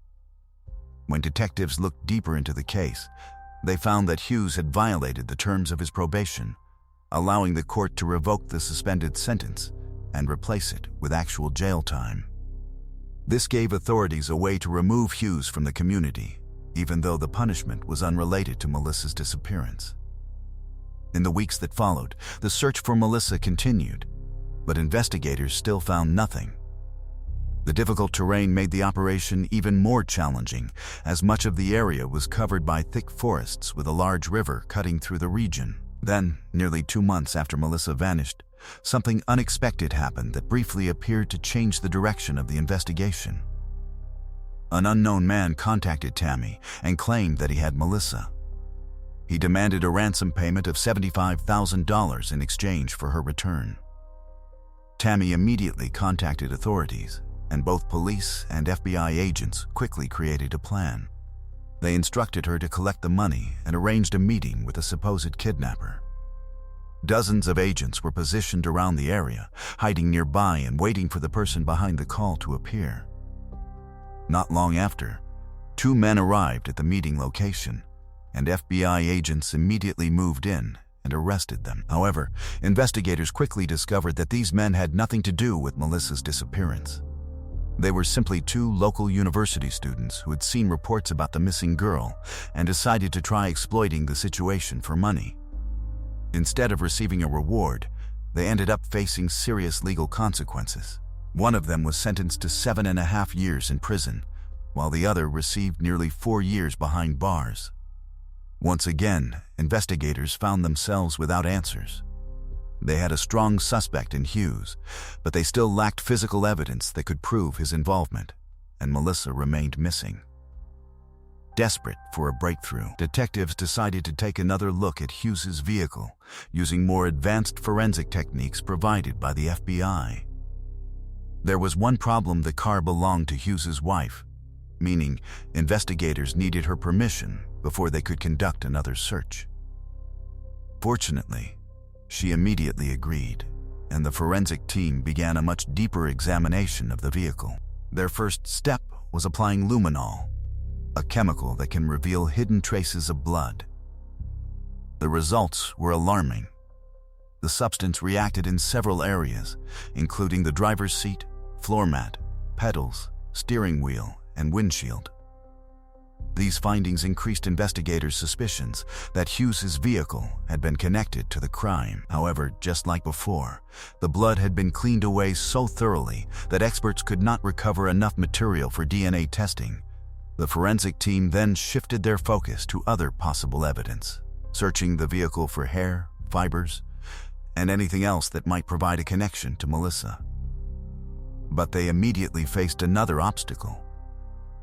When detectives looked deeper into the case, they found that Hughes had violated the terms of his probation, allowing the court to revoke the suspended sentence and replace it with actual jail time. This gave authorities a way to remove Hughes from the community, even though the punishment was unrelated to Melissa's disappearance. In the weeks that followed, the search for Melissa continued, but investigators still found nothing. The difficult terrain made the operation even more challenging, as much of the area was covered by thick forests with a large river cutting through the region. Then, nearly 2 months after Melissa vanished, something unexpected happened that briefly appeared to change the direction of the investigation. An unknown man contacted Tammy and claimed that he had Melissa. He demanded a ransom payment of $75,000 in exchange for her return. Tammy immediately contacted authorities, and both police and FBI agents quickly created a plan. They instructed her to collect the money and arranged a meeting with a supposed kidnapper. Dozens of agents were positioned around the area, hiding nearby and waiting for the person behind the call to appear. Not long after, 2 men arrived at the meeting location, and FBI agents immediately moved in and arrested them. However, investigators quickly discovered that these men had nothing to do with Melissa's disappearance. They were simply 2 local university students who had seen reports about the missing girl and decided to try exploiting the situation for money. Instead of receiving a reward, they ended up facing serious legal consequences. One of them was sentenced to 7.5 years in prison, while the other received nearly 4 years behind bars. Once again, investigators found themselves without answers. They had a strong suspect in Hughes, but they still lacked physical evidence that could prove his involvement, and Melissa remained missing. Desperate for a breakthrough, detectives decided to take another look at Hughes's vehicle, using more advanced forensic techniques provided by the FBI. There was one problem: the car belonged to Hughes's wife, meaning investigators needed her permission before they could conduct another search. Fortunately, she immediately agreed, and the forensic team began a much deeper examination of the vehicle. Their first step was applying luminol, a chemical that can reveal hidden traces of blood. The results were alarming. The substance reacted in several areas, including the driver's seat, floor mat, pedals, steering wheel, and windshield. These findings increased investigators' suspicions that Hughes's vehicle had been connected to the crime. However, just like before, the blood had been cleaned away so thoroughly that experts could not recover enough material for DNA testing. The forensic team then shifted their focus to other possible evidence, searching the vehicle for hair, fibers, and anything else that might provide a connection to Melissa. But they immediately faced another obstacle.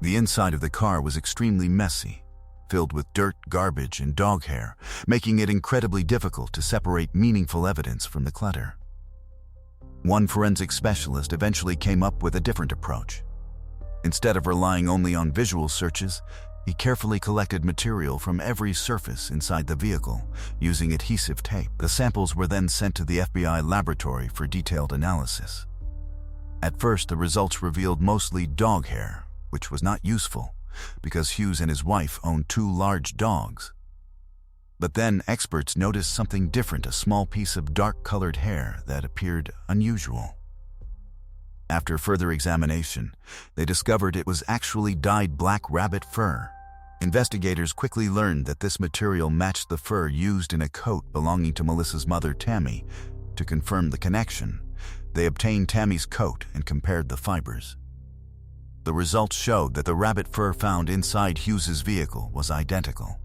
The inside of the car was extremely messy, filled with dirt, garbage, and dog hair, making it incredibly difficult to separate meaningful evidence from the clutter. One forensic specialist eventually came up with a different approach. Instead of relying only on visual searches, he carefully collected material from every surface inside the vehicle using adhesive tape. The samples were then sent to the FBI laboratory for detailed analysis. At first, the results revealed mostly dog hair, which was not useful because Hughes and his wife owned 2 large dogs. But then experts noticed something different, a small piece of dark-colored hair that appeared unusual. After further examination, they discovered it was actually dyed black rabbit fur. Investigators quickly learned that this material matched the fur used in a coat belonging to Melissa's mother, Tammy. To confirm the connection, they obtained Tammy's coat and compared the fibers. The results showed that the rabbit fur found inside Hughes's vehicle was identical.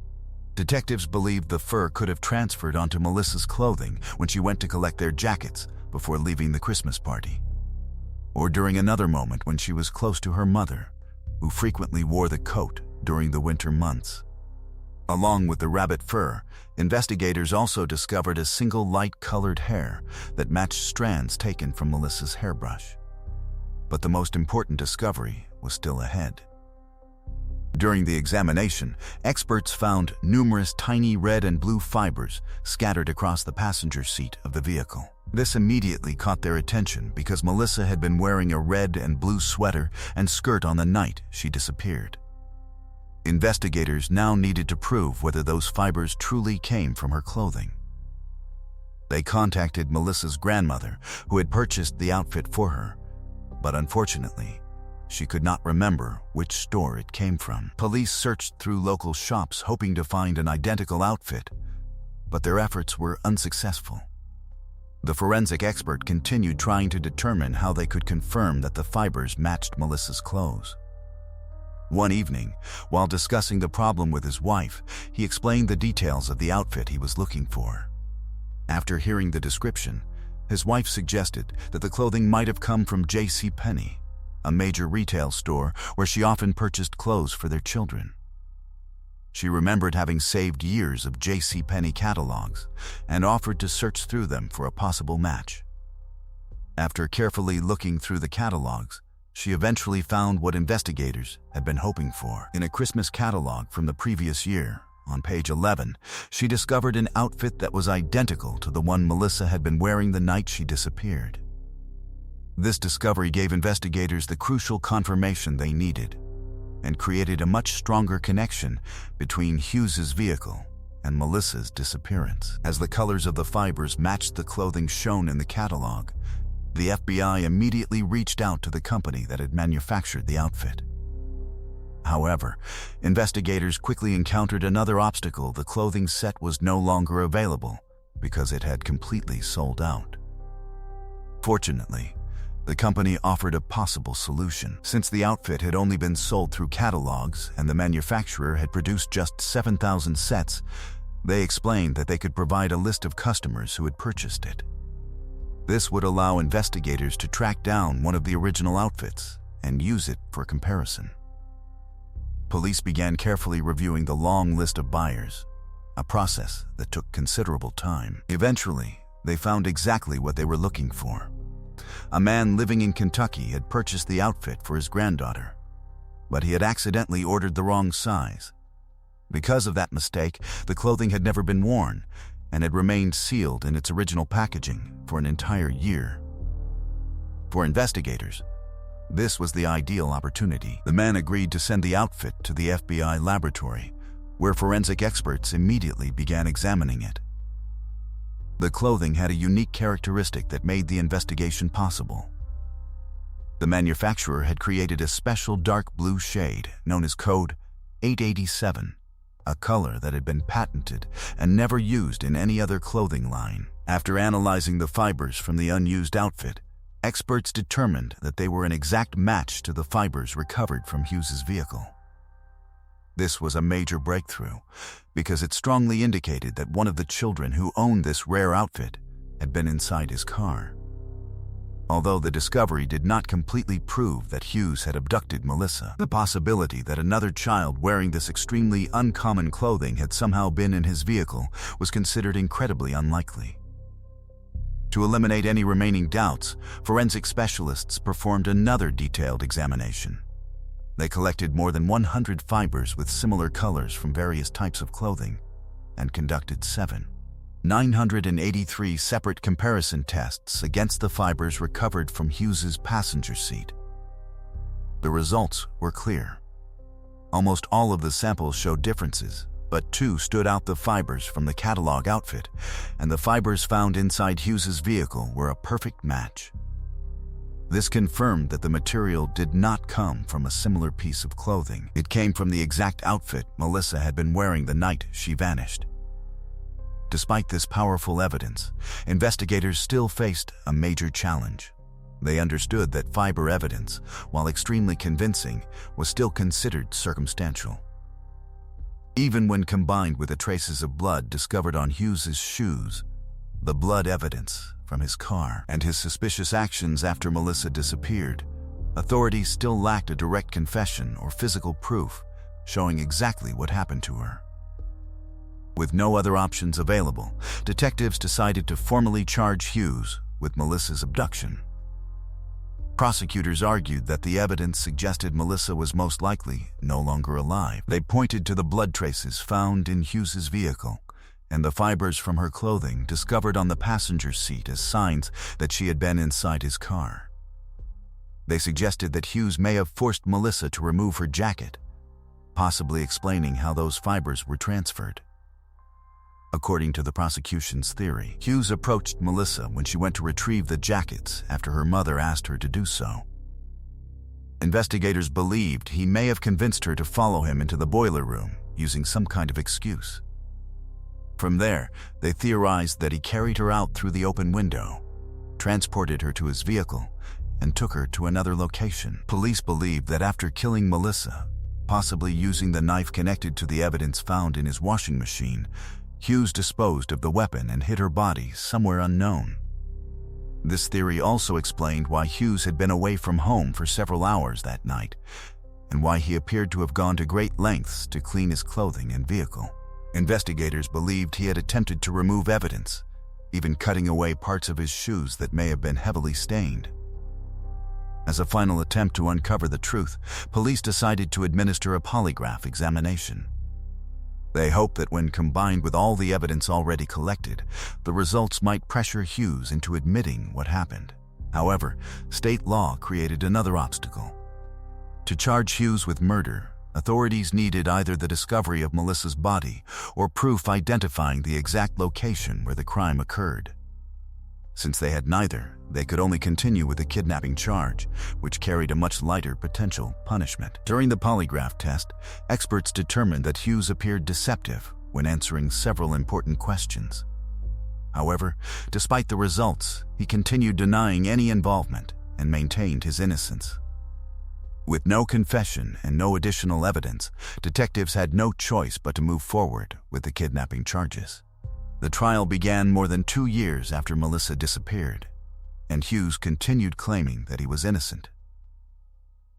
Detectives believed the fur could have transferred onto Melissa's clothing when she went to collect their jackets before leaving the Christmas party, or during another moment when she was close to her mother, who frequently wore the coat during the winter months. Along with the rabbit fur, investigators also discovered a single light-colored hair that matched strands taken from Melissa's hairbrush. But the most important discovery was still ahead. During the examination, experts found numerous tiny red and blue fibers scattered across the passenger seat of the vehicle. This immediately caught their attention because Melissa had been wearing a red and blue sweater and skirt on the night she disappeared. Investigators now needed to prove whether those fibers truly came from her clothing. They contacted Melissa's grandmother, who had purchased the outfit for her, but unfortunately, she could not remember which store it came from. Police searched through local shops hoping to find an identical outfit, but their efforts were unsuccessful. The forensic expert continued trying to determine how they could confirm that the fibers matched Melissa's clothes. One evening, while discussing the problem with his wife, he explained the details of the outfit he was looking for. After hearing the description, his wife suggested that the clothing might have come from JCPenney, a major retail store where she often purchased clothes for their children. She remembered having saved years of JCPenney catalogs and offered to search through them for a possible match. After carefully looking through the catalogs, she eventually found what investigators had been hoping for. In a Christmas catalog from the previous year, on page 11, she discovered an outfit that was identical to the one Melissa had been wearing the night she disappeared. This discovery gave investigators the crucial confirmation they needed and created a much stronger connection between Hughes's vehicle and Melissa's disappearance. As the colors of the fibers matched the clothing shown in the catalog, the FBI immediately reached out to the company that had manufactured the outfit. However, investigators quickly encountered another obstacle. The clothing set was no longer available because it had completely sold out. Fortunately, the company offered a possible solution. Since the outfit had only been sold through catalogs and the manufacturer had produced just 7,000 sets, they explained that they could provide a list of customers who had purchased it. This would allow investigators to track down one of the original outfits and use it for comparison. Police began carefully reviewing the long list of buyers, a process that took considerable time. Eventually, they found exactly what they were looking for. A man living in Kentucky had purchased the outfit for his granddaughter, but he had accidentally ordered the wrong size. Because of that mistake, the clothing had never been worn and had remained sealed in its original packaging for an entire year. For investigators, this was the ideal opportunity. The man agreed to send the outfit to the FBI laboratory, where forensic experts immediately began examining it. The clothing had a unique characteristic that made the investigation possible. The manufacturer had created a special dark blue shade known as code 887, a color that had been patented and never used in any other clothing line. After analyzing the fibers from the unused outfit, experts determined that they were an exact match to the fibers recovered from Hughes's vehicle. This was a major breakthrough because it strongly indicated that one of the children who owned this rare outfit had been inside his car. Although the discovery did not completely prove that Hughes had abducted Melissa, the possibility that another child wearing this extremely uncommon clothing had somehow been in his vehicle was considered incredibly unlikely. To eliminate any remaining doubts, forensic specialists performed another detailed examination. They collected more than 100 fibers with similar colors from various types of clothing and conducted 983 separate comparison tests against the fibers recovered from Hughes's passenger seat. The results were clear. Almost all of the samples showed differences, but 2 stood out: the fibers from the catalog outfit and the fibers found inside Hughes's vehicle were a perfect match. This confirmed that the material did not come from a similar piece of clothing. It came from the exact outfit Melissa had been wearing the night she vanished. Despite this powerful evidence, investigators still faced a major challenge. They understood that fiber evidence, while extremely convincing, was still considered circumstantial. Even when combined with the traces of blood discovered on Hughes's shoes, the blood evidence from his car, and his suspicious actions after Melissa disappeared, authorities still lacked a direct confession or physical proof showing exactly what happened to her. With no other options available, detectives decided to formally charge Hughes with Melissa's abduction. Prosecutors argued that the evidence suggested Melissa was most likely no longer alive. They pointed to the blood traces found in Hughes's vehicle and the fibers from her clothing discovered on the passenger seat as signs that she had been inside his car. They suggested that Hughes may have forced Melissa to remove her jacket, possibly explaining how those fibers were transferred. According to the prosecution's theory, Hughes approached Melissa when she went to retrieve the jackets after her mother asked her to do so. Investigators believed he may have convinced her to follow him into the boiler room using some kind of excuse. From there, they theorized that he carried her out through the open window, transported her to his vehicle, and took her to another location. Police believed that after killing Melissa, possibly using the knife connected to the evidence found in his washing machine, Hughes disposed of the weapon and hid her body somewhere unknown. This theory also explained why Hughes had been away from home for several hours that night, and why he appeared to have gone to great lengths to clean his clothing and vehicle. Investigators believed he had attempted to remove evidence, even cutting away parts of his shoes that may have been heavily stained. As a final attempt to uncover the truth, police decided to administer a polygraph examination. They hoped that when combined with all the evidence already collected, the results might pressure Hughes into admitting what happened. However, state law created another obstacle. To charge Hughes with murder, authorities needed either the discovery of Melissa's body or proof identifying the exact location where the crime occurred. Since they had neither, they could only continue with the kidnapping charge, which carried a much lighter potential punishment. During the polygraph test, experts determined that Hughes appeared deceptive when answering several important questions. However, despite the results, he continued denying any involvement and maintained his innocence. With no confession and no additional evidence, detectives had no choice but to move forward with the kidnapping charges. The trial began more than 2 years after Melissa disappeared, and Hughes continued claiming that he was innocent.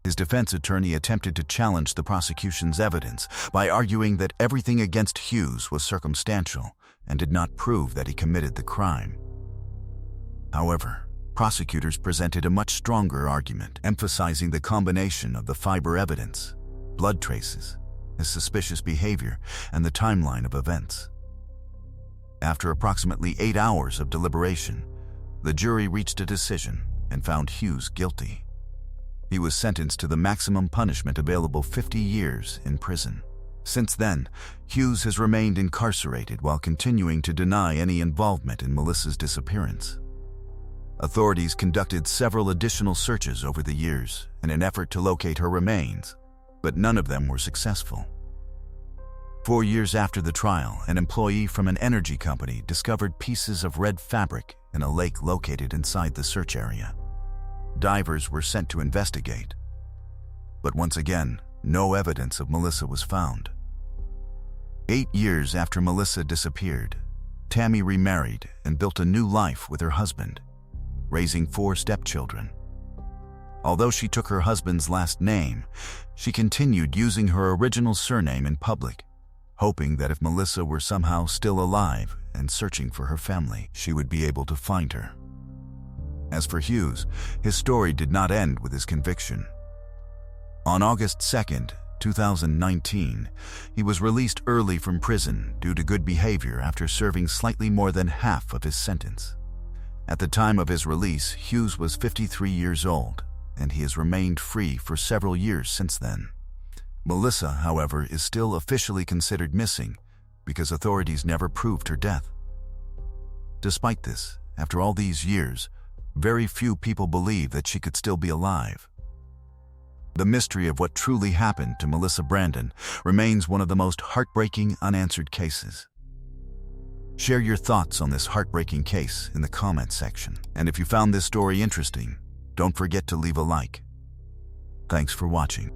His defense attorney attempted to challenge the prosecution's evidence by arguing that everything against Hughes was circumstantial and did not prove that he committed the crime. However, prosecutors presented a much stronger argument, emphasizing the combination of the fiber evidence, blood traces, his suspicious behavior, and the timeline of events. After approximately 8 hours of deliberation, the jury reached a decision and found Hughes guilty. He was sentenced to the maximum punishment available, 50 years in prison. Since then, Hughes has remained incarcerated while continuing to deny any involvement in Melissa's disappearance. Authorities conducted several additional searches over the years in an effort to locate her remains, but none of them were successful. 4 years after the trial, an employee from an energy company discovered pieces of red fabric in a lake located inside the search area. Divers were sent to investigate, but once again, no evidence of Melissa was found. 8 years after Melissa disappeared, Tammy remarried and built a new life with her husband, raising 4 stepchildren. Although she took her husband's last name, she continued using her original surname in public, hoping that if Melissa were somehow still alive and searching for her family, she would be able to find her. As for Hughes, his story did not end with his conviction. On August 2nd, 2019, he was released early from prison due to good behavior after serving slightly more than half of his sentence. At the time of his release, Hughes was 53 years old, and he has remained free for several years since then. Melissa, however, is still officially considered missing because authorities never proved her death. Despite this, after all these years, very few people believe that she could still be alive. The mystery of what truly happened to Melissa Brandon remains one of the most heartbreaking unanswered cases. Share your thoughts on this heartbreaking case in the comments section. And if you found this story interesting, don't forget to leave a like. Thanks for watching.